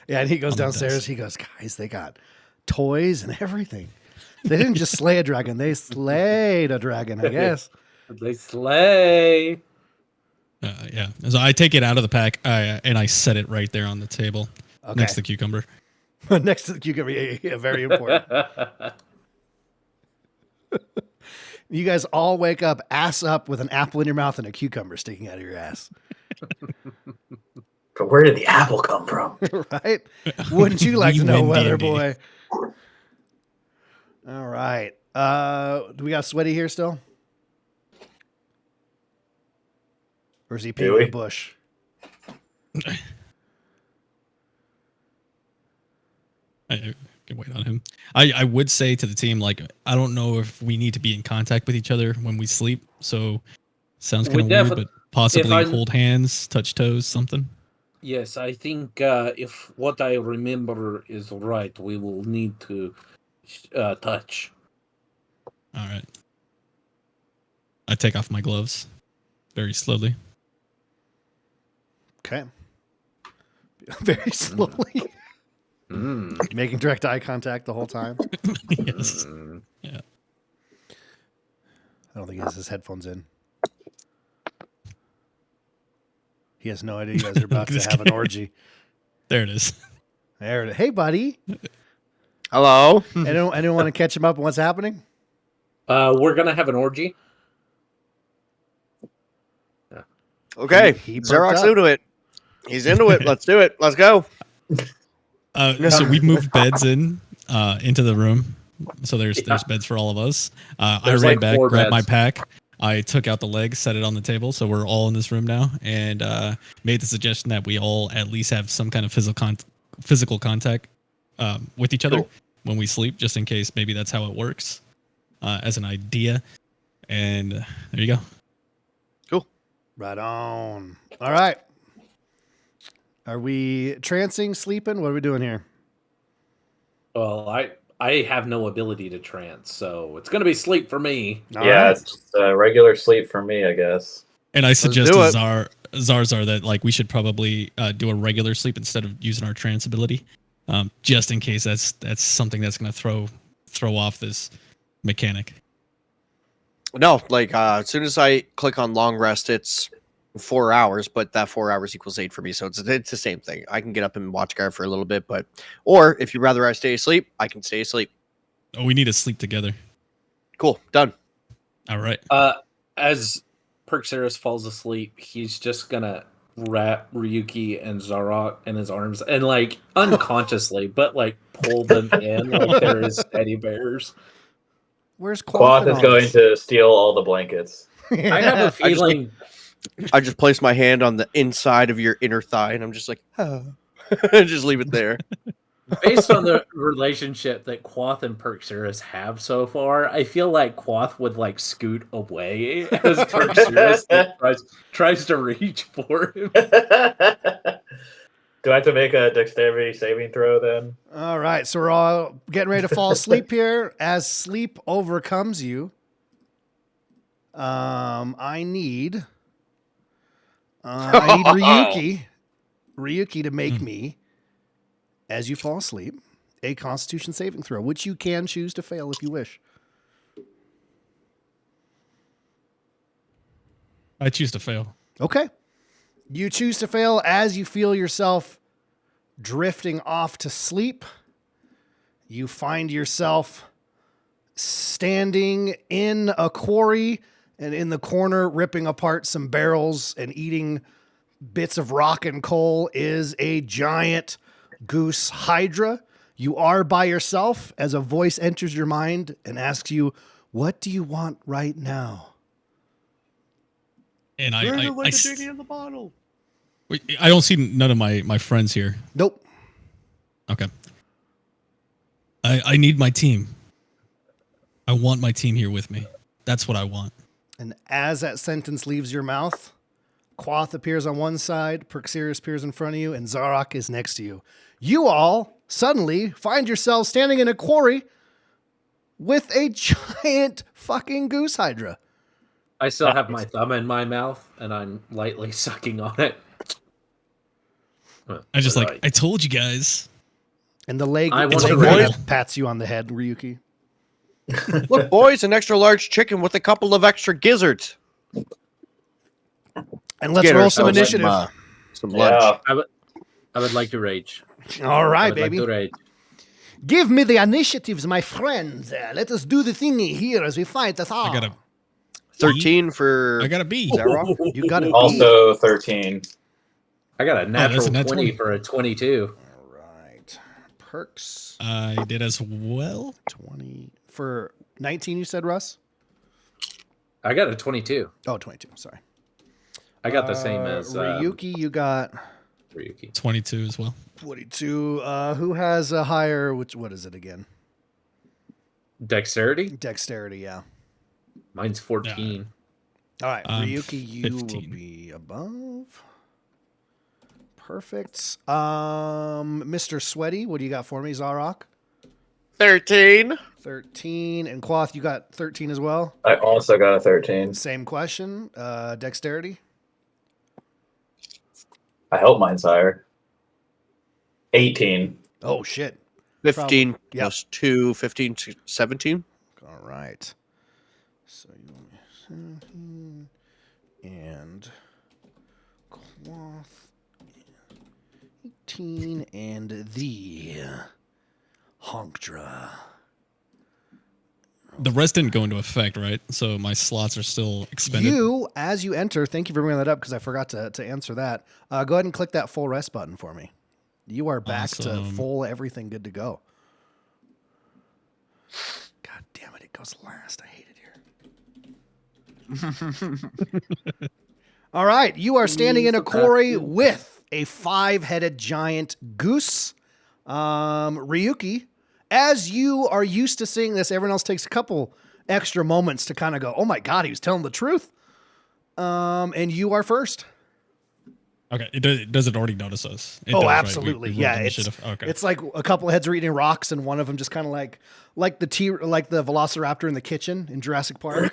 Yeah, and he goes On the downstairs. desk. He goes, guys, they got toys and everything. They didn't just slay a dragon; they slayed a dragon. I guess. They slay. Yeah. So I take it out of the pack and I set it right there on the table Okay. next to the cucumber. Next to the cucumber, yeah, very important. You guys all wake up ass up with an apple in your mouth and a cucumber sticking out of your ass. But where did the apple come from? Right? Wouldn't you like We to know, win Weather D&D. Boy? All right. Do we got Sweaty here still? Or is he peeing in the bush? I can wait on him. I would say to the team, like, I don't know if we need to be in contact with each other when we sleep. So sounds kind We of weird, defi- but possibly I'm- hold hands, touch toes, something. Yes, I think if what I remember is right, we will need to touch. All right. I take off my gloves very slowly. Okay. Very slowly. Making direct eye contact the whole time. Yes. I don't think he has his headphones in. He has no idea you guys are about to This have an guy. orgy. There it is. There it is. Hey, buddy. Hello. Anyone want to catch him up on what's happening? We're gonna have an orgy. Okay. He perked Xerox up. into it. He's into it. Let's do it. Let's go. So we moved beds into the room. So there's beds for all of us. I There's ran like back, 4 grabbed my beds. pack. I took out the legs, set it on the table. So we're all in this room now, and made the suggestion that we all at least have some kind of physical contact with each other when we sleep, just in case maybe that's how it works as an idea. And there you go. Right on. All right. Are we trancing, sleeping? What are we doing here? Well, I have no ability to trance, so it's gonna be sleep for me. All Yeah, right. it's just regular sleep for me, I guess. And I suggest do to it. Zarzar that like we should probably do a regular sleep instead of using our trance ability, just in case that's something that's going to throw off this mechanic. No, like as soon as I click on long rest, it's 4 hours, but that 4 hours equals 8 for me. So it's the same thing. I can get up and watch guard for a little bit, or if you'd rather I stay asleep, I can stay asleep. Oh, we need to sleep together. Cool, done. All right. As Perxeris falls asleep, he's just gonna wrap Ryuki and Zarok in his arms and like unconsciously, but like pull them in like they're his teddy bears. Where's Quoth is going this? to steal all the blankets. I have a feeling. I just place my hand on the inside of your inner thigh, and I'm just like, just leave it there. Based on the relationship that Quoth and Perxeris have so far, I feel like Quoth would like scoot away as Perxeris tries to reach for him. Do I have to make a dexterity saving throw then? All right, so we're all getting ready to fall asleep here. As sleep overcomes you, I need Ryuki to make me, as you fall asleep, a Constitution saving throw, which you can choose to fail if you wish. I choose to fail. Okay. You choose to fail as you feel yourself drifting off to sleep. You find yourself standing in a quarry and in the corner ripping apart some barrels and eating bits of rock and coal is a giant goose hydra. You are by yourself as a voice enters your mind and asks you, "What do you want right now?" And Where's I the genie in the bottle? wait, I don't see none of my friends here. Nope. Okay. I need my team. I want my team here with me. That's what I want. And as that sentence leaves your mouth, Quoth appears on one side, Perxeris appears in front of you, and Zarok is next to you. You all suddenly find yourselves standing in a quarry with a giant fucking goose hydra. I still have my thumb in my mouth and I'm lightly sucking on it. I just Right. I told you guys. And the leg, I the want leg to kind raise- of pats you on the head, Ryuki. Look, boys, an extra large chicken with a couple of extra gizzards. And let's Get roll her some initiative. Some lunch. Yeah. I would like to rage. All I right, would like baby. to rage. Give me the initiatives, my friends. Let us do the thingy here as we fight the Thar. I got a 13 for I got a B. Zarok. You got a B. Also 13. I got a natural a nat 20 20. for a 22. All right. Perks. I did as well. 20. For 19, you said, Russ? I got a 22. Oh, 22. Sorry. I got the same as Ryuki, you got Ryuki. 22 as well. 42. Who has a higher, what is it again? Dexterity? Dexterity, yeah. Mine's 14. All right, I'm Ryuki, you will 15. be above. Perfect. Mr. Sweaty, what do you got for me, Zarok? 13. 13. And Quoth, you got 13 as well? I also got a 13. Same question. Dexterity? I hope mine's higher. 18. Oh, shit. 15 Probably. Yep. plus 2, 15, 17. All right. So you want me 17 and Cloth 18 and the Honkdra. The rest didn't go into effect, right? So my slots are still expended. You, as you enter, thank you for bringing that up because I forgot to answer that. Go ahead and click that full rest button for me. You are back to Awesome. full everything good to go. God damn it, it goes last. I hate it here. All right, you are standing in a quarry with a 5-headed giant goose. Ryuki, as you are used to seeing this, everyone else takes a couple extra moments to kind of go, oh my God, he was telling the truth. And you are first. Okay. Does it already notice us? It Oh, does, right? absolutely. rolled Yeah, initiative. Okay. It's like a couple of heads are eating rocks, and one of them just kind of like the Velociraptor in the kitchen in Jurassic Park.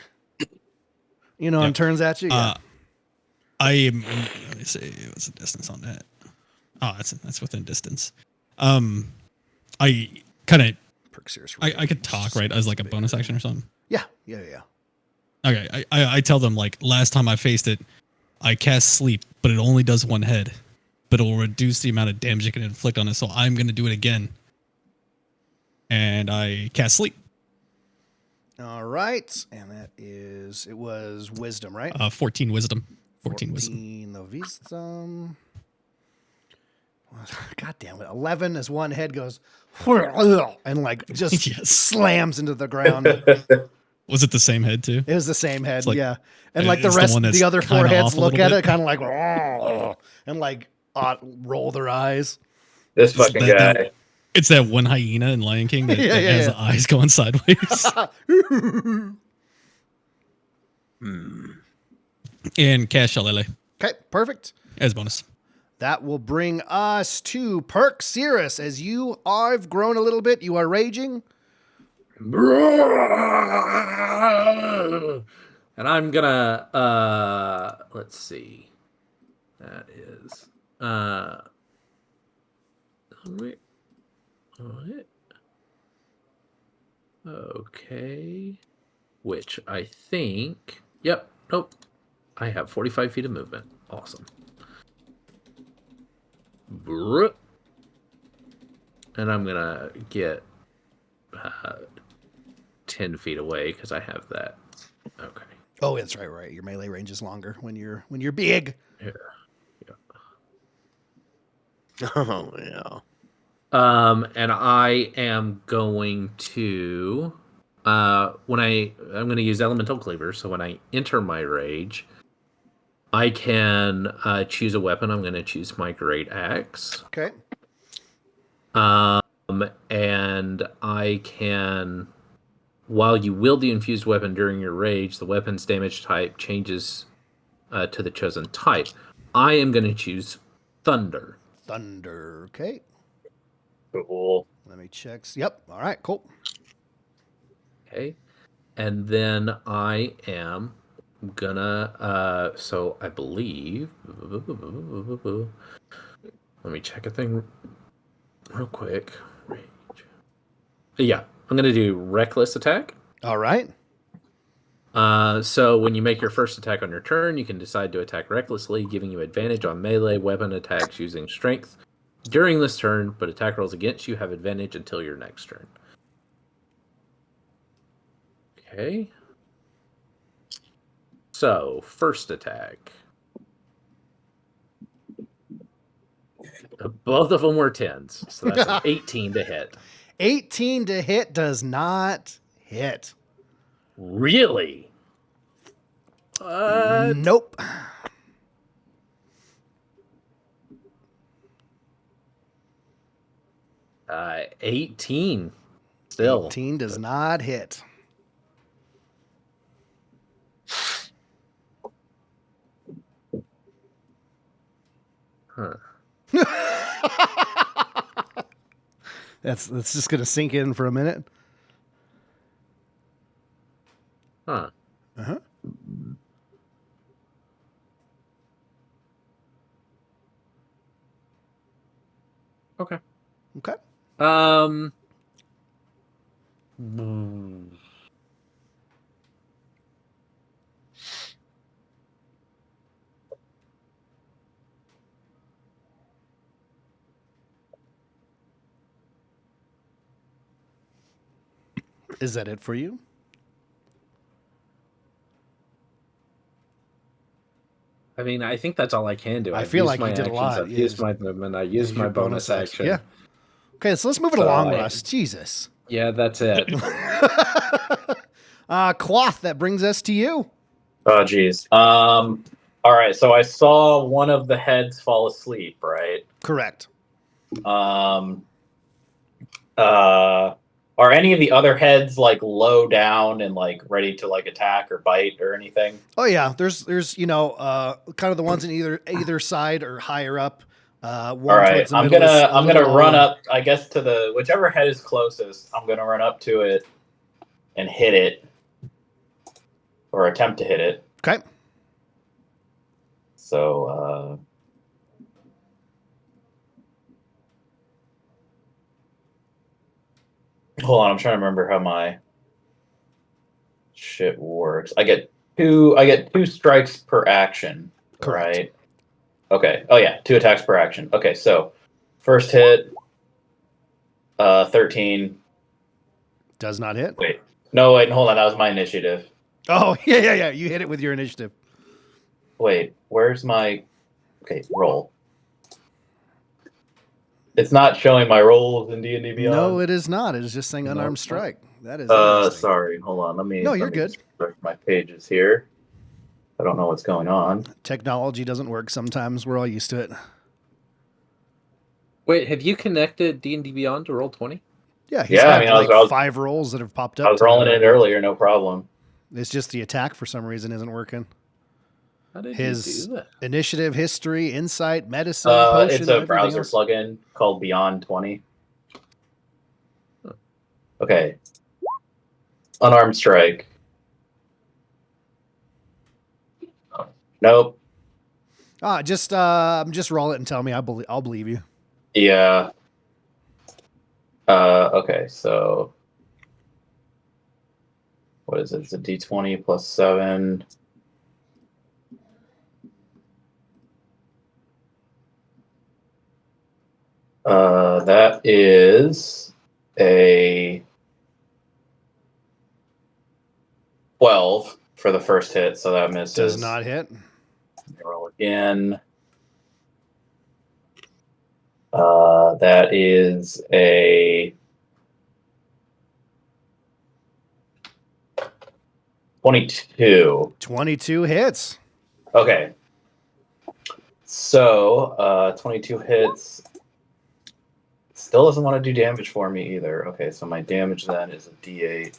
You know, and Yep. turns at you. Yeah. I am. Let me see. What's the distance on that? Oh, that's within distance. I kind of. Perk serious. I could talk, right, as like a bonus action or something. Yeah. Okay. I tell them, like, last time I faced it, I cast sleep, but it only does one head, but it will reduce the amount of damage it can inflict on it. So I'm going to do it again. And I cast sleep. All right, and it was wisdom, right? 14 wisdom. 14 wisdom. 14 the wisdom. God damn it. 11 as one head goes and like just Yes. slams into the ground. Was it the same head too? It was the same head, like- yeah. And like the it's the rest, one that's the other four kinda heads off a look little at bit. it kind of like, and like roll their eyes. This fucking that- guy. It's that one hyena in Lion King that, Yeah, that yeah, has yeah. the eyes going sideways. And cast Shillelagh Okay, perfect. as bonus. That will bring us to Perk Cirrus. As you have grown a little bit, you are raging. And I'm gonna let's see. That is wait. What? Okay. Which I think nope. I have 45 feet of movement. Awesome. Brrr. And I'm gonna get 10 feet away because I have that. Okay. Oh, that's right. Your melee range is longer when you're big. Yeah. Oh, yeah. And I am going to I'm going to use elemental cleaver. So when I enter my rage, I can choose a weapon. I'm going to choose my great axe. Okay. And I can, while you wield the infused weapon during your rage, the weapon's damage type changes to the chosen type. I am going to choose thunder. Thunder. Okay. Cool. Let me check. Yep. All right. Cool. Okay. And then I am gonna so I believe Let me check a thing real quick. Rage. Yeah, I'm going to do reckless attack. All right. So when you make your first attack on your turn, you can decide to attack recklessly, giving you advantage on melee weapon attacks using strength during this turn, but attack rolls against you have advantage until your next turn. Okay. So, first attack. Both of them were 10s, so that's an 18 to hit. 18 to hit does not hit. Really? Nope. 18. Still. 18 does not hit. Huh. That's just gonna sink in for a minute. Huh. Uh-huh. Okay. Okay. Is that it for you? I mean, I think that's all I can do. I I've feel used like my you did a actions, lot. I've used my movement. I used my your bonus action. Yeah. Okay, so let's move it So along, I- Russ. Jesus. Yeah, that's it. Cloth, that brings us to you. Oh, geez. All right. So I saw one of the heads fall asleep, right? Correct. Are any of the other heads like low down and like ready to like attack or bite or anything? Oh yeah, there's kind of the ones in either side or higher up. One All right, towards the I'm middle is a gonna little run lower. up, I guess, to the whichever head is closest. I'm gonna run up to it and hit it, or attempt to hit it. Okay. So, hold on, I'm trying to remember how my shit works. I get two strikes per action, Correct. right? Okay. Oh yeah, 2 attacks per action. Okay, so first hit, 13. Does not hit. Wait, no, wait, hold on. That was my initiative. Oh yeah. You hit it with your initiative. Wait, where's my? Okay, roll. It's not showing my rolls in D&D Beyond. No, it is not. It is just saying unarmed Nope. strike. That is interesting. Sorry. Hold on. Let me. No, let you're me good. just correct my pages here. I don't know what's going on. Technology doesn't work sometimes. We're all used to it. Wait, have you connected D&D Beyond to Roll20? Yeah, he's Yeah, got I mean, I was 5 rolls that have popped up. I was rolling it earlier, no problem. It's just the attack for some reason isn't working. How did His you do that? initiative, history, insight, medicine, potion, It's a everything browser else. plugin called Beyond 20. Huh. Okay. Unarmed strike. Nope. Just roll it and tell me. I'll believe you. Yeah. Okay, so what is it? It's a D20 plus 7. That is a 12 for the first hit, so that misses. Does not hit. Roll again. That is a 22. 22 hits. Okay. So, 22 hits. Still doesn't want to do damage for me either. Okay, so my damage then is a D8.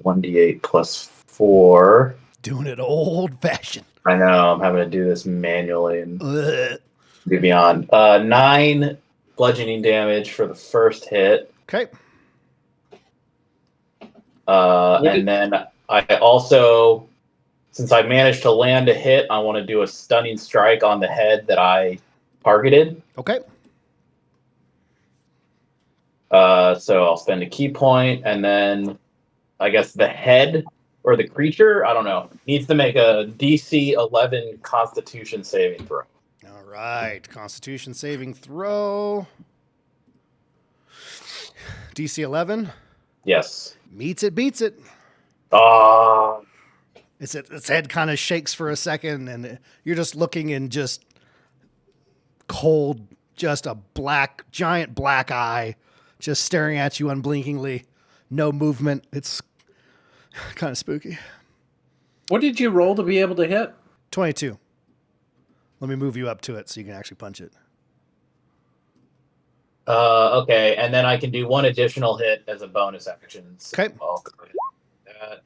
1D8 plus 4. Doing it old fashioned. I know, I'm having to do this manually and Ugh. do beyond. 9 bludgeoning damage for the first hit. Okay. And then I also, since I managed to land a hit, I want to do a stunning strike on the head that I targeted. Okay. So I'll spend a key point, and then I guess the head or the creature, I don't know, needs to make a DC 11 Constitution saving throw. All right. Constitution saving throw. DC 11. Yes. Meets it, beats it. Ah. Its head kind of shakes for a second, and you're just looking in just cold, just a giant black eye, just staring at you unblinkingly. No movement. It's kind of spooky. What did you roll to be able to hit? 22. Let me move you up to it so you can actually punch it. Okay, and then I can do one additional hit as a bonus action. Okay. That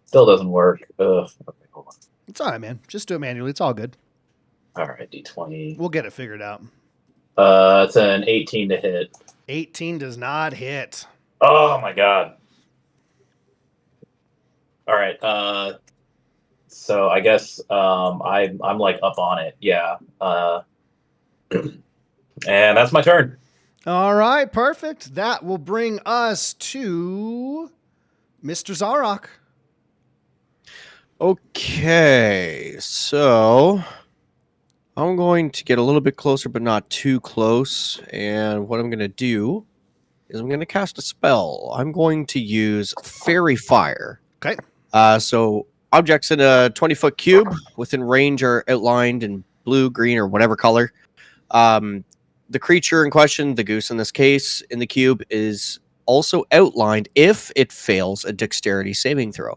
still doesn't work. Ugh. Okay, hold on. It's all right, man. Just do it manually. It's all good. All right, D20. We'll get it figured out. It's an 18 to hit. 18 does not hit. Oh my god. All right. So I guess I'm like up on it. Yeah. And that's my turn. All right, perfect. That will bring us to Mr. Zarok. Okay, so I'm going to get a little bit closer, but not too close. And what I'm going to do is I'm going to cast a spell. I'm going to use Fairy Fire. Okay. So objects in a 20-foot cube within range are outlined in blue, green, or whatever color. The creature in question, the goose in this case, in the cube is also outlined if it fails a dexterity saving throw.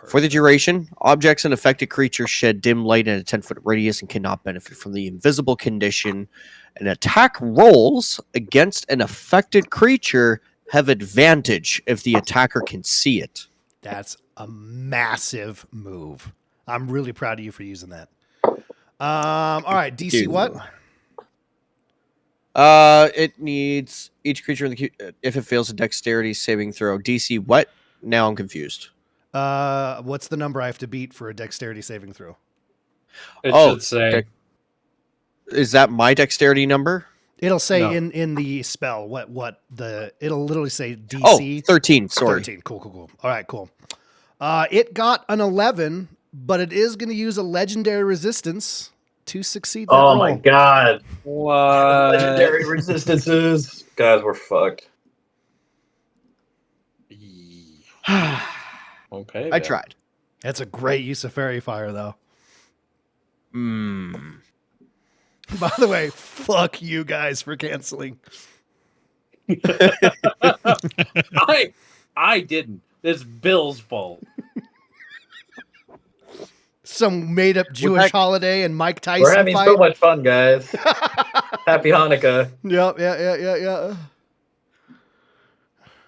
For the duration, objects and affected creatures shed dim light in a 10-foot radius and cannot benefit from the invisible condition. And attack rolls against an affected creature have advantage if the attacker can see it. That's a massive move. I'm really proud of you for using that. All right, DC Dude. what? It needs each creature in the cube, if it fails a dexterity saving throw. DC what? Now I'm confused. What's the number I have to beat for a dexterity saving throw? It Oh, should say. Is that my dexterity number? It'll say No. in the spell it'll literally say DC. Oh, 13, sorry. 13. Cool. All right, cool. It got an 11, but it is going to use a legendary resistance to succeed that Oh roll. my god. What? Legendary resistances. Guys, we're fucked. Okay. I then. tried. That's a great use of fairy fire, though. By the way, fuck you guys for canceling. I didn't. It's Bill's fault. Some made-up Jewish holiday and Mike Tyson We're having fight. so much fun, guys. Happy Hanukkah. Yep, yeah.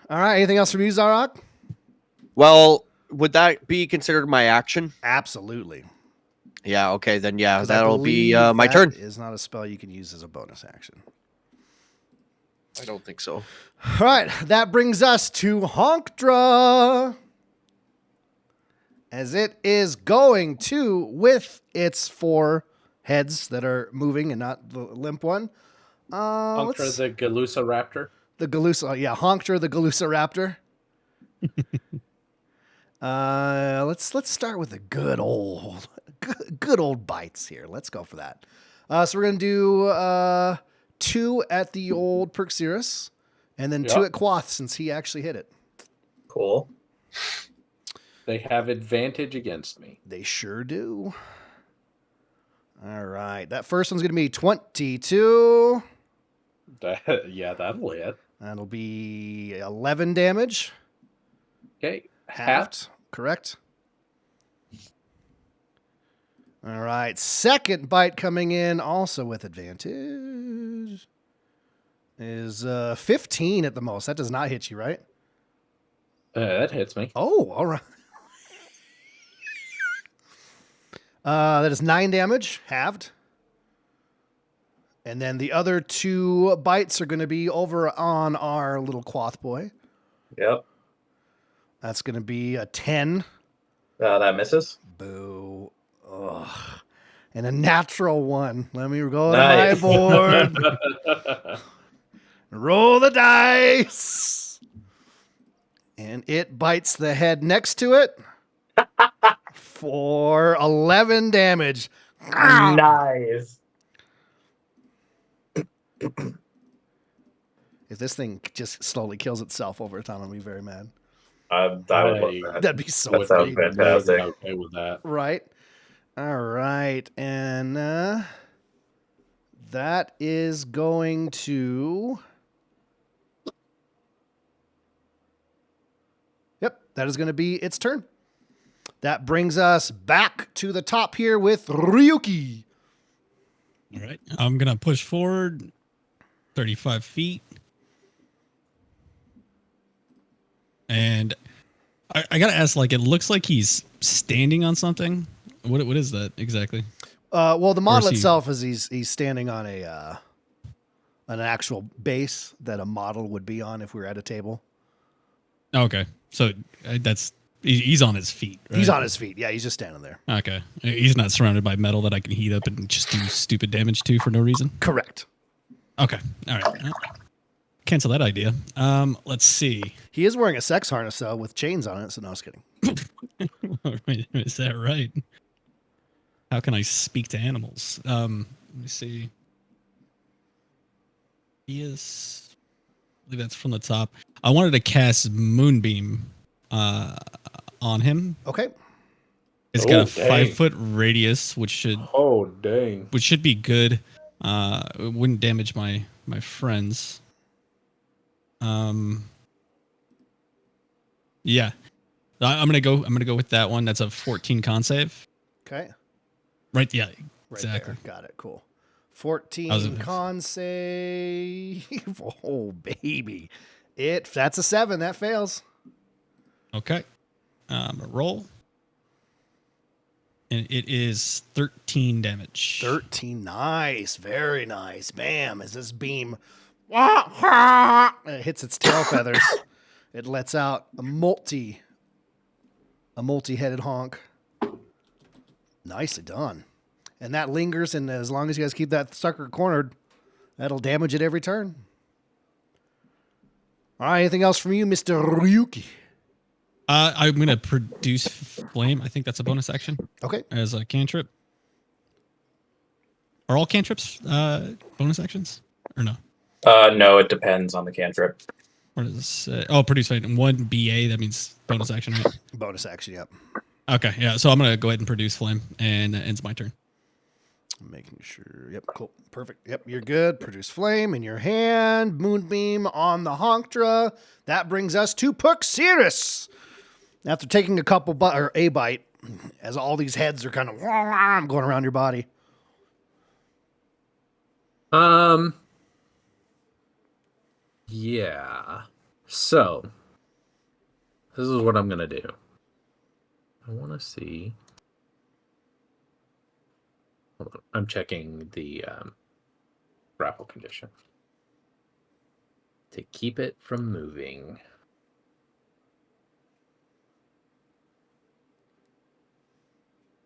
All right, anything else from you, Zarok? Well, would that be considered my action? Absolutely. Yeah, okay, then yeah, 'Cause I that'll be believe my that turn. is not a spell you can use as a bonus action. I don't think so. All right, that brings us to Honkdra. As it is going to, with its 4 heads that are moving and not the limp one. Contra the Galusa Raptor. The Galusa, yeah, Honkdra the Galusa Raptor. Let's start with the good old bites here. Let's go for that. So we're gonna do 2 at the old Perxirus, and then 2 at Quoth since he actually hit it. Cool. They have advantage against me. They sure do. All right, that first one's gonna be 22. Yeah, that'll hit. That'll be 11 damage. Okay. Halved, correct? All right, second bite coming in also with advantage is 15 at the most. That does not hit you, right? That hits me. Oh, all right. That is 9 damage, halved. And then the other 2 bites are going to be over on our little Quoth boy. Yep. That's going to be a 10. That misses. Boo. Ugh. And a natural 1. Let me go Nice. to my board. Roll the dice. And it bites the head next to it for 11 damage. Nice. If this thing just slowly kills itself over time, I'll be very mad. I would love that. That'd be so That sounds funny. fantastic. Okay with that. Right. All right. And that is going to. Yep. That is going to be its turn. That brings us back to the top here with Ryuki. All right. I'm going to push forward 35 feet. And I got to ask, like, it looks like he's standing on something. What is that exactly? Well, the model he- itself is he's standing on an actual base that a model would be on if we were at a table. Okay. So he's on his feet. Right? He's on his feet. Yeah, he's just standing there. Okay. He's not surrounded by metal that I can heat up and just do stupid damage to for no reason. Correct. Okay. All right. Cancel that idea. Let's see. He is wearing a sex harness though with chains on it. So no, I was kidding. Wait, is that right? How can I speak to animals? Let me see. He is. I believe that's from the top. I wanted to cast Moonbeam on him. Okay. It's got a Oh, dang. 5-foot radius, which should Dang. be good. It wouldn't damage my friends. Yeah. I'm gonna go with that one. That's a 14 con save. Okay. Right, yeah. Right Exactly. there. Got it. Cool. 14 con save. Oh baby. That's a 7. That fails. Okay. A roll. And it is 13 damage. 13. Nice. Very nice. Bam. As this beam it hits its tail feathers, it lets out a multi-headed honk. Nicely done. And that lingers, and as long as you guys keep that sucker cornered, that'll damage it every turn. All right, anything else from you, Mr. Ryuki? I'm going to produce flame. I think that's a bonus action Okay. as a cantrip. Are all cantrips bonus actions? Or no? No, it depends on the cantrip. What does this say? Oh, produce flame. 1 BA, that means bonus action, right? Bonus action, yep. Okay, yeah. So I'm going to go ahead and produce flame, and that ends my turn. Making sure. Yep, cool. Perfect. Yep, you're good. Produce flame in your hand. Moonbeam on the Honkdra. That brings us to Puxiris. After taking a bite, as all these heads are kind of going around your body. Yeah. So, this is what I'm going to do. I want to see. Hold on. I'm checking the grapple condition to keep it from moving.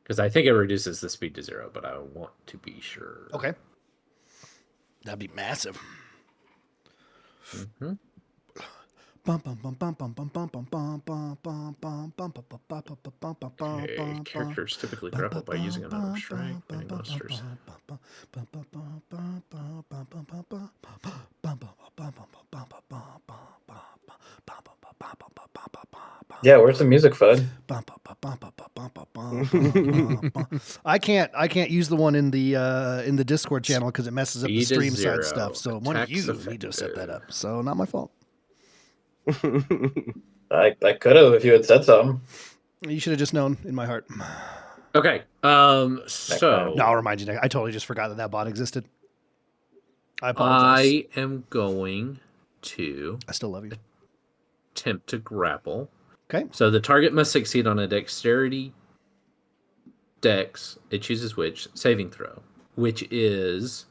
Because I think it reduces the speed to 0, but I want to be sure. Okay. That'd be massive. Mm-hmm. Okay. Characters typically grapple by using another strength. Many monsters. Yeah, where's the music, Fud? I can't use the one in the Discord channel because it messes up the Speed is stream side 0. stuff. So one of you Attacks need to set that effective. up. So not my fault. I could have if you had said something. You should have just known in my heart. Okay. So No, I'll remind you. I totally just forgot that bot existed. I apologize. I am going to I still love you. attempt to grapple. Okay. So the target must succeed on a dexterity dex, it chooses which, saving throw, which is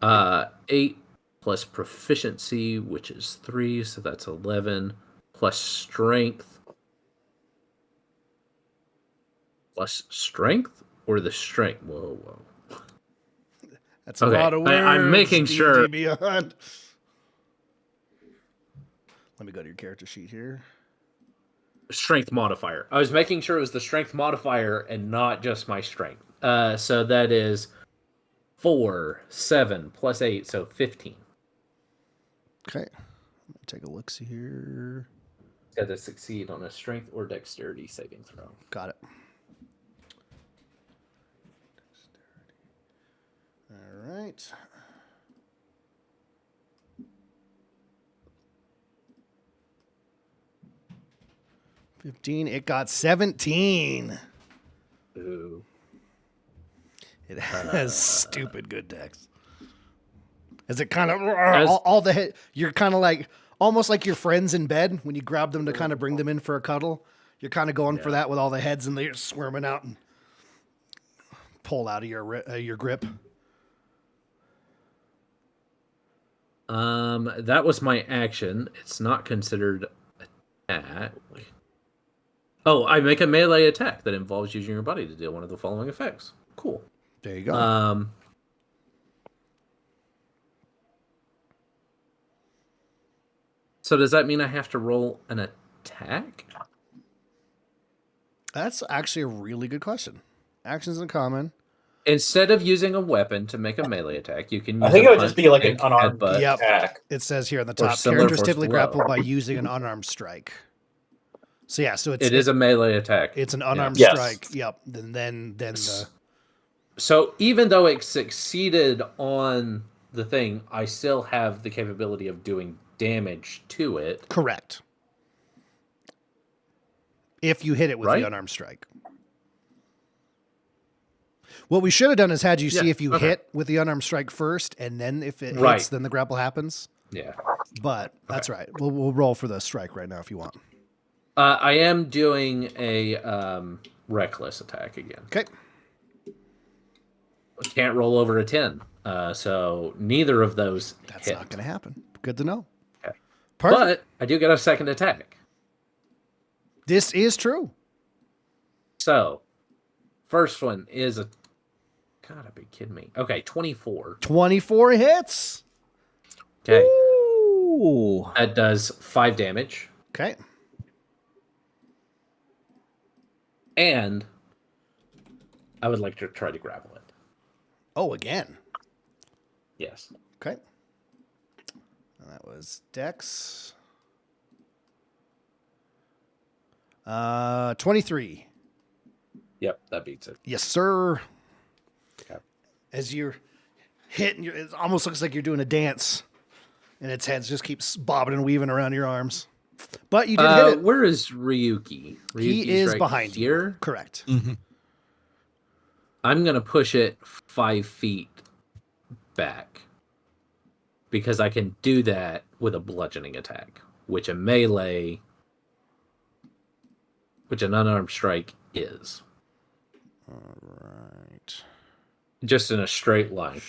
8 plus proficiency, which is 3, so that's 11, plus strength. Plus strength or the strength? Whoa. That's a Okay, lot of words. I'm making D&D sure. Beyond. Let me go to your character sheet here. Strength modifier. I was making sure it was the strength modifier and not just my strength. So that is 4, 7 plus 8, so 15. Okay. Let me take a look. See here. It's got to succeed on a strength or dexterity saving throw. Got it. All right. It got 17. Ooh. It has stupid good dex. Is it kind of As- all the head? You're kind of like almost like your friends in bed when you grab them to kind of bring them in for a cuddle. You're kind of going for that with all the heads, and they're squirming out and pull out of your grip. That was my action. It's not considered attack. Oh, I make a melee attack that involves using your body to deal one of the following effects. Cool. There you go. So does that mean I have to roll an attack? That's actually a really good question. Actions in common. Instead of using a weapon to make a melee attack, you can use I think a it would just punch, be like an kick, unarmed headbutt. Yep. attack. It says here on the Or top, similar characters force typically blow. grapple by using an unarmed strike. So yeah, so It is a melee attack. it's an unarmed Yes. strike. Yep. Then the So even though it succeeded on the thing, I still have the capability of doing damage to it. correct. If you hit it with Right? the unarmed strike. What we should have done is had you see Yeah, if you okay. hit with the unarmed strike first, and then if it Right. hits, then the grapple happens. Yeah. But that's right. We'll roll for the strike right now if you want. I am doing a reckless attack again. Okay. Can't roll over a 10. So neither of those That's hit. not going to happen. Good to know. Okay. Perfect. But I do get a second attack. This is true. So, first one is a... Gotta be kidding me. Okay, 24. 24 hits. Okay. Ooh. That does 5 damage. Okay. And I would like to try to grapple it. Oh, again. Yes. Okay. And that was Dex. 23. Yep, that beats it. Yes, sir. Okay. As you're hitting, it almost looks like you're doing a dance, and its head just keeps bobbing and weaving around your arms. But you did hit it. Where is Ryuki? He Ryuki's is right behind here. you. Correct. Mm-hmm. I'm going to push it 5 feet back because I can do that with a bludgeoning attack, which an unarmed strike is. All right. Just in a straight line.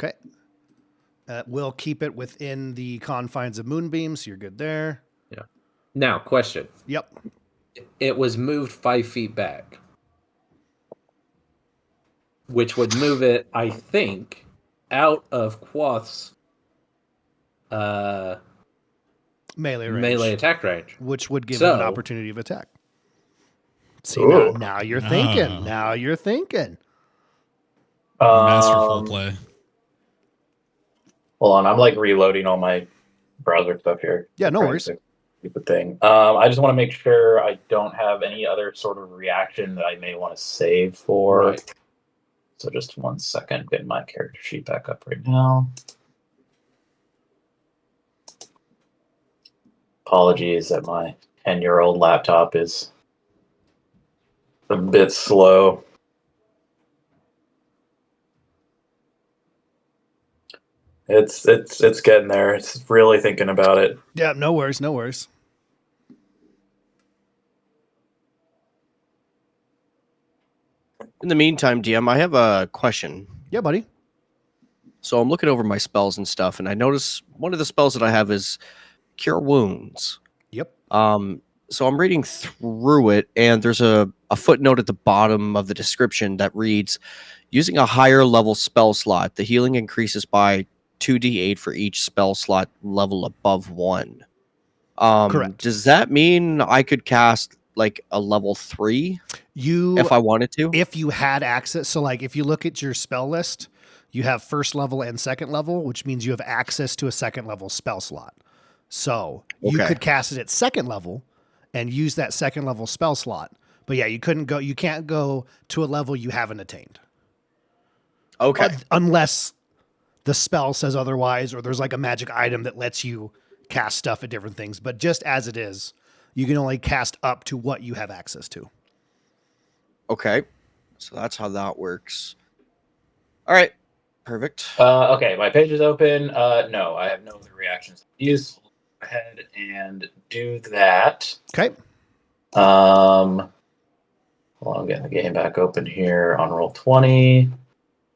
Okay. We'll keep it within the confines of Moonbeam, so you're good there. Yeah. Now, question. Yep. It was moved 5 feet back, which would move it, I think, out of Quoth's Melee range. melee attack range. Which would give him an So- opportunity of attack. See, Ooh. now you're thinking. Ah. Now you're thinking. Masterful play. Hold on, I'm like reloading all my browser stuff here. Yeah, no Trying worries. to keep the thing. I just want to make sure I don't have any other sort of reaction that I may want to save for. Right. So just 1 second, getting my character sheet back up right now. Apologies that my 10-year-old laptop is a bit slow. It's getting there. It's really thinking about it. Yeah, no worries. No worries. In the meantime, DM, I have a question. Yeah, buddy. So I'm looking over my spells and stuff, and I notice one of the spells that I have is Cure Wounds. Yep. So I'm reading through it, and there's a footnote at the bottom of the description that reads, using a higher level spell slot, the healing increases by 2d8 for each spell slot level above 1. Correct. Does that mean I could cast like a level 3 if I wanted to? If you had access, so like if you look at your spell list, you have first level and second level, which means you have access to a second level spell slot. So you Okay. could cast it at second level and use that second level spell slot. But yeah, you can't go to a level you haven't attained. Okay. Unless the spell says otherwise, or there's like a magic item that lets you cast stuff at different things. But just as it is, you can only cast up to what you have access to. Okay. So that's how that works. All right. Perfect. Okay, my page is open. No, I have no other reactions. Use. Go ahead and do that. Okay. Well, I'm getting the game back open here on Roll20.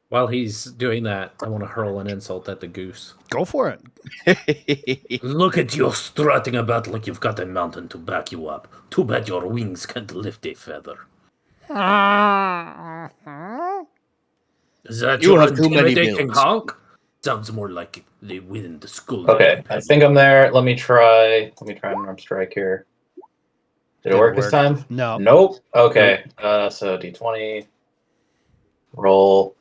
While he's doing that, I want to hurl an insult at the goose. Go for it. Look at you strutting about like you've got a mountain to back you up. Too bad your wings can't lift a feather. Is that You your have too many intimidating bills. honk? Sounds more like they win the school. Okay, I think I'm there. Let me try an arm strike here. Did it Didn't work this work. time? No. Nope. Okay. So D20. Roll.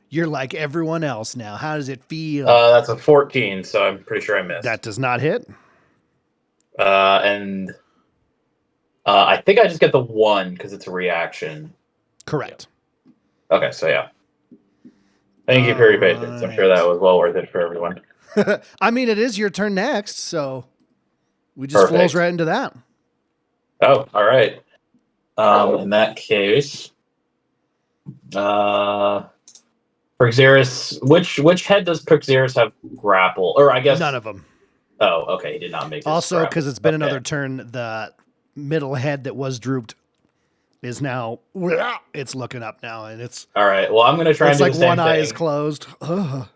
You're like everyone else now. How does it feel? That's a 14, so I'm pretty sure I missed. That does not hit. And I think I just get the 1 because it's a reaction. Correct. Okay, so yeah. Thank you for your patience. I'm sure that was well worth it for everyone. I mean, it is your turn next, so we just flows Perfect. right into that. Oh, all right. In that case, Perxeris, which head does Perxeris have grapple? Or I guess None of them. Oh, okay. He did not make. Also, because it's been another turn, the middle head that was drooped is now it's looking up now, and it's all right. Well, I'm gonna try and it's do like the same one eye thing. is closed. Ugh.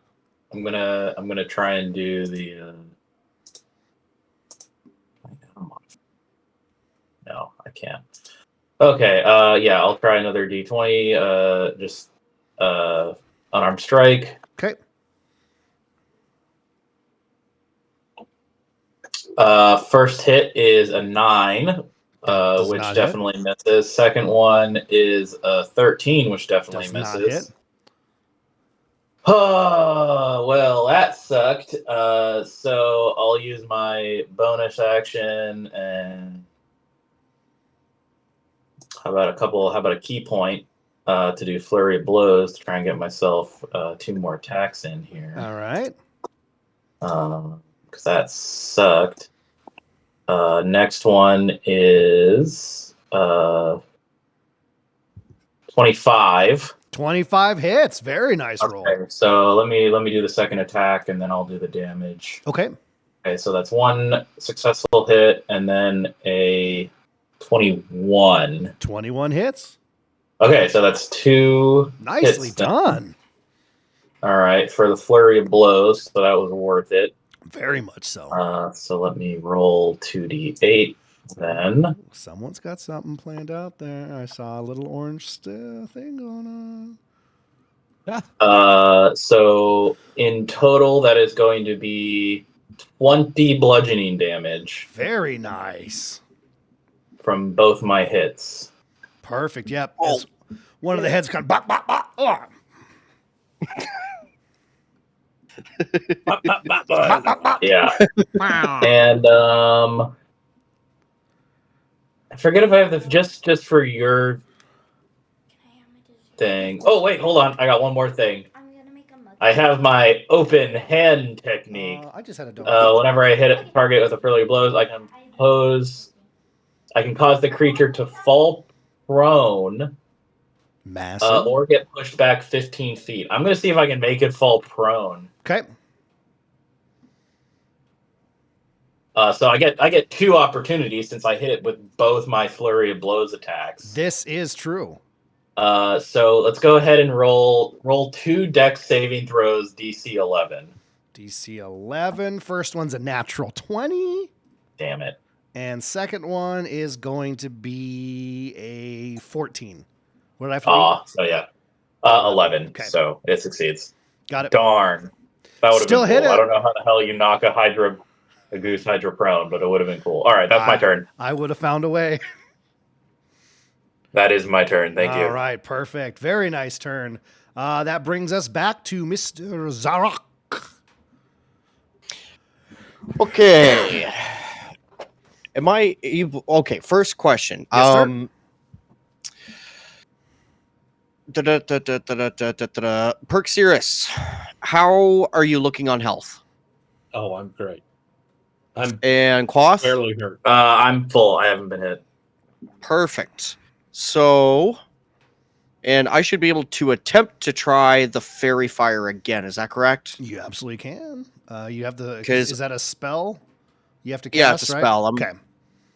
I'm gonna try and do the. No, I can't. Okay. Yeah, I'll try another D20. Just unarmed strike. Okay. First hit is a 9, does which not definitely misses. Second one is a 13, which definitely Does misses. not hit. Oh, well, that sucked. So I'll use my bonus action and how about a key point to do flurry of blows to try and get myself 2 more attacks in here. All right. Because that sucked. Next one is 25. 25 hits. Very nice roll. Okay, so let me do the second attack and then I'll do the damage. Okay. Okay, so that's 1 successful hit and then a 21. 21 hits. Okay, so that's 2 Nicely hits then. done. All right, for the flurry of blows, so that was worth it. Very much so. So let me roll 2d8 then. Someone's got something planned out there. I saw a little orange thing going on. So in total, that is going to be 20 bludgeoning damage Very nice. from both my hits. Perfect. Yep. As one of the heads kind of bop, bop, bop. Oh. Yeah. And I forget if I have the just for your thing. Oh wait, hold on. I got one more thing. I have my open hand technique. I just had a donut. Whenever I hit a target with a flurry of blows, I can cause the creature to fall prone Massive. or get pushed back 15 feet. I'm going to see if I can make it fall prone. Okay. So I get 2 opportunities since I hit it with both my flurry of blows attacks. This is true. So let's go ahead and roll 2 dex saving throws, DC 11. DC 11. First one's a natural 20. Damn it. And second one is going to be a 14. What did I have to So yeah. 11. Okay. So it succeeds. Got it. Darn. That would have Still been hit cool. it. I don't know how the hell you knock a goose hydra prone, but it would have been cool. All right, that's my turn. I would have found a way. That is my turn. Thank you. All right, perfect. Very nice turn. That brings us back to Mr. Zarok. Okay. Okay, first question. Yes, sir. Perxiris, how are you looking on health? Oh, I'm great. I'm And Quoth? barely hurt. I'm full. I haven't been hit. Perfect. So, and I should be able to attempt to try the fairy fire again. Is that correct? You absolutely can. You have the. 'Cause- Is that a spell? You have to cast, Yeah, it's a right? spell. Okay,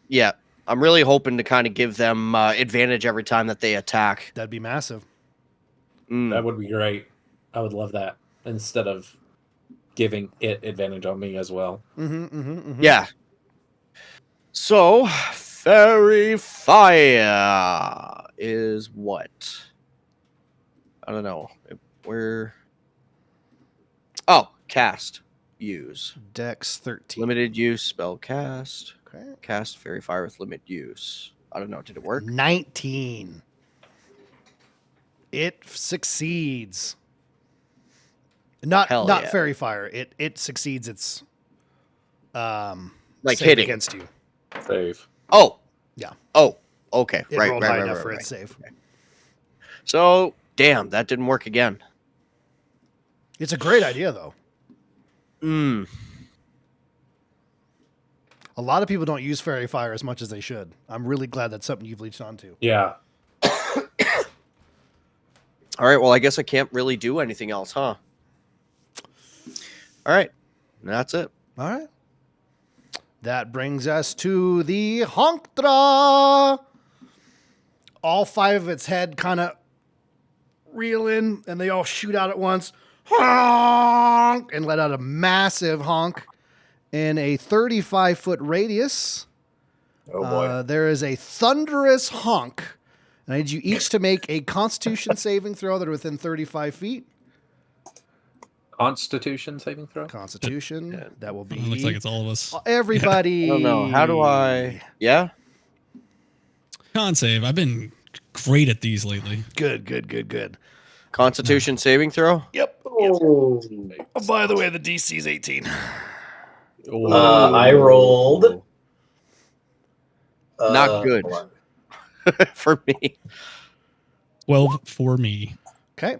Yeah, I'm really hoping to kind of give them advantage every time that they attack. that'd be massive. That would be great. I would love that instead of giving it advantage on me as well. Yeah. So, fairy fire is what? I don't know. Where? Oh, cast. Use. Dex 13. Limited use spell cast. Okay. Cast fairy fire with limit use. I don't know. Did it work? 19. It succeeds. Not Hell not yeah. fairy fire. It succeeds its Like save hitting. against you. Save. Oh. Yeah. Oh. Okay. It right. rolled Right. high Right. enough Right. for Right. its save. So, damn, that didn't work again. It's a great idea though. A lot of people don't use fairy fire as much as they should. I'm really glad that's something you've leached onto. Yeah. All right. Well, I guess I can't really do anything else, huh? All right. That's it. All right. That brings us to the Honkdra. All 5 of its head kind of reel in, and they all shoot out at once. Honk! And let out a massive honk in a 35-foot radius. Oh boy. There is a thunderous honk. I need you each to make a Constitution saving throw that are within 35 feet. Constitution saving throw. Constitution. That will be. It looks like it's all of us. Everybody. I don't know. How do I? Yeah. Con save. I've been great at these lately. Good. Constitution saving throw. Yep. Oh. Oh, by the way, the DC is 18. I rolled. Not good. hold on. For me. 12 for me. Okay.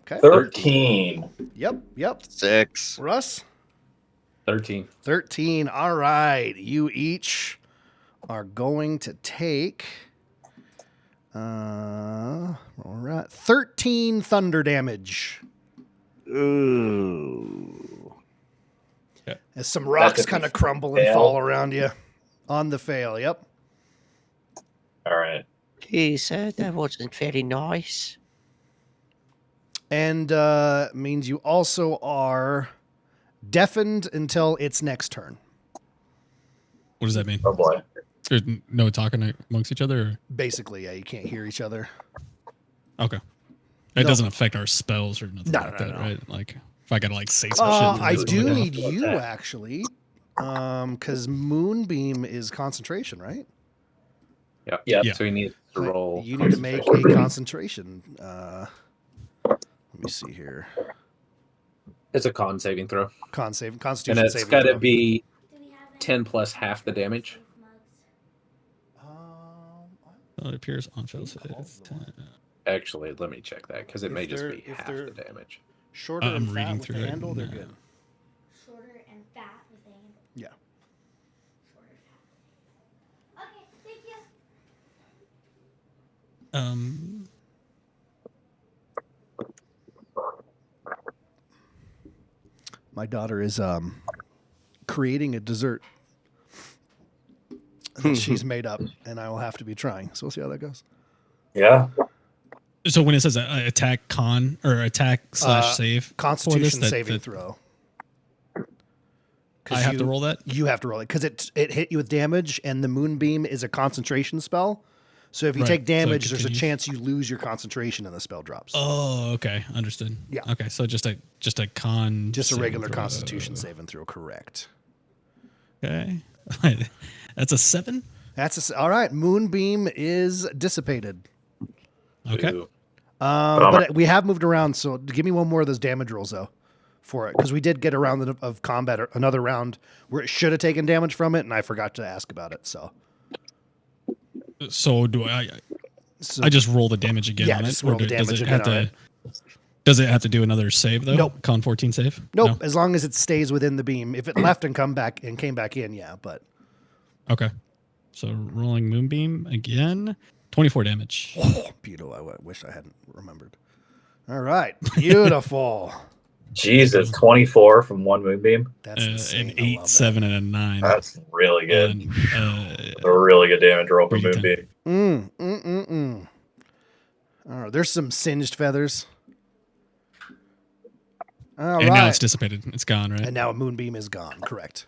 13. Yep. 6. Russ? 13. 13. All right. You each are going to take 13 thunder damage. Ooh. As some rocks That's a kind of crumble and fail. fall around you on the fail. Yep. All right. He said that wasn't very nice. And means you also are deafened until its next turn. What does that mean? Oh boy. There's no talking amongst each other? Or? Basically, yeah, you can't hear each other. Okay. It No. doesn't affect our spells or nothing No, like no, that, no. right? Like, if I gotta, like, say some shit. I it's do like, need you, attack. actually, because Moonbeam is concentration, right? Yep. Yeah. So he needs to roll. You need to make a concentration. Let me see here. It's a con saving throw. Constitution And it's saving got to throw. be 10 plus half the damage. It appears on fail save. Actually, let me check that because it If may just they're- be if half they're- the damage. Shorter I'm and fat reading with through the it handle, they're now. good. Shorter and fat with the handle. Yeah. Shorter, fat. Okay, thank you. My daughter is creating a dessert that she's made up, and I will have to be trying. So we'll see how that goes. Yeah. So when it says attack con or attack / save, Constitution that- saving that- throw. I have to roll that? You have to roll it because it hit you with damage, and the Moonbeam is a concentration spell. So if you Right, take so it damage, there's a continues. chance you lose your concentration and the spell drops. Oh, okay, understood. Yeah. Okay, so just a con. Just a saving regular throw. Constitution saving throw, correct. Okay, that's a 7. All right. Moonbeam is dissipated. Okay. Ooh. But we have moved around, so give me one more of those damage rolls though, for it, because we did get a round of combat, or another round where it should have taken damage from it, and I forgot to ask about it. So, So do I? so I just roll the damage again Yeah, on just it, roll or the does damage it again have on to? it. Does it have to do another save though? Nope. Con 14 save. nope. No? As long as it stays within the beam. If it left and came back in, yeah. But Okay. So rolling moonbeam again. 24 damage. beautiful. I wish I hadn't remembered. All right, beautiful. Jesus, 24 from one moonbeam. That's insane. An I 8, love 7, and a 9. That's really good. On, A really good damage roll for 3d10. moonbeam. All right, there's some singed feathers. All and right. now it's dissipated. It's gone, right? And now a moonbeam is gone. Correct.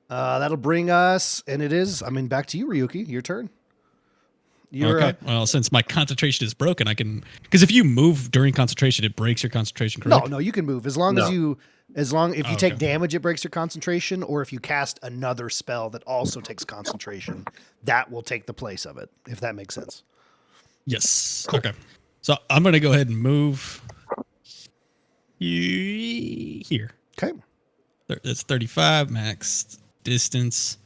That'll bring us, and it is. Back to you, Ryuki. Your turn. You're, Okay. Well, since my concentration is broken, I can, because if you move during concentration, it breaks your concentration. Correct? no, you can move as long No. if you Oh, take okay. damage, it breaks your concentration, or if you cast another spell that also takes concentration, that will take the place of it. If that makes sense. Yes. Okay. So I'm gonna go ahead and move here. Okay. That's 35 max distance.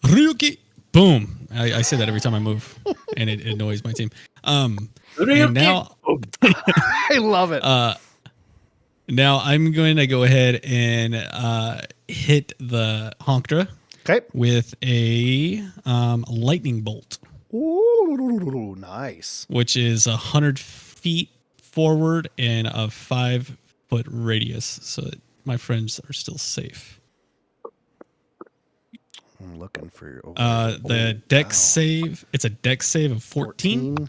Ryuki. Boom. I say that every time I move, and it annoys my team. And now, I love it. now I'm going to go ahead and hit the Honkra Okay. with a lightning bolt, Ooh, nice. which is 100 feet forward and a 5-foot radius, so that my friends are still safe. I'm looking for your. The dex save. It's a dex save of 14.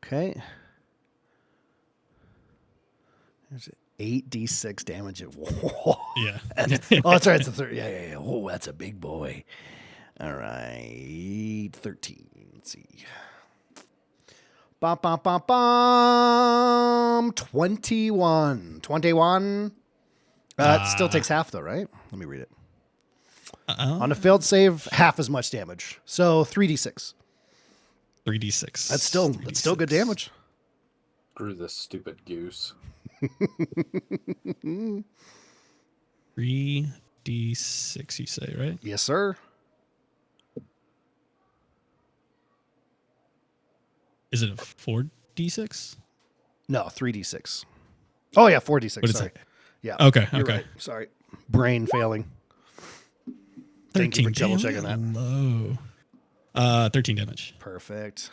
Okay. There's 8d6 damage. Whoa. Yeah. Oh, that's right. It's a 30. Yeah. Oh, that's a big boy. All right. 13. Let's see. Bum, bum, bum, bum. 21. 21. It still takes half, though, right? Let me read it. On a failed save, half as much damage. So 3d6. 3d6. That's still good damage. Screw this stupid goose. 3d6, you say, right? Yes, sir. Is it a 4d6? No, 3d6. Oh, yeah, 4d6. What is Sorry. it? Yeah. Okay, you're okay. right. Sorry. Brain failing. Thank you for 13 double-checking that. Low. 13 damage. Perfect.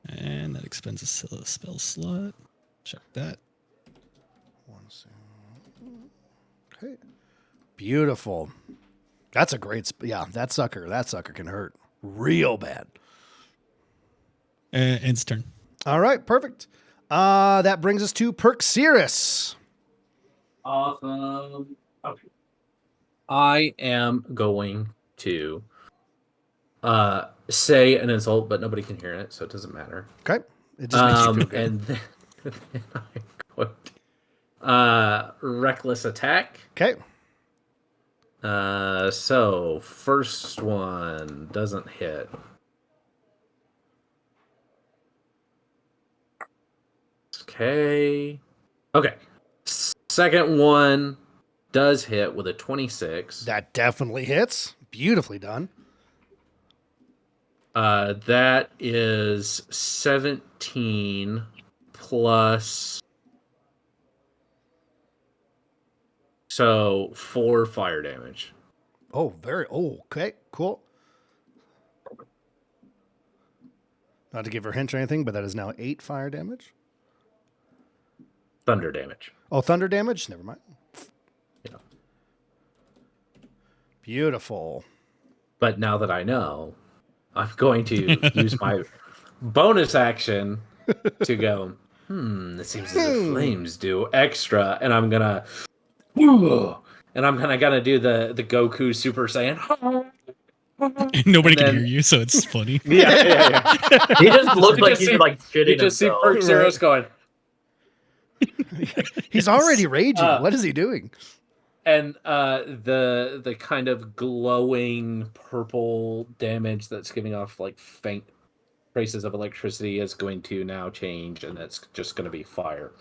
And that expends a spell slot. Check that. Okay. Beautiful. That's a great. Yeah, that sucker can hurt real bad. And its turn. All right, perfect. That brings us to Perxiris. Awesome. Okay. I am going to say an insult, but nobody can hear it, so it doesn't matter. Okay. It just makes you feel good. And then I'm going to reckless attack. Okay. So first one doesn't hit. Okay. Second one does hit with a 26. That definitely hits. Beautifully done. That is 17 plus. So 4 fire damage. Oh, okay, cool. Not to give her a hint or anything, but that is now 8 fire damage. Thunder damage. Oh, thunder damage? Never mind. Yeah. Beautiful. But now that I know, I'm going to use my bonus action to go, it seems as if flames do extra. And I'm going to, do the Goku Super Saiyan. Nobody And can then- hear you, so it's funny. Yeah. He just looked You like just he's see- like You shitting just see himself. Perk going, He's already raging. Uh, What is he doing? and the kind of glowing purple damage that's giving off like faint traces of electricity is going to now change, and it's just going to be fire.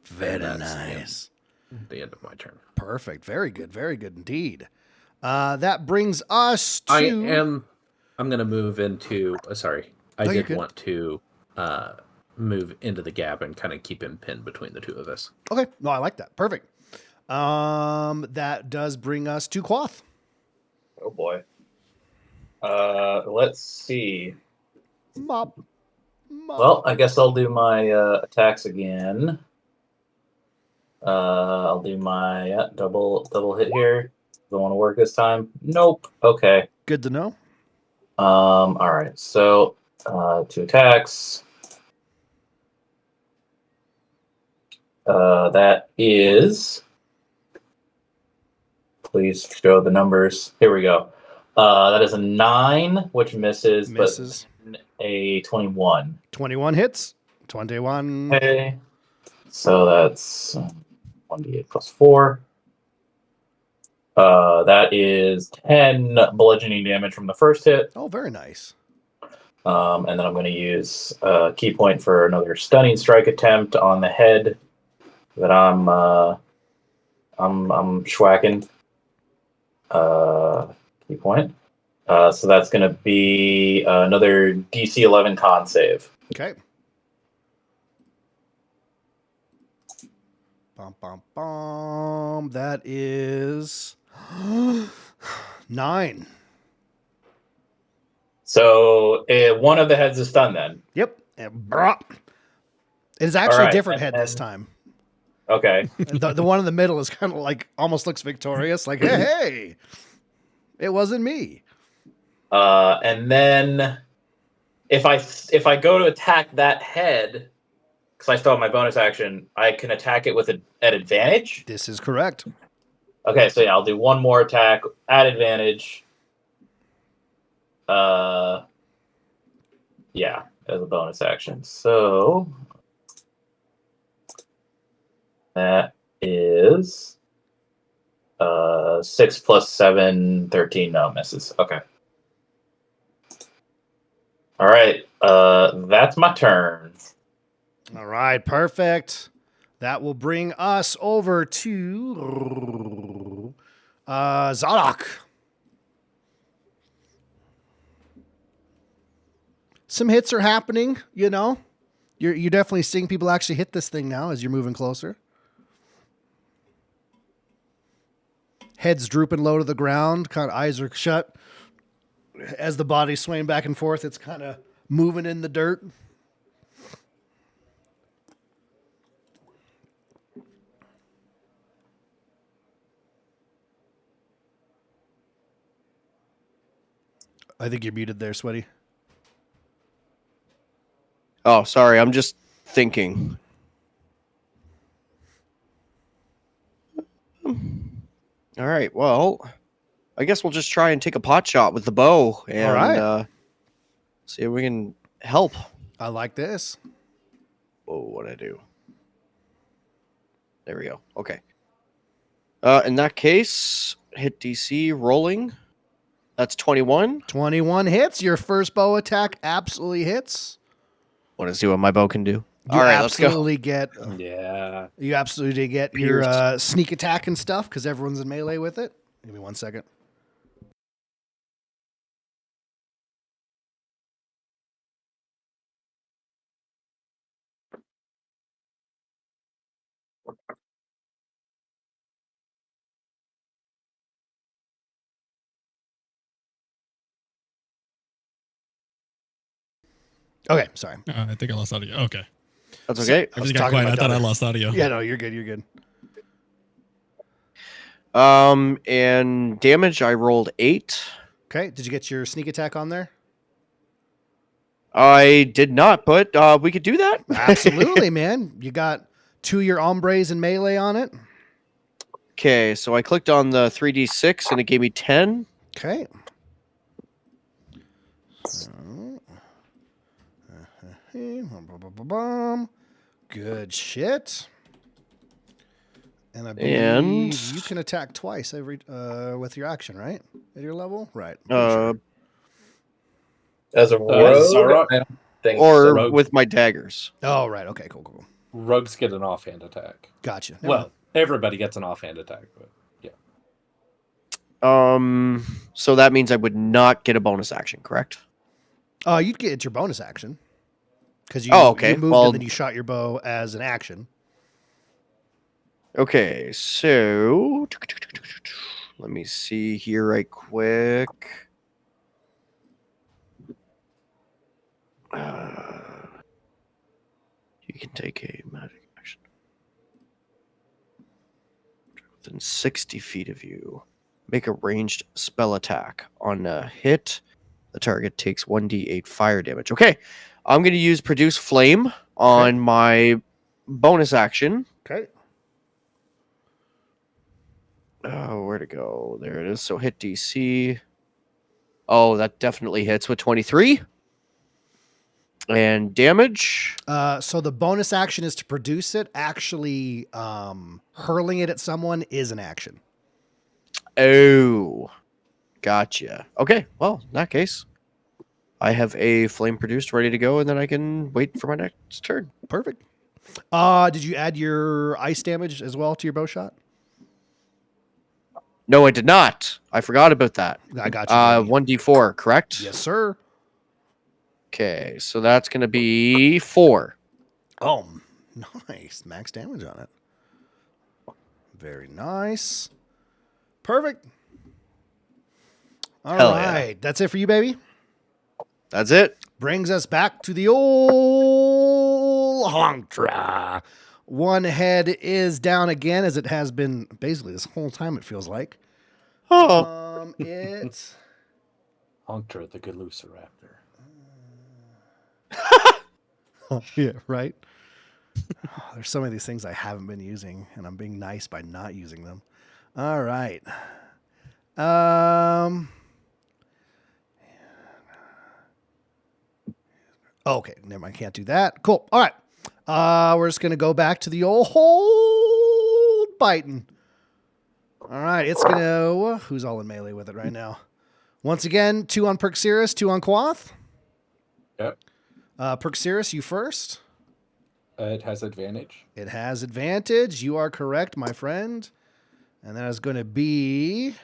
Very that's nice. The end of my turn. Perfect. Very good. Very good indeed. That brings us to. I'm going to move into. Sorry, I No, you're did good. want to move into the gap and kind of keep him pinned between the two of us. Okay. No, I like that. Perfect. That does bring us to Quoth. Oh boy. Let's see. Mop. Well, I guess I'll do my attacks again. I'll do my double hit here. Don't want to work this time. Nope. Okay. Good to know. All right. So 2 attacks. That is. Please show the numbers. Here we go. That is a 9, which misses, Misses. but a 21. 21 hits. 21. Okay. So that's 1d8 plus 4. That is 10 bludgeoning damage from the first hit. Oh, very nice. And then I'm going to use key point for another stunning strike attempt on the head that I'm schwacking. Key point. So that's going to be another DC 11 con save. Okay. Bum, bum, bum. That is 9. So one of the heads is stunned then. Yep. And brah. It is actually All right, a different head and- this time. Okay. The one in the middle is kind of like almost looks victorious. Like, hey, it wasn't me. And then if I go to attack that head, because I still have my bonus action, I can attack it with at advantage. This is correct. Okay, so yeah, I'll do one more attack at advantage. Yeah, as a bonus action. So that is 6 plus 7, 13. No, misses. Okay. All right. That's my turn. All right, perfect. That will bring us over to Zadok. Some hits are happening, you know. You're definitely seeing people actually hit this thing now as you're moving closer. Heads drooping low to the ground, kind of eyes are shut. As the body's swaying back and forth, it's kind of moving in the dirt. I think you're muted there, Sweaty. Oh, sorry. I'm just thinking. All right. Well, I guess we'll just try and take a pot shot with the bow and right. see if we can help. I like this. Whoa, what'd I do? There we go. Okay. In that case, hit DC rolling. That's 21. 21 hits. Your first bow attack absolutely hits. Want to see what my bow can do? You All right, let's go. absolutely get. Yeah. You absolutely get your sneak attack and stuff because everyone's in melee with it. Give me 1 second. Okay, sorry. I think I lost audio. Okay. That's okay. I just talking got quiet. to my I thought I daughter. lost audio. Yeah, no, you're good. You're good. And damage, I rolled 8. Okay, did you get your sneak attack on there? I did not, but we could do that. Absolutely, man. You got 2 of your hombres in melee on it. Okay, so I clicked on the 3d6 and it gave me 10. Okay. So, good shit. And I believe And- you can attack twice every with your action, right? At your level, right? Pretty sure. As a Zarok- rogue, I don't think Or so. Rogue. with my daggers. Oh, right. Okay, cool. Rogues get an offhand attack. Gotcha. Well, everybody gets an offhand attack, but yeah. So that means I would not get a bonus action, correct? You'd get your bonus action because you, Oh, okay. you moved Well- and then you shot your bow as an action. Okay, so let me see here right quick. You can take a magic action within 60 feet of you. Make a ranged spell attack. On a hit, the target takes 1d8 fire damage. Okay, I'm going to use Produce Flame on my bonus action. Okay. Oh, where'd it go? There it is. So hit DC. Oh, that definitely hits with 23. And damage. So the bonus action is to produce it. Actually, hurling it at someone is an action. Oh, gotcha. Okay, well, in that case, I have a flame produced ready to go, and then I can wait for my next turn. Perfect. Did you add your ice damage as well to your bow shot? No, I did not. I forgot about that. I got you. 1d4, correct? Yes, sir. Okay, so that's going to be 4. Oh, nice. Max damage on it. Very nice. Perfect. All Hell right. yeah. That's it for you, baby. That's it. Brings us back to the old Hontra. One head is down again, as it has been basically this whole time, it feels like. Oh. It's... Hontra the Galooceraptor. yeah, right? There's so many of these things I haven't been using, and I'm being nice by not using them. All right. Okay, never mind. Can't do that. Cool. All right. We're just going to go back to the old biting. All right. It's going to... Who's all in melee with it right now? Once again, 2 on Perxeris, 2 on Quoth. Yep. Perxeris, you first. It has advantage. It has advantage. You are correct, my friend. And that is going to be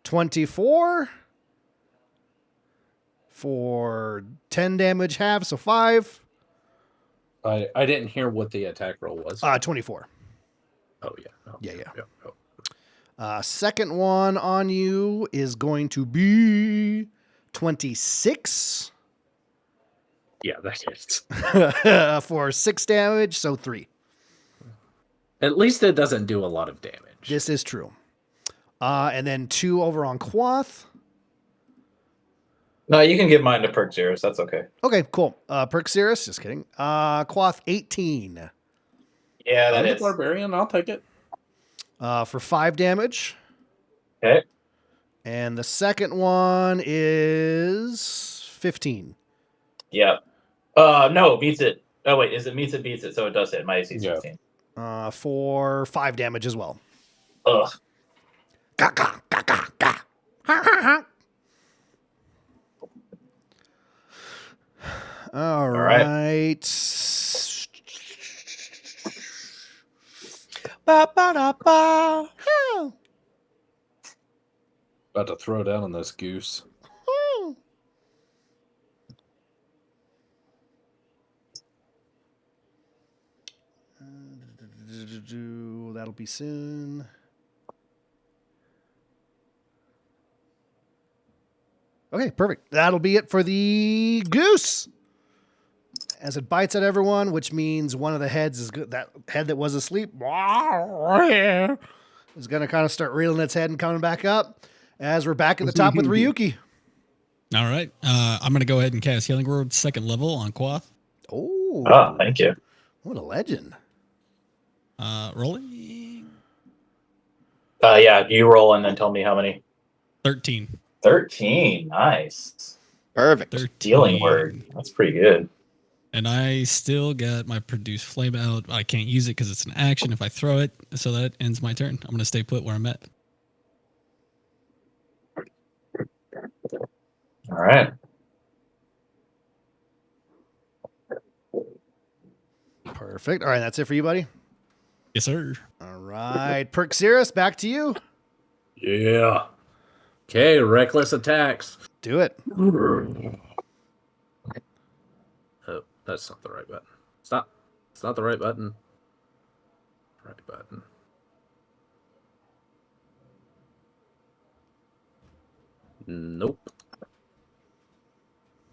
24 for 10 damage half, so 5. I didn't hear what the attack roll was. 24. Oh, yeah. Oh, Yeah. oh. Second one on you is going to be 26 Yeah, that hits. for 6 damage, so 3. At least it doesn't do a lot of damage. This is true. And then 2 over on Quoth. No, you can give mine to Perxeris. That's okay. Okay, cool. Perxeris, just kidding. Quoth 18 Yeah, I'm that a is. barbarian. I'll take it. for 5 damage. Okay. And the second one is 15. Yeah. No, beats it. Oh wait, is it meets it beats it? So it does hit. My AC is Yeah. 16. For 5 damage as well. Ugh. Gah, gah, gah, gah, gah. Ha, ha, ha. All right. right. Ba-ba-da-ba. About to throw down on this goose. That'll be soon. Okay, perfect. That'll be it for the goose. As it bites at everyone, which means one of the heads is good. That head that was asleep is going to kind of start reeling its head and coming back up. As we're back at the top with Ryuki. All right. I'm going to go ahead and cast Healing Word 2nd level on Quoth. Oh, Thank you. what a legend. Rolling. Yeah, you roll and then tell me how many. 13. 13. Nice. Perfect. 13. Healing word. That's pretty good. And I still get my produce flame out. I can't use it because it's an action if I throw it. So that ends my turn. I'm going to stay put where I'm at. All right. Perfect. All right, that's it for you, buddy. Yes, sir. All right, Perxirus, back to you. Yeah. Okay, reckless attacks. Do it. Oh, that's not the right button. It's not the right button. Right button. Nope.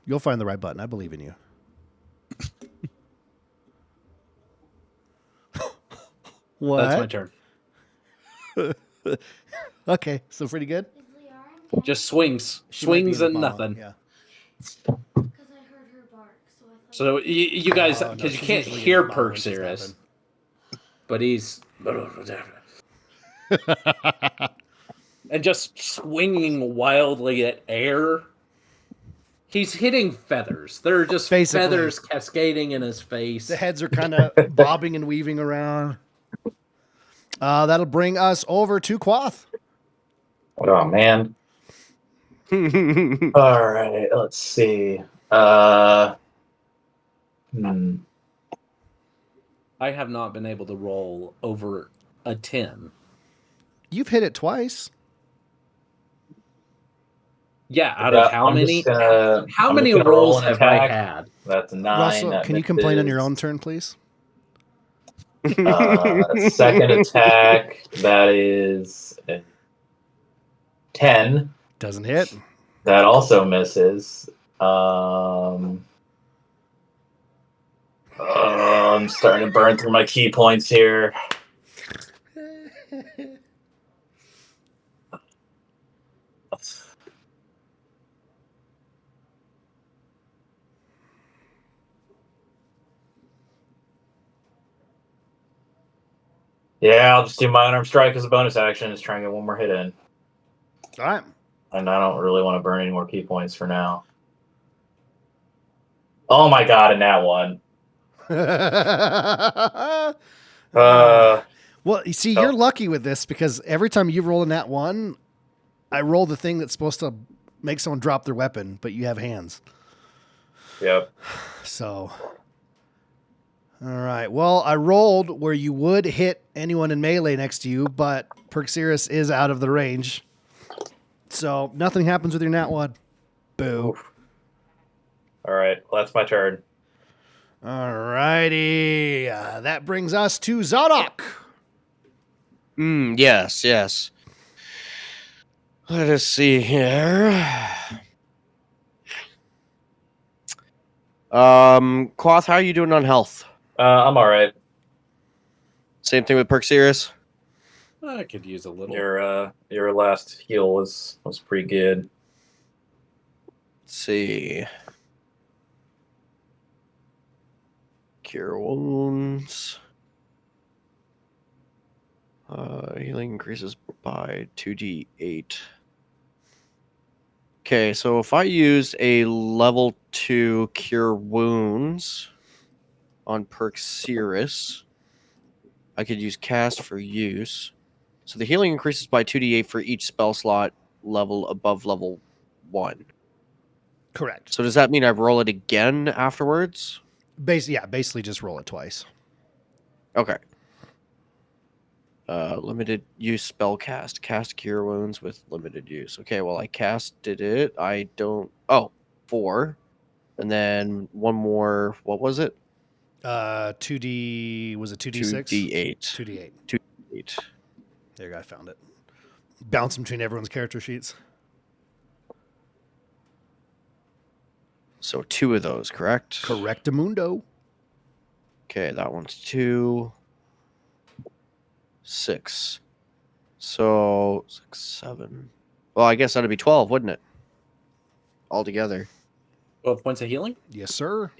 You'll find the right button. I believe in you. What? That's my turn. Okay, so pretty good. Is Liara Just swings. She might be Swings in the and bottom, nothing. Yeah. because I heard her bark, so I thought. So you guys, Oh, no, because you she's can't usually in hear the bottom when she's Perxirus, but he's and just swinging wildly at air. He's hitting feathers. There are just Basically. feathers cascading in his face. The heads are kind of bobbing and weaving around. That'll bring us over to Quoth. Oh, man. All right. Let's see. Hmm. I have not been able to roll over a 10. You've hit it twice. Yeah, out of how I'm many? just gonna- How I'm many just gonna roll rolls an have I attack. had? That's a 9. Russell, That can you complain on your misses. own turn, please? Second attack. That is a 10. Doesn't hit. That also misses. I'm starting to burn through my key points here. Yeah, I'll just do my unarmed strike as a bonus action. Just try and get one more hit in. All right. And I don't really want to burn any more key points for now. Oh my god, and that one. Well, you see, you're lucky with this because every time you roll in that one, I roll the thing that's supposed to make someone drop their weapon, but you have hands. Yep. So, all right. Well, I rolled where you would hit anyone in melee next to you, but Perxirus is out of the range. So nothing happens with your nat one. Boo. Oof. All right, well, that's my turn. All righty. That brings us to Zadok. Yes, yes. Let us see here. Quoth, how are you doing on health? I'm all right. Same thing with Perxirus? I could use a little. Your last heal was pretty good. Let's see. Cure wounds. Healing increases by 2d8. Okay, so if I used a level 2 cure wounds on Perxirus, I could use cast for use. So the healing increases by 2d8 for each spell slot level above level 1. Correct. So does that mean I roll it again afterwards? Basically just roll it twice. Okay. Limited use spell cast. Cast cure wounds with limited use. Okay, well I casted it. I don't... Oh, 4. And then one more... What was it? 2D... Was it 2D6? 2d8. 2D8. 2d8. There you go. I found it. Bouncing between everyone's character sheets. So 2 of those, correct? Correctamundo. Okay, that one's 2. 6. So 6, 7. Well, I guess that'd be 12, wouldn't it? Altogether. 12 points of healing? Yes, sir.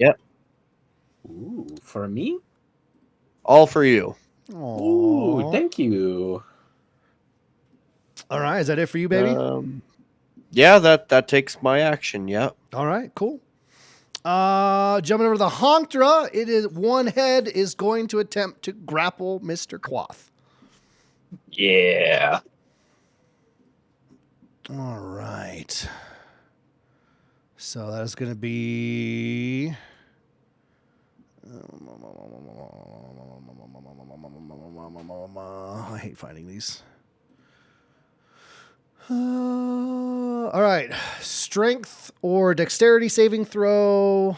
Ooh, for me? All for you. Ooh, thank you. All right, is that it for you, baby? Yeah, that takes my action. Yeah. All right, cool. Jumping over to the Honkdra, it is one head is going to attempt to grapple Mr. Quoth. Yeah. All right. So that is going to be. I hate finding these. All right. Strength or dexterity saving throw.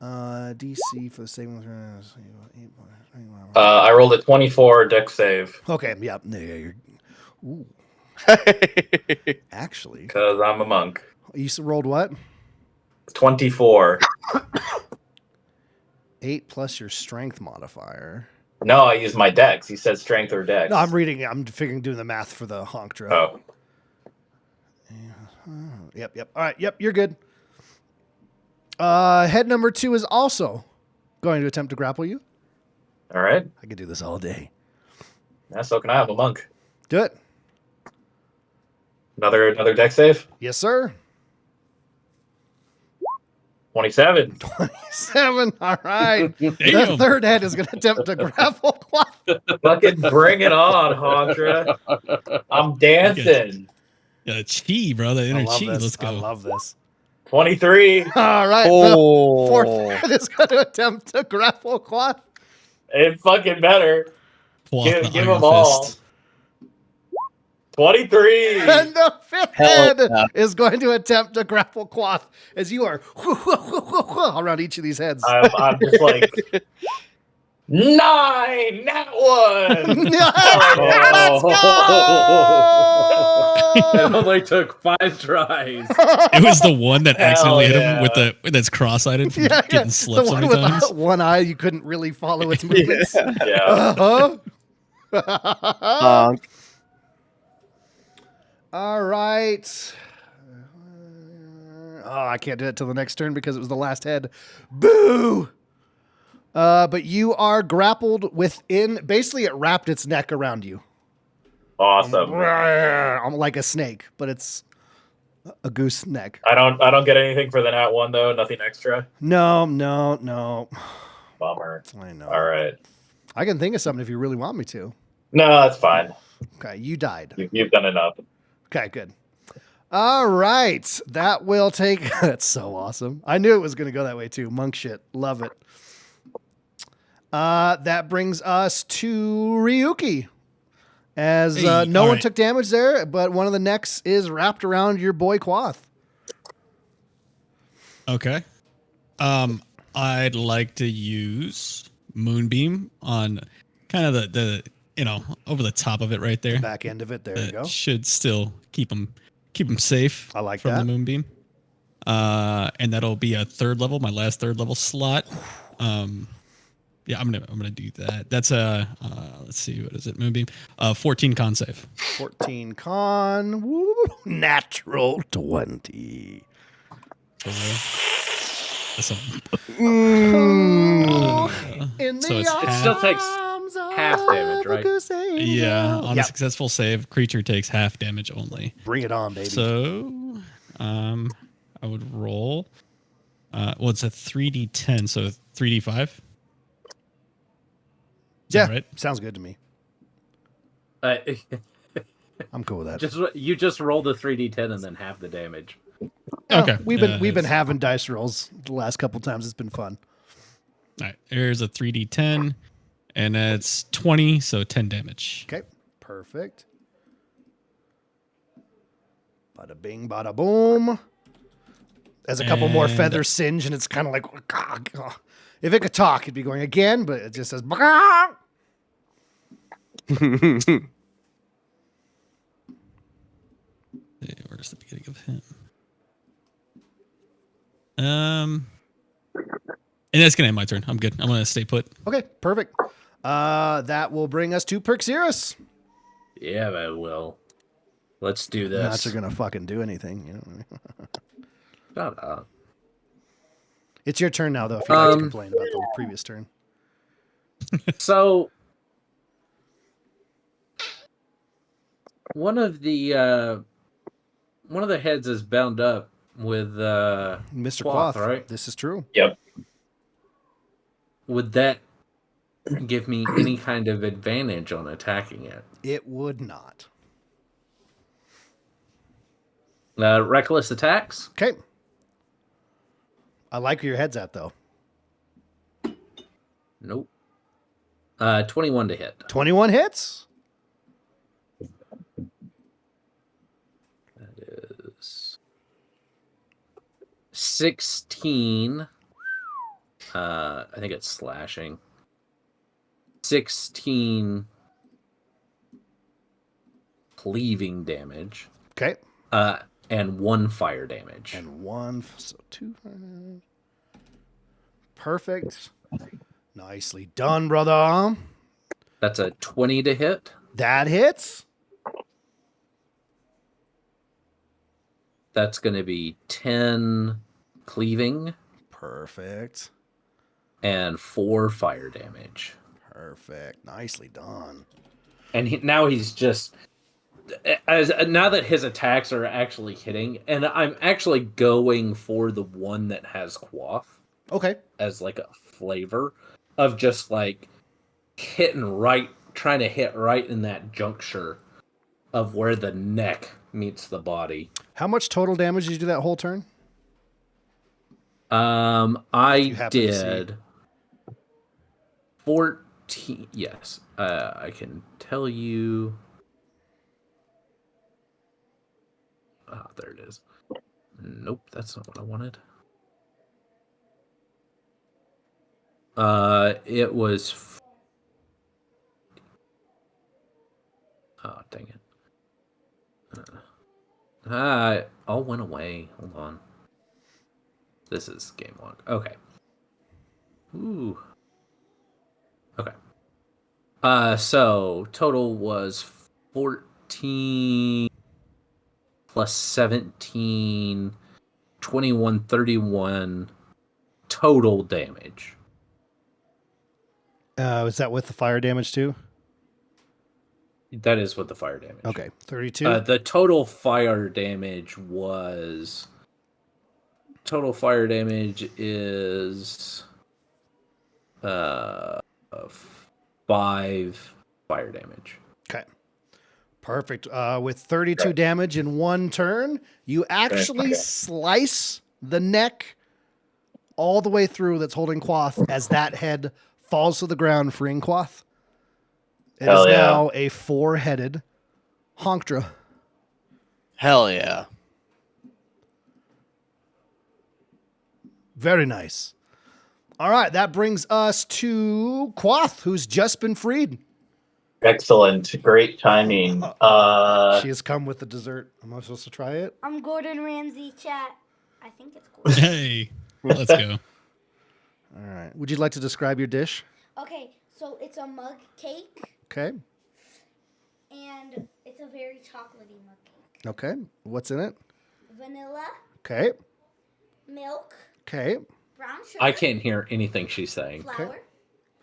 DC for the saving throw. I rolled a 24 dex save Okay, yeah. Ooh, actually, because I'm a monk. you rolled what? 24. 8 plus your strength modifier. No, I used my dex. You said strength or dex. No, I'm reading. I'm figuring doing the math for the Honkdra. Oh. Yep. All right. Yep, you're good. Head number 2 is also going to attempt to grapple you. All right. I could do this all day. Yeah, so can I. I'm a monk. Do it. Another dex save. Yes, sir. 27. 27. All right. The Damn. third head is going to attempt to grapple Quath. Fucking bring it on, Hontra. I'm dancing. Yeah, chi, bro. The I inner love chi. this. Let's go. I love this. 23. All right. Oh. The fourth head is going to attempt to grapple Quath. It fucking better. Quoth Give the them Iron all. Fist. 23. And the fifth Hell head yeah. is going to attempt to grapple Quoth as you are around each of these heads. I'm just like 9. That one. Let's It go! only took 5 tries. It was the one that Hell accidentally hit him yeah. with that's cross-eyed from getting slipped the so one many with times. one eye, you couldn't really follow its movements. Yeah. Uh-huh. All right. Oh, I can't do it till the next turn because it was the last head. Boo! But you are grappled within. Basically, it wrapped its neck around you. Awesome. I'm like a snake, but it's a goose neck. I don't get anything for the nat 1 though. Nothing extra. No. Bummer. I know. All right. I can think of something if you really want me to. No, that's fine. Okay, you died. You've done enough. Okay, good. All right. That will take. That's so awesome. I knew it was going to go that way too. Monk shit. Love it. That brings us to Ryuki. As Hey, no all one right. took damage there, but one of the necks is wrapped around your boy Quoth. Okay. I'd like to use Moonbeam on kind of the over the top of it right there. Back end of it. There you That go. should still keep him safe. I like from that. the Moonbeam. And that'll be a 3rd level, my last 3rd level slot. Yeah, I'm gonna do that. That's a let's see, what is it? Moonbeam. 14 con save. 14 con. Woo, natural 20. That's a, In so the it's It still takes arms of half damage, right? a goose angel. yeah, on a Yep. successful save, creature takes half damage only. Bring it on, baby. So, I would roll. Well, it's a 3d10, so 3d5. yeah, right? sounds good to me. I'm cool with that. You just rolled a 3d10 and then half the damage. Okay, We've been it's- having dice rolls the last couple times. It's been fun. All right, here's a 3d10, and that's 20, so 10 damage. Okay, perfect. Bada bing, bada boom. There's a couple more And- feathers singe, and it's kind of like, if it could talk, it'd be going again, but it just says, Where's the beginning of him? And that's gonna end my turn. I'm good. I'm gonna stay put. okay, perfect. That will bring us to Perxirus. Yeah, that will. Let's do Not this. you're gonna fucking do anything. You know? Shut up. It's your turn now, though. If you like to Um, complain about the previous turn. So One of the heads is bound up with Mr. cloth, Quoth, right? this is true. Yep. Would that give me any kind of advantage on attacking it? It would not. Reckless attacks? Okay. I like where your head's at, though. Nope. 21 to hit. 21 hits. That is 16. I think it's slashing. 16 cleaving damage. Okay. And 1 fire damage. And 1, so 2. Perfect. Nicely done, brother. That's a 20 to hit. That hits. That's going to be 10 cleaving Perfect. and 4 fire damage. Perfect. Nicely done. And now he's just now that his attacks are actually hitting, and I'm actually going for the one that has quaff Okay. as like a flavor of just like trying to hit right in that juncture of where the neck meets the body. How much total damage did you do that whole turn? I happen to see. did 14. Yes, I can tell you. Ah, there it is. Nope, that's not what I wanted. It was. Oh, dang it. All went away. Hold on. This is game log. Okay. Ooh. Okay. So total was 14 plus 17, 21, 31 total damage. Is that with the fire damage too? That is with the fire damage. Okay. 32. The total fire damage was. Total fire damage is 5 fire damage. Okay. Perfect. With 32 damage in one turn, you actually slice the neck all the way through that's holding Quoth as that head falls to the ground, freeing Quoth. It is now a 4-headed Honkdra. Hell yeah. Very nice. All right, that brings us to Quoth, who's just been freed. Excellent. Great timing. She has come with the dessert. Am I supposed to try it? I'm Gordon Ramsay, chat. I think it's Gordon. Hey, let's go. All right. Would you like to describe your dish? Okay, so it's a mug cake, Okay. and it's a very chocolatey mug cake. Okay. What's in it? Vanilla, Okay. milk, Okay. brown sugar, I can't hear anything she's saying. flour.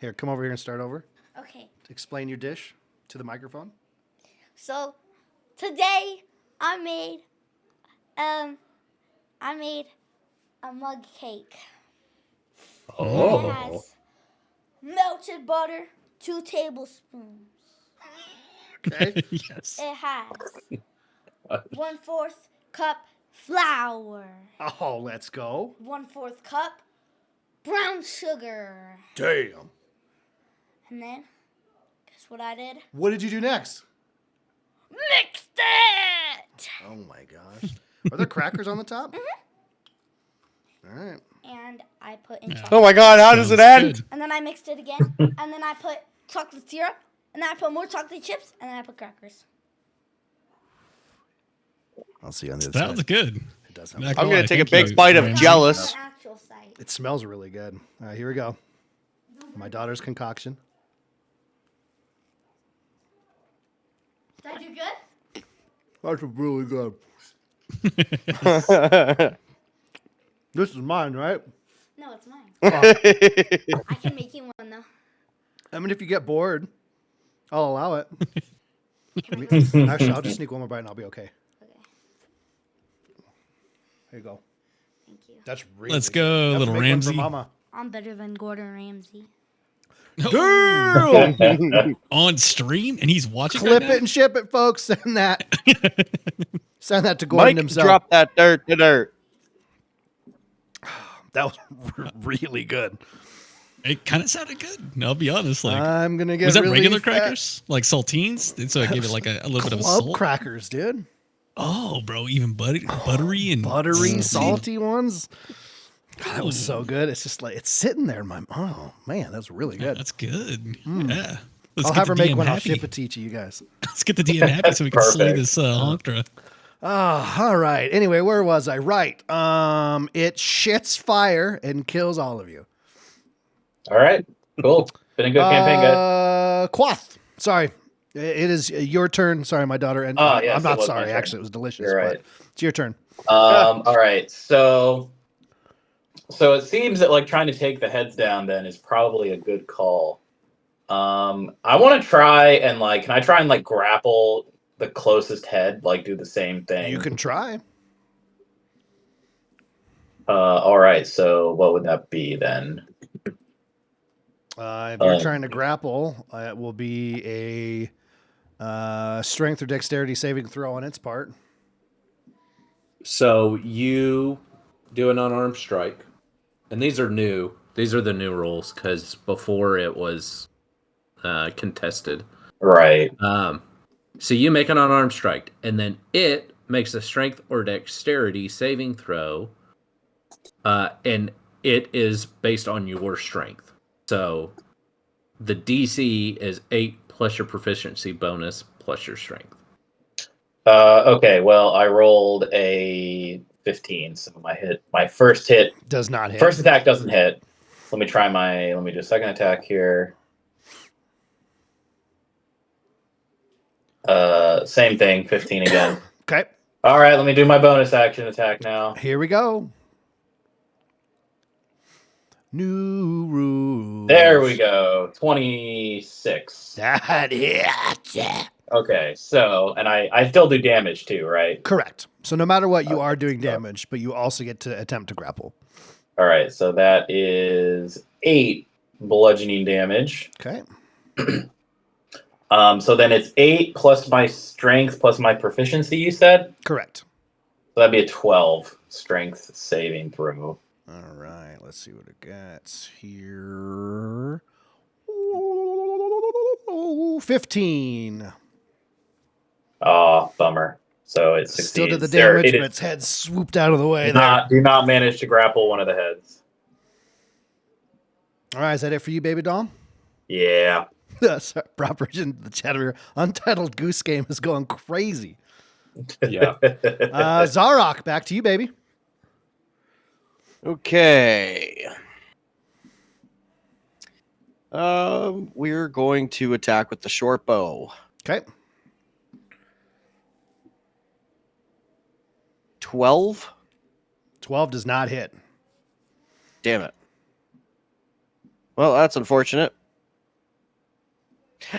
Here, come over here and start over. Okay, Explain your dish to the microphone. so today I made a mug cake. It Oh. has melted butter, 2 tablespoons. Okay. Yes. It has 1/4 cup flour, Oh, let's go. 1/4 cup brown sugar, Damn. and then guess what I did? What did you do next? Mixed it, Oh my gosh. Are there crackers on the top? All right. and I put in Yeah. chocolate. Oh my god, how does it Sounds end? good. And then I mixed it again, and then I put chocolate syrup, and then I put more chocolate chips, and then I put crackers. I'll see you on the other That was side. good. It does have Not I'm gonna gonna lie, take a thank big you, bite of Ramsay. jealous. An actual site. It smells really good. All right, here we go. My daughter's concoction. Did I do good? That's really good. This is mine, right? No, it's mine. Oh, I can make you one though. I mean, if you get bored, I'll allow it. Actually, I'll just sneak one more bite and I'll be okay. Okay. Here you go. Thank you. That's really Let's good. go, Have to little make one for Ramsey. Mama. I'm better than Gordon Ramsay. Damn! On stream, and he's watching. Clip right it and ship it, folks. Send that. now? Send that to Gordon Mike, himself. drop that dirt to dirt. That was really good. It kind of sounded good. I'll be honest. Like, I'm gonna get was that really regular fat. crackers, like saltines? And so I gave it like a little bit of Club salt. crackers, dude. Oh, bro, even buttery and Buttery, salty. salty ones. God, that was so good. It's just like it's sitting there in my. Oh man, that's really good. That's good. Yeah. Let's I'll get have the her make DM one. I'll happy. ship it to each of you guys. Let's get the DM happy so we can slay Perfect. this Honkdra. All right. Anyway, where was I? Right. It shits fire and kills all of you. All right, cool. Been a good campaign, guys. Quoth. Sorry. It is your turn. Sorry, my daughter. And Yes, I'm it not was my sorry. turn. Actually, it was delicious. You're right. But it's your turn. All right, so it seems that like trying to take the heads down then is probably a good call. I want to try and like, can I try and like grapple the closest head? Like do the same thing. You can try. All right, so what would that be then? If you're trying to grapple, it will be a strength or dexterity saving throw on its part. So you do an unarmed strike, and these are new. These are the new rules because before it was contested. Right. So you make an unarmed strike, and then it makes a strength or dexterity saving throw, and it is based on your strength. So the DC is 8 plus your proficiency bonus plus your strength. Okay, well, I rolled a 15, so my first hit, Does not hit. first attack doesn't hit. Let me do a second attack here. Same thing, 15 again. Okay. All right, let me do my bonus action attack now. Here we go. New rules. There we go, 26. That hit. Okay, so, and I still do damage too, right? Correct. So no matter what, you Okay, are doing so- damage, but you also get to attempt to grapple. All right, so that is 8 bludgeoning damage. Okay. So then it's 8 plus my strength plus my proficiency, you said? Correct. So that'd be a 12 strength saving throw. All right. Let's see what it gets here. 15. Oh, bummer. So it succeeds. Still did the There, damage, it but is- its head swooped out of the way do there. not, do not manage to grapple one of the heads. All right. Is that it for you, baby doll? Yeah. Sorry, proper in the chat over here. Untitled Goose Game is going crazy. Yeah. Zarok, back to you, baby. Okay. We're going to attack with the short bow. Okay. 12. 12 does not hit. Damn it. Well, that's unfortunate.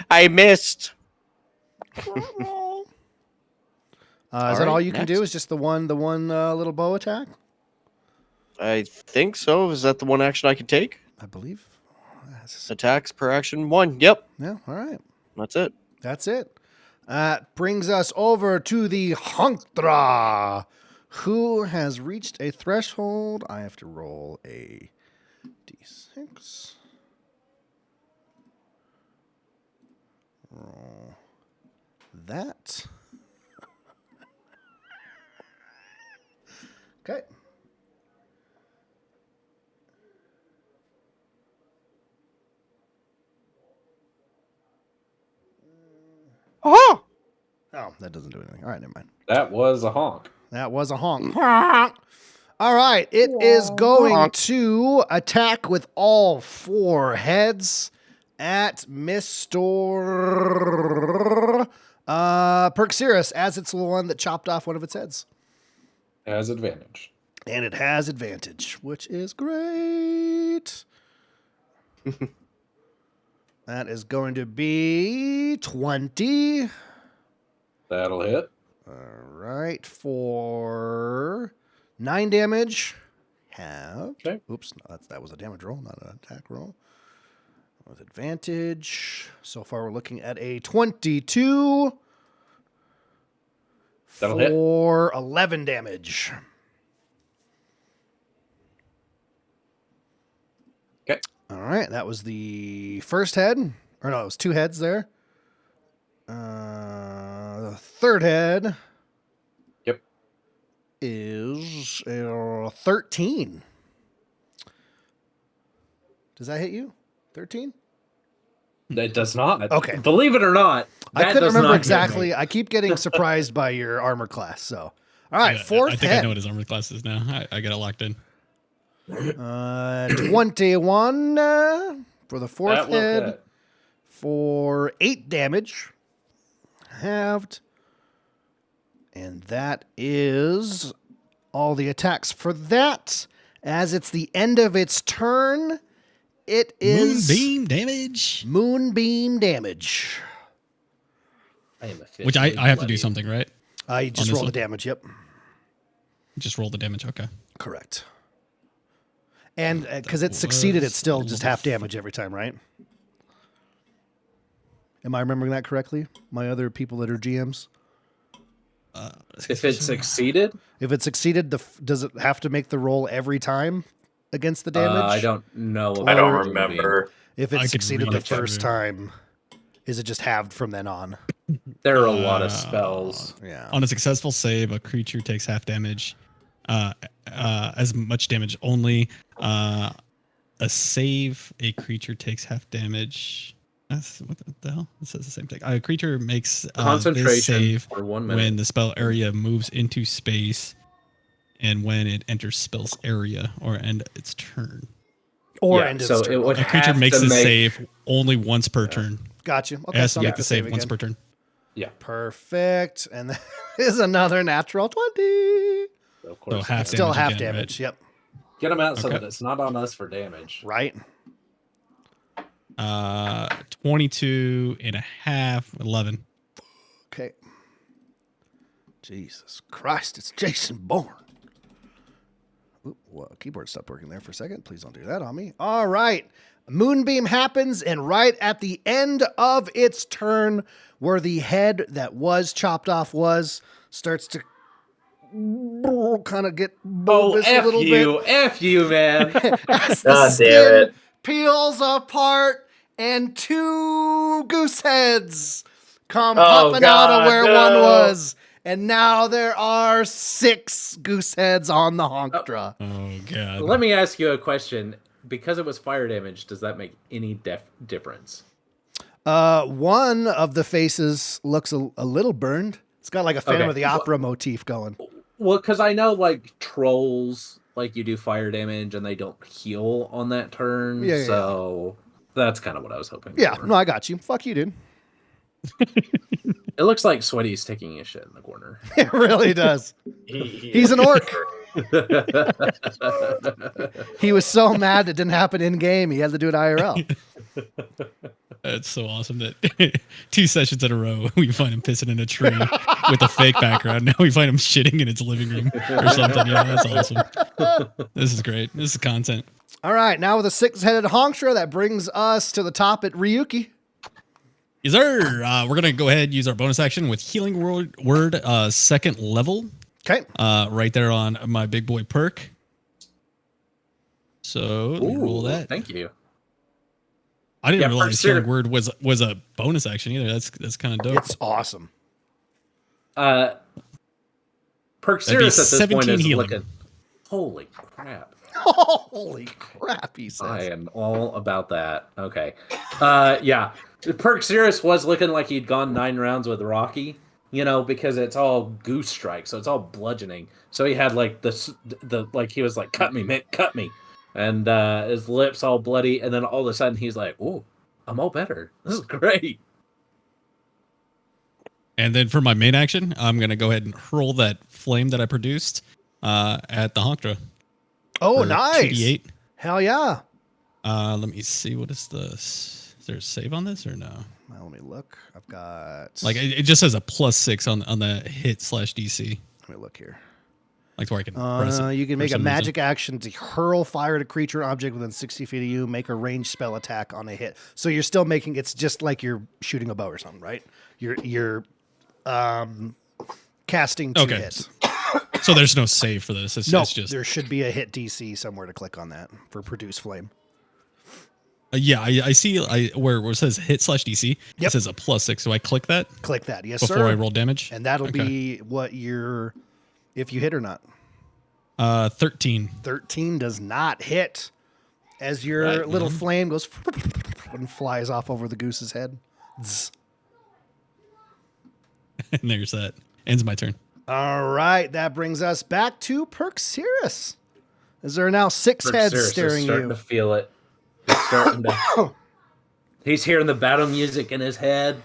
I missed. Is All that right, all you can next. do? Is just the one little bow attack? I think so. Is that the one action I can take? I believe. Attacks per action 1. Yep. Yeah. All right. That's it. That's it. That brings us over to the Honkdra, who has reached a threshold. I have to roll a d6. Roll that. Okay. Oh! Oh, that doesn't do anything. All right, never mind. That was a honk. That was a honk. All right, it is going to attack with all 4 heads at Mr. Perxiris, as it's the one that chopped off one of its heads. Has advantage. And it has advantage, which is great. That is going to be 20 That'll hit. All right, for 9 damage. Okay. Oops, no, that was a damage roll, not an attack roll. With advantage. So far, we're looking at a 22 That'll hit. for 11 damage. Okay. All right, that was the first head. Or no, it was 2 heads there. The third head. Yep. Is 13. Does that hit you? 13? It does not. Okay. Believe it or not, I that couldn't does remember not hit exactly. me. I keep getting surprised by your armor class. So, all right, Yeah, fourth I think head. I know what his armor class is now. I got it locked in. 21 for the fourth That will head hit. for 8 damage. Halved. And that is all the attacks for that. As it's the end of its turn, it is Moonbeam damage. Moonbeam damage. I am Which I officially have to do bloodied. something, right? You just this roll the one? damage. Yep. Just roll the damage. Okay. Correct. And because it succeeded, it's still just half damage every time, right? Am I remembering that correctly? My other people that are GMs? If it succeeded, If it succeeded, does it have to make the roll every time against the damage? I don't know. I don't Or- remember. If I it could succeeded the read it for first you. time, is it just halved from then on? There are a lot of spells. Yeah. On a successful save, a creature takes half damage. As much damage only. A save, a creature takes half damage. What the hell? It says the same thing. A creature makes this Concentration save for 1 minute. when the spell area moves into space and when it enters spell's area or end its turn. Or Yeah, end of so its turn. it would A creature have makes to a make- save only once per turn. Gotcha. It Okay, has so to I'll make make the the save save once again. per turn. Yeah, Perfect. And that is another natural 20. of course. half Still damage half again, right? damage. Yep. Get them out so Okay. that it's not on us for damage. Right. 22 and a half, 11. Okay. Jesus Christ, it's Jason Bourne. Oop, well, keyboard stopped working there for a second. Please don't do that on me. All right. Moonbeam happens, and right at the end of its turn, where the head that was chopped off starts to kind of get bulbous a F little you, F you, man. bit. As the God damn skin it. peels apart, and 2 goose heads come Oh, popping out of God, where no. one was. And now there are 6 goose heads on the Honkdra. Oh, God. Let me ask you a question. Because it was fire damage, does that make any difference? One of the faces looks a little burned. It's got like a Phantom Okay. of the Opera motif going. Well, because I know like trolls, like you do fire damage and they don't heal on that turn. Yeah, yeah, so that's kind of what I was hoping Yeah, for. no, I got you. Fuck you, dude. It looks like Sweaty's taking a shit in the corner. It really does. He's an orc. He was so mad it didn't happen in game. He had to do it IRL. It's so awesome that 2 sessions in a row we find him pissing in a tree with a fake background. Now we find him shitting in its living room or something. Yeah, that's awesome. This is great. This is content. All right, now with a 6-headed Honkdra, that brings us to the top at Ryuki. Yes, sir. We're gonna go ahead and use our bonus action with Healing Word, second level. Okay. Right there on my big boy perk. So let me roll that. Thank you. I didn't Yeah, realize Perk Healing Word was a bonus action either. That's kind of dope. It's awesome. Perk That'd be Cirrus at this point 17 is healing. looking. Holy crap. Holy crap, he I says. am all about that. Okay. Yeah. Perk Cirrus was looking like he'd gone 9 rounds with Rocky, because it's all goose strike, so it's all bludgeoning. So he had like he was like, cut me, man, cut me. And his lips all bloody, and then all of a sudden he's like, "Ooh, I'm all better. This is great." And then for my main action, I'm gonna go ahead and hurl that flame that I produced at the Honkdra. Oh, for nice. 2d8. Hell yeah. Let me see. What is the Is there a save on this or no? Well, let me look. I've got. Like it just says a +6 on the hit/DC. Let me look here. Like where I can press it. You can for make a some reason. magic action to hurl fire at a creature or object within 60 feet of you. Make a ranged spell attack on a hit. So you're still making. It's just like you're shooting a bow or something, right? You're casting 2 hits. So there's no save for this. It's just there should be a hit DC somewhere to click on that for produce flame. yeah. I see where it says hit/DC. Yep. It says a +6. So I click that Click that, yes, before sir. I roll damage, And that'll Okay. be what you're, if you hit or not. 13. 13 does not hit. As your Right, little man. flame goes and flies off over the goose's head. Zzz. And there's that. Ends my turn. All right, that brings us back to Perxirus. As there are now 6 heads Perseus is staring starting you. to feel it. He's starting to. He's hearing the battle music in his head,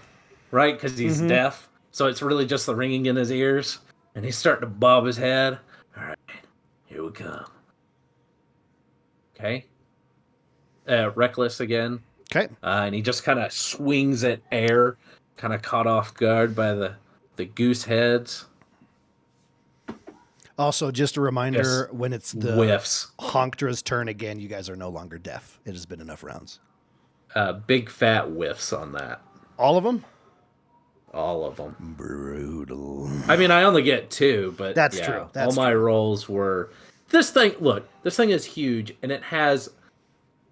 right? Because he's deaf. So it's really just the ringing in his ears. And he's starting to bob his head. All right, here we come. Okay. Reckless again. Okay. And he just kind of swings at air, kind of caught off guard by the goose heads. Also, just a reminder, Yes. when it's the Whiffs. Honkdra's turn again, you guys are no longer deaf. It has been enough rounds. Big fat whiffs on that. All of them? All of them. Brutal. I mean, I only get 2, but That's yeah, true. That's all my true. rolls were. This thing, look, this thing is huge, and it has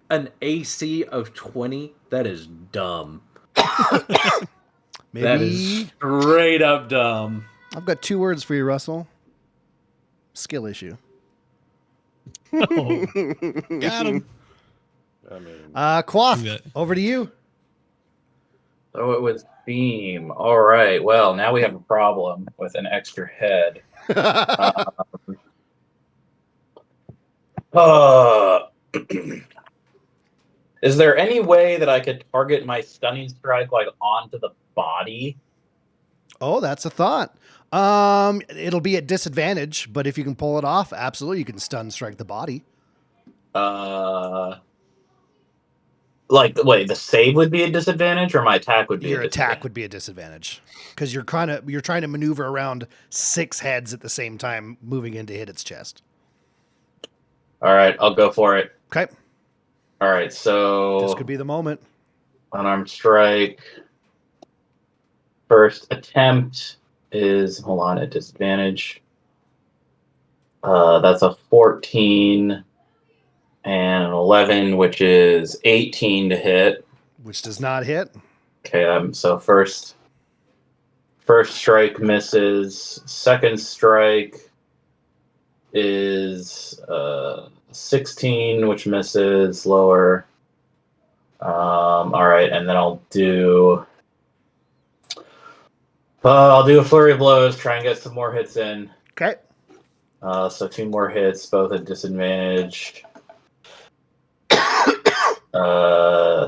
an AC of 20. That is dumb. Maybe That is straight up dumb. I've got 2 words for you, Russell. Skill issue. Got him. I mean, Quoth, Yeah. over to you. So it was Beam. All right. Well, now we have a problem with an extra head. Is there any way that I could target my stunning strike like onto the body? Oh, that's a thought. It'll be at disadvantage, but if you can pull it off, absolutely, you can stun strike the body. Like, wait, the save would be a disadvantage, or my attack would be Your a disadvantage? attack would be a disadvantage because you're trying to maneuver around 6 heads at the same time, moving in to hit its chest. All right, I'll go for it. Okay, All right, so this could be the moment. unarmed strike. First attempt is, hold on, at disadvantage. That's a 14 and an 11, which is 18 to hit. Which does not hit. Okay, so first strike misses. Second strike is 16, which misses lower. All right, and then I'll do a flurry of blows, try and get some more hits in. Okay. So 2 more hits, both at disadvantage.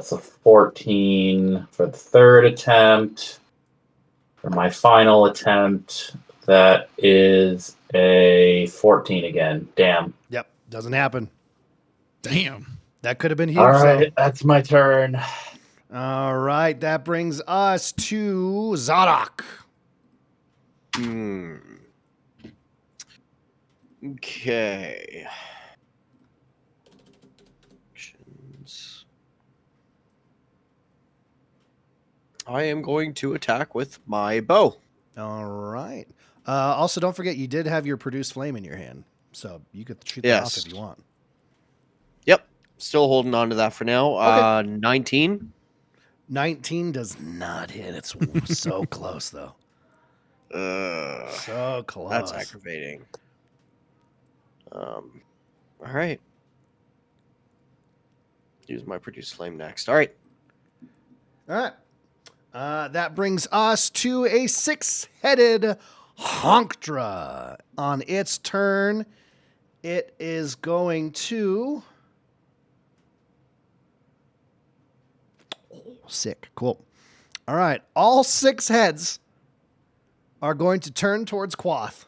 It's a 14 for the third attempt. For my final attempt, that is a 14 again. Damn. Yep, doesn't happen. Damn. That could have been huge. All right, that's my turn. All right, that brings us to Zadok. Okay. Actions. I am going to attack with my bow. All right. Also, don't forget you did have your produce flame in your hand, so you could shoot that off Yes. if you want. Yep. Still holding on to that for now. Okay. 19. 19 does not hit. It's so close, though. So close. That's aggravating. All right. Use my produce flame next. All right. All right. That brings us to a 6-headed Honkdra. On its turn, it is going to... Oh, sick. Cool. All right. All 6 heads are going to turn towards Quoth.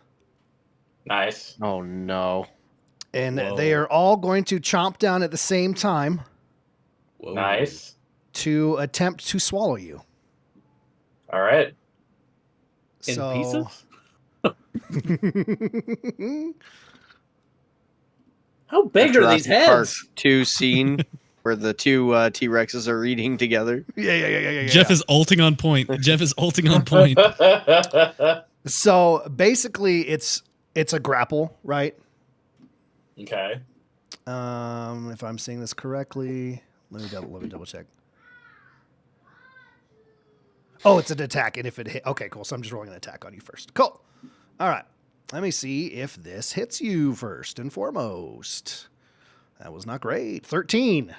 Nice. Oh no. And Whoa. they are all going to chomp down at the same time. whoa. Nice. to attempt to swallow you. All right. In So- pieces? How big are these Jurassic Park heads? 2 scene where the two T-Rexes are eating together. Yeah. Jeff is ulting on point. Jeff is ulting on point. So basically, it's a grapple, right? Okay. If I'm seeing this correctly, let me double check. Oh, it's an attack, and if it hit, okay, cool. So I'm just rolling an attack on you first. Cool. All right. Let me see if this hits you first and foremost. That was not great. 13.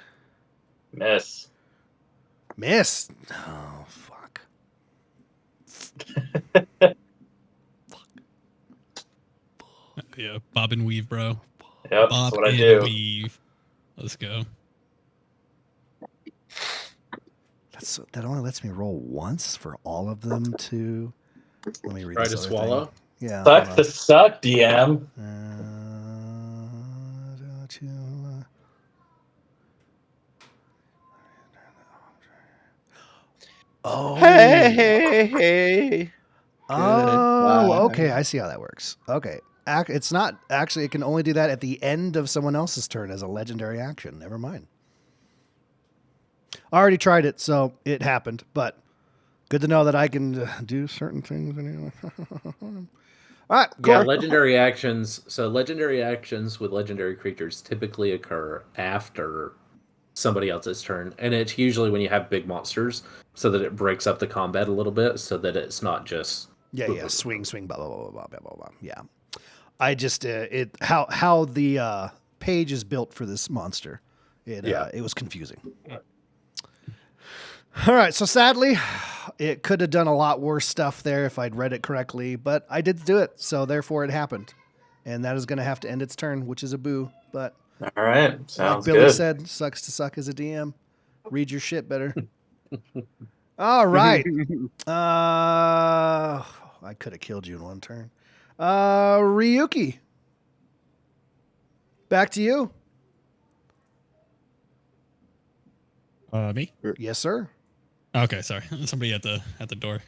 Miss. Miss. Oh, fuck. Yeah, bob and weave, bro. Yep, Bob that's what I and do. weave. Let's go. That only lets me roll once for all of them to. Let me read Try this to other swallow? thing. Yeah. Suck hold to suck, DM. on. Oh. Hey. Oh, okay. Goodbye. I see how that works. Okay. It's not actually, it can only do that at the end of someone else's turn as a legendary action. Never mind. I already tried it, so it happened, but good to know that I can do certain things anyway. All right, Yeah, Corey. legendary actions. So legendary actions with legendary creatures typically occur after somebody else's turn, and it's usually when you have big monsters, so that it breaks up the combat a little bit, so that it's not just Yeah, swing, blah blah blah blah blah blah blah. Yeah, I just how the page is built for this monster. It was confusing. All right, so sadly, it could have done a lot worse stuff there if I'd read it correctly, but I did do it, so therefore it happened, and that is going to have to end its turn, which is a boo. But All right. like Sounds Billy good. said, sucks to suck as a DM. Read your shit better. All right. I could have killed you in one turn. Ryuki. Back to you. Me? Yes, sir. Okay, sorry. Somebody at the door.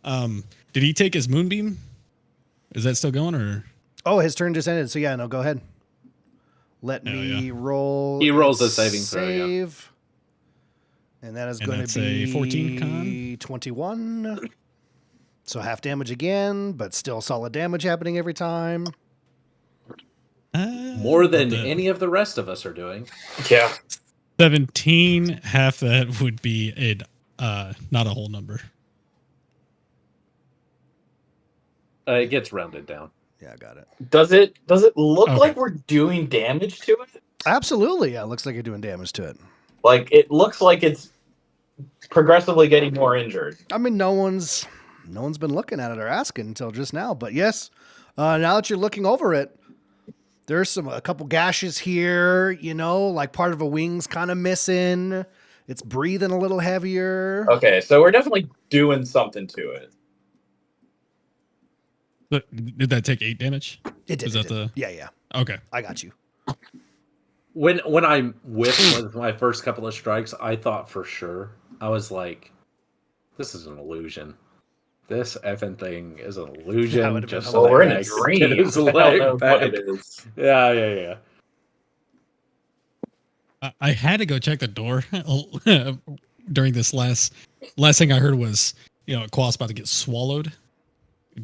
Did he take his moonbeam? Is that still going or? Oh, his turn just ended. So yeah, no, go ahead. Let Oh, me yeah. roll. He rolls its a saving throw, yeah. save. And that is And going that's to be a 14 con? 21. So half damage again, but still solid damage happening every time. more than but the any of the rest of us are doing. Yeah. 17. Half that would be not a whole number. It gets rounded down. Yeah, I got it. Does it look Okay. like we're doing damage to it? Absolutely. Yeah, it looks like you're doing damage to it. Like it looks like it's progressively getting more injured. I mean, no one's been looking at it or asking until just now. But yes, now that you're looking over it, there's a couple gashes here. You know, like part of a wing's kind of missing. It's breathing a little heavier. Okay, so we're definitely doing something to it. But did that take 8 damage? It did. Was it that did. Yeah. Okay. I got you. When I whiffed with my first couple of strikes, I thought for sure. I was like, this is an illusion. This effing thing is an That illusion. would've been Just Well, we're in a like, dream. get his I don't leg know what back. it is. Yeah. I had to go check the door during this last thing I heard was, Quas about to get swallowed.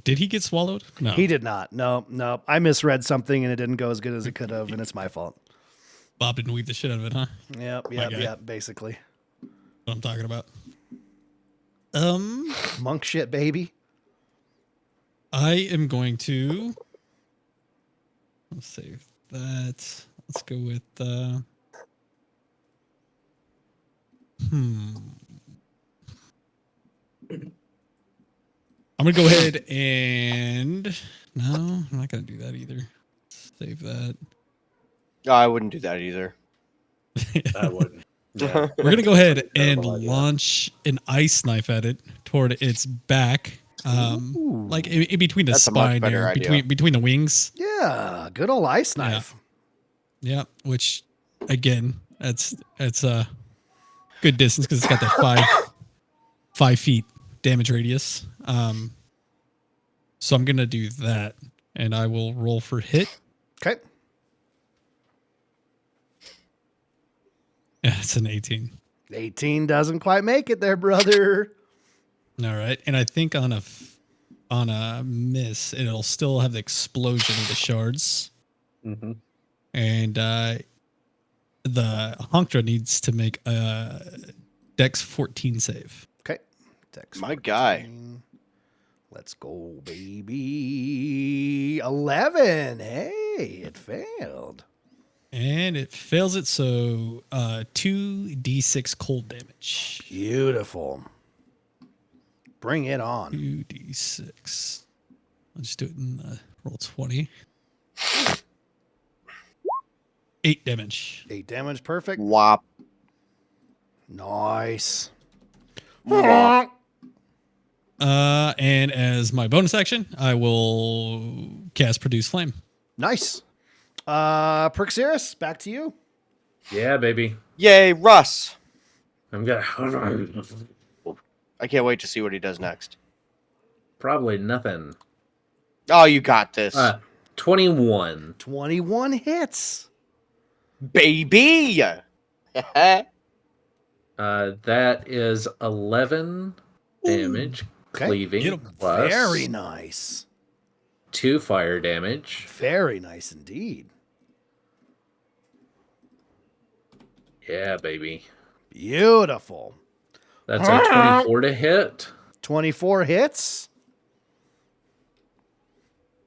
Did he get swallowed? No. He did not. No. I misread something and it didn't go as good as it could have, and it's my fault. Bob didn't weave the shit out of it, huh? Yep. Basically, What I'm talking about. monk shit, baby. I am going to. Let's save that. Let's go with. I'm gonna go ahead and no, I'm not gonna do that either. Save that. No, I wouldn't do that either. I wouldn't. Yeah. We're gonna go ahead and Terrible idea. launch an ice knife at it toward its back, like in between the That's a much spine better there, idea. between the wings. Yeah, good old ice knife. Yeah, which again, it's good good distance because it's got that 5 feet damage radius. So I'm gonna do that, and I will roll for hit. Okay. Yeah, it's an 18. 18 doesn't quite make it there, brother. All right, and I think on a miss, it'll still have the explosion of the shards, Mm-hmm. and the Honkra needs to make a Dex 14 save. Okay. Dex My guy. 14. Let's go, baby. 11. Hey, it failed. And it fails it, so 2d6 cold damage. Beautiful. Bring it on. 2d6. I'll just do it in roll 20. 8 damage. 8 damage. Perfect. Wop. Nice. Wop. And as my bonus action, I will cast Produce Flame. Nice. Perxiris, back to you. Yeah, baby. Yay, Russ. I'm gonna I can't wait to see what he does next. probably nothing. Oh, you got this. 21. 21 hits. Baby. That is 11 damage, Okay. cleaving, Get 'em. plus Very nice. 2 fire damage. Very nice indeed. Yeah, baby. Beautiful. That's a 24 to hit. 24 hits.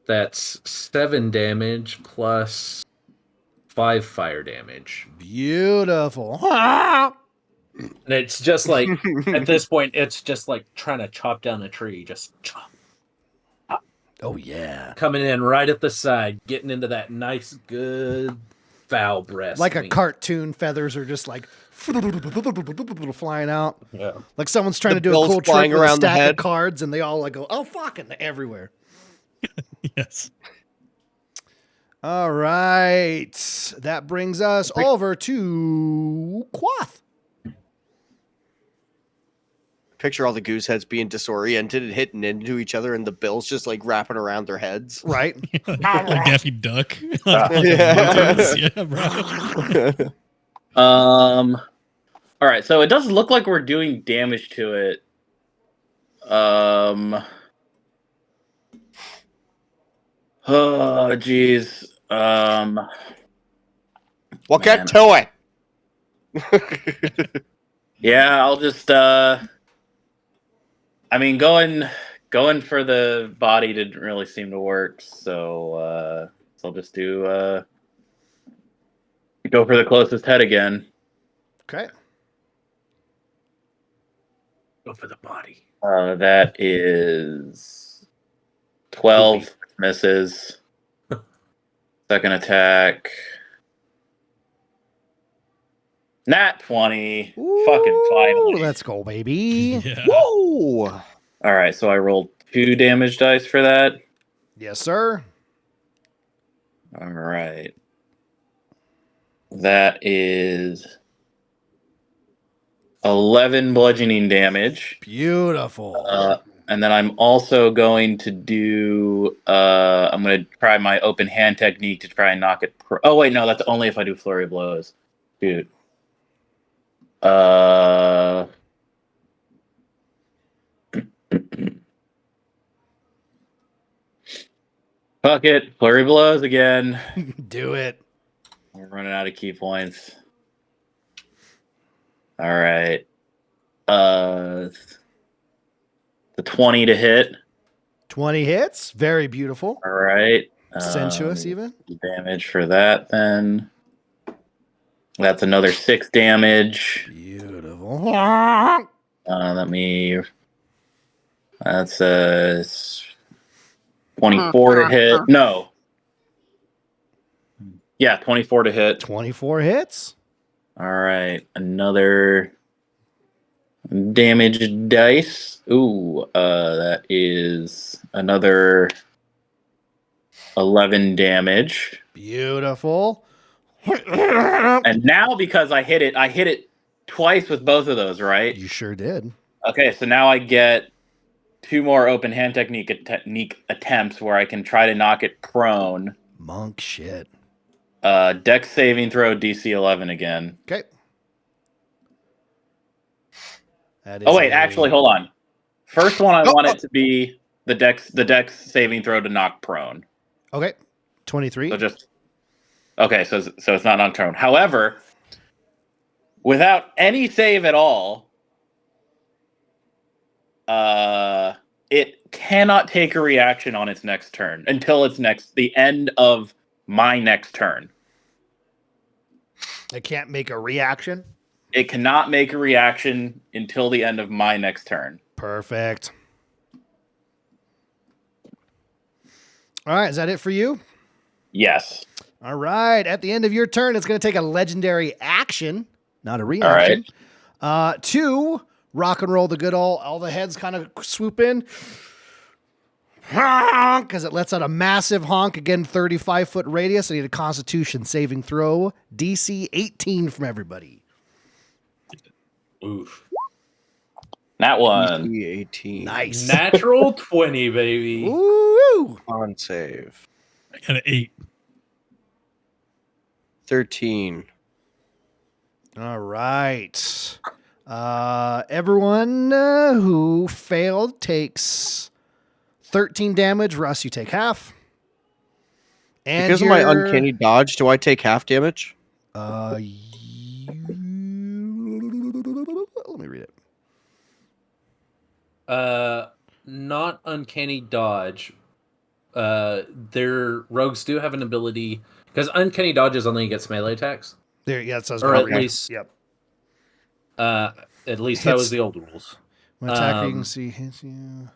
That's 7 damage plus 5 fire damage. Beautiful. And it's just like, at this point, it's just like trying to chop down a tree. Just chop. Oh, yeah. Coming in right at the side, getting into that nice, good foul breast. Like a meat. cartoon, feathers are just like flying out. Yeah. Like someone's trying The to do a bills cool trick flying with a around the stack of head. cards, and they all like go, oh, fuck, and they're everywhere. Yes. All right. That brings us over to Quoth. Picture all the goose heads being disoriented and hitting into each other, and the bills just like wrapping around their heads. Right? Like Daffy Duck. Yeah. Yeah, bro. All right, so it doesn't look like we're doing damage to it. Oh, jeez. Well, Man. get to it. Yeah, I'll just. I mean, going for the body didn't really seem to work, so I'll just do go for the closest head again. Okay. Go for the body. That is 12 misses. Second attack. Nat 20. Fucking finally. Let's go, baby. Yeah. Whoa. All right, so I rolled 2 damage dice for that. Yes, sir. All right. That is 11 bludgeoning damage. Beautiful. And then I'm also going to do. I'm going to try my open hand technique to try and knock it. Oh wait, no, that's only if I do flurry of blows, dude. Fuck it, flurry blows again. Do it. We're running out of key points. All right. The 20 to hit. 20 hits. Very beautiful. All right. Sensuous, even. Damage for that then. That's another 6 damage. Beautiful. Let me. That's a 24 to hit. No. Yeah, 24 to hit. 24 hits. All right, another damage dice. Ooh, that is another 11 damage. Beautiful. And now because I hit it twice with both of those, right? You sure did. Okay, so now I get 2 more open hand technique attempts where I can try to knock it prone. Monk shit. Dex saving throw DC 11 again. Okay. That is Oh wait, actually, hold on. First one, I want it to be the Dex saving throw to knock prone. Okay. 23. So so it's not knocked prone. However, without any save at all, it cannot take a reaction on its next turn until the end of my next turn. It can't make a reaction. It cannot make a reaction until the end of my next turn. Perfect. All right, is that it for you? Yes. All right. At the end of your turn, it's going to take a legendary action, not a reaction. To rock and roll the good all the heads kind of swoop in. Honk, as it lets out a massive honk. Again, 35-foot radius. I need a Constitution saving throw. DC 18 from everybody. Oof. That one. DC 18. Nice. Natural 20, baby. Woo! On save. I got an 8. 13. All right. Everyone who failed takes 13 damage. Russ, you take half. And Because of my uncanny dodge, do I take half damage? Let me read it. Not uncanny dodge. Their rogues do have an ability because uncanny dodges only against melee attacks. There, yeah, it says Or at okay. least- Yep. At least that Hits- was the old rules. When attacking, you can see hits you.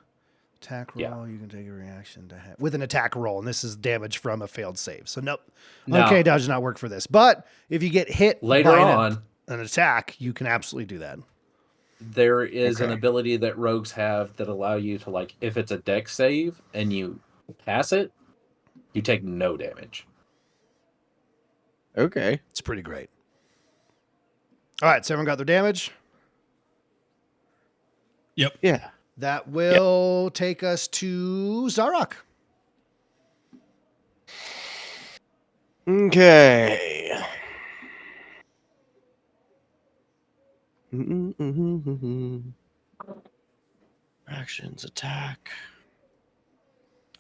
Attack roll, Yeah. you can take a reaction to with an attack roll, and this is damage from a failed save. So nope. Now- Okay, dodge does not work for this. But if you get hit Later by on, an attack, you can absolutely do that. there is an Okay. ability that rogues have that allow you to, like, if it's a dex save and you pass it, you take no damage. Okay. It's pretty great. All right, so everyone got their damage. Yeah. That will take us to Zarok. Okay. Actions, attack.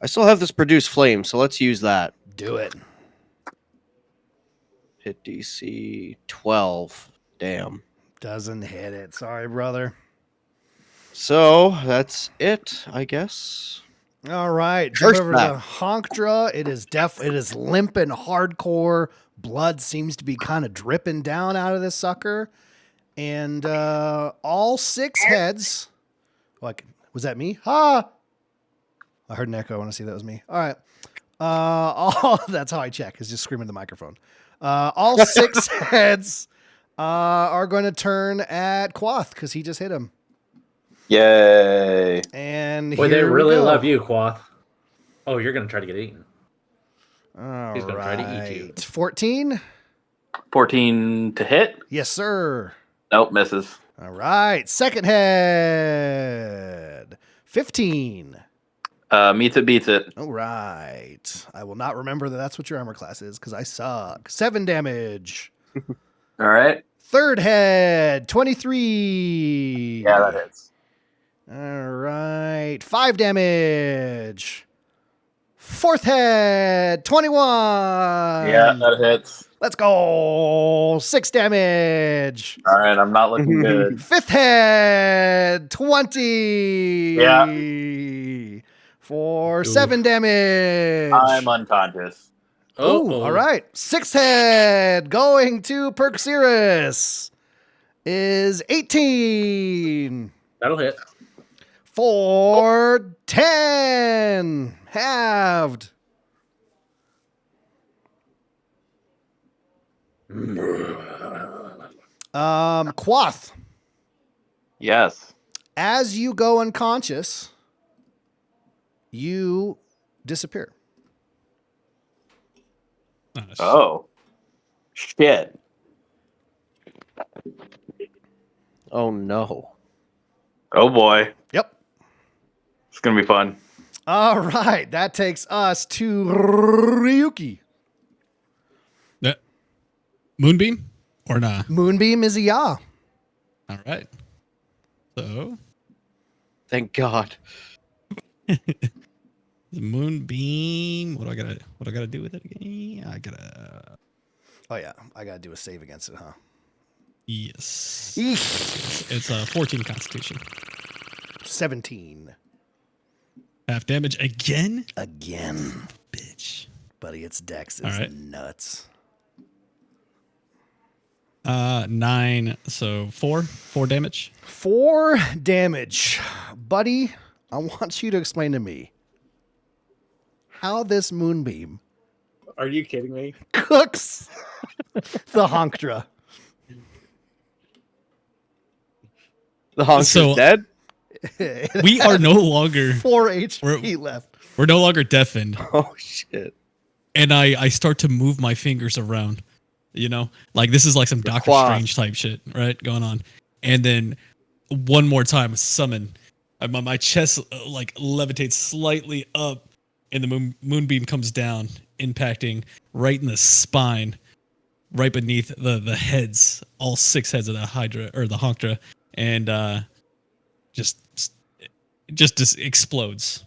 I still have this produce flame, so let's use that. Do it. Hit DC 12. Damn. Doesn't hit it. Sorry, brother. So that's it, I guess. All right, jump Curse over that. to Honkdra. It is limp and hardcore. Blood seems to be kind of dripping down out of this sucker, and all 6 heads. Like, was that me? Ha! I heard an echo. I want to see if that was me. All right. That's how I check. Is just screaming at the microphone. All 6 heads are going to turn at Quoth because he just hit him. Yay. And Boy, they here we really go. love you, Quoth. Oh, you're going to try to get eaten. All He's gonna try to eat you. right. 14. 14 to hit? Yes, sir. Nope, misses. All right. Second head. 15. Meets it, beats it. All right. I will not remember that that's what your armor class is because I suck. 7 damage. All right. Third head. 23. Yeah, that hits. All right. 5 damage. Fourth head. 21. Yeah, that hits. Let's go. 6 damage. All right, I'm not looking good. Fifth head. 20. Yeah. For 7 damage. I'm unconscious. Oh, all right. Sixth head going to Perxiris is 18 That'll hit. for 10. Halved. Quoth, Yes. as you go unconscious, you disappear. Nice. Oh. Shit. Oh no. Oh boy, Yep. it's gonna be fun. All right. That takes us to Ryuki. Moonbeam or nah? Moonbeam is a ya. All right. So Thank God. the moonbeam. What do I gotta do with it again? I gotta. Oh, yeah. I got to do a save against it, huh? Yes. Eesh. It's 14 Constitution. 17. Half damage again. Again. Bitch. Buddy, its dex is All right. nuts. 9. So 4 damage. 4 damage. Buddy, I want you to explain to me how this moonbeam Are you kidding me? cooks the Honkdra. The Honks So- is dead? We are no longer 4 HP left. we're no longer deafened. Oh shit. And I start to move my fingers around, you know, like this is like some Doctor quad. Strange type shit, right, going on. And then one more time, summon. My chest like levitates slightly up, and the moonbeam comes down, impacting right in the spine, right beneath the heads, all 6 heads of the Hydra or the Honkdra, and just explodes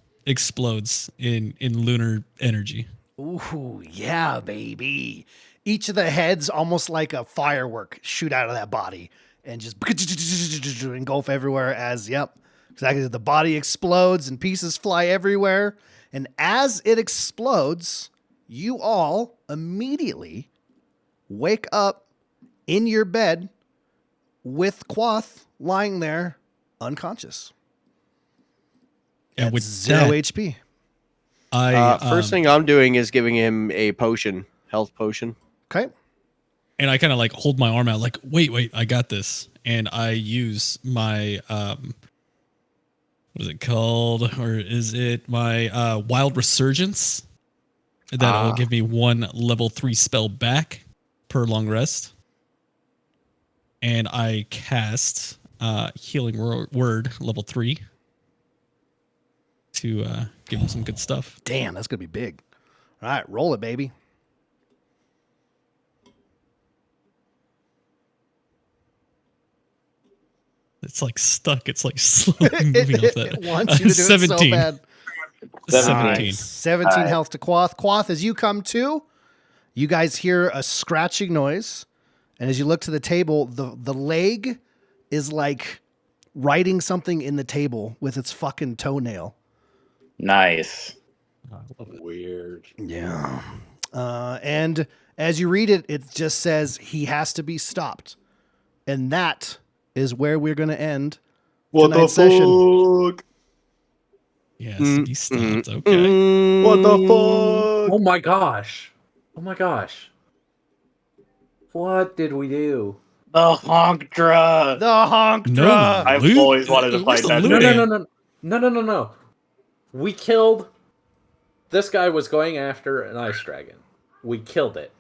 in lunar energy. Ooh, yeah, baby. Each of the heads almost like a firework shoot out of that body and just engulf everywhere as, yep, exactly. The body explodes and pieces fly everywhere. And as it explodes, you all immediately wake up in your bed with Quoth lying there unconscious. And At with 0 that, HP. First thing I'm doing is giving him a potion, health potion. Okay. and I kind of like hold my arm out, like, wait, I got this. And I use my, what is it called? Or is it my Wild Resurgence? That'll give me 1 level 3 spell back per long rest. And I cast Healing Word level 3 to give him some good stuff. Damn, that's going to be big. All right, roll it, baby. It's like stuck. It's like slowly moving off that. It wants you to do it so bad. 17. 17 health to Quoth. Quoth, as you come to, you guys hear a scratching noise. And as you look to the table, the leg is like writing something in the table with its fucking toenail. Nice. Weird. Yeah. And as you read it, it just says he has to be stopped. And that is where we're going to end tonight's session. Yes, be stopped. Okay. What the fuck? Oh my gosh. Oh my gosh. What did we do? The Honkdra. The Honkdra. No, I've loot? always wanted to Where's fight the that loot thing. at? No. We killed. This guy was going after an ice dragon. We killed it.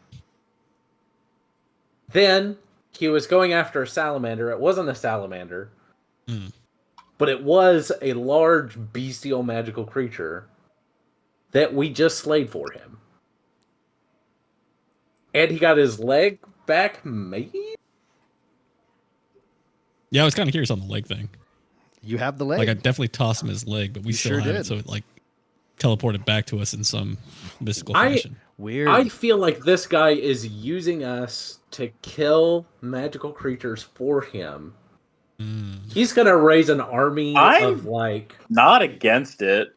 Then he was going after a salamander. It wasn't a salamander, but it was a large bestial magical creature that we just slayed for him. And he got his leg back, maybe? Yeah, I was kind of curious on the leg thing. You have the leg. Like, I definitely tossed him his leg, but we You still sure have did. it, so it like teleported back to us in some mystical fashion. Weird. I feel like this guy is using us to kill magical creatures for him. He's gonna raise an army of like. Not against it.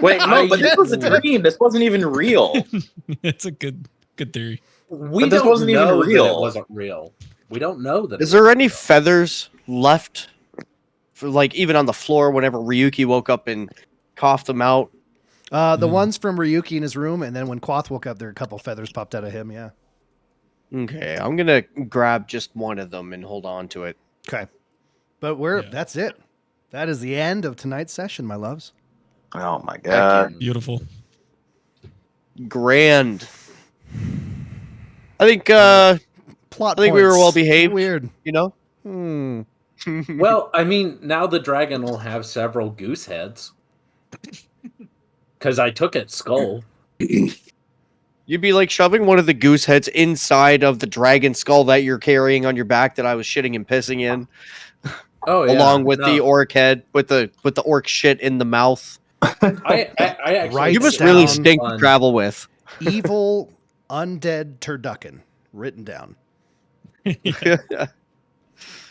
Wait, no, but this was a dream. This wasn't even real. It's a good theory. We But this don't wasn't even know that real. it wasn't real. We don't know that. Is there any feathers left for like even on the floor whenever Ryuki woke up and coughed them out? The ones from Ryuki in his room, and then when Quoth woke up, there were a couple feathers popped out of him. Yeah. Okay, I'm gonna grab just one of them and hold on to it. Okay. But that's it. That is the end of tonight's session, my loves. Oh my god. Beautiful. Grand. I think Plot I think we were points. well behaved. Weird. You know, Well, I mean, now the dragon will have several goose heads. Because I took its skull. You'd be like shoving one of the goose heads inside of the dragon skull that you're carrying on your back that I was shitting and pissing in, Oh, yeah. along with the No. orc head, with the orc shit in the mouth. I actually Right You must down. really stink to travel with. Evil undead turducken written down.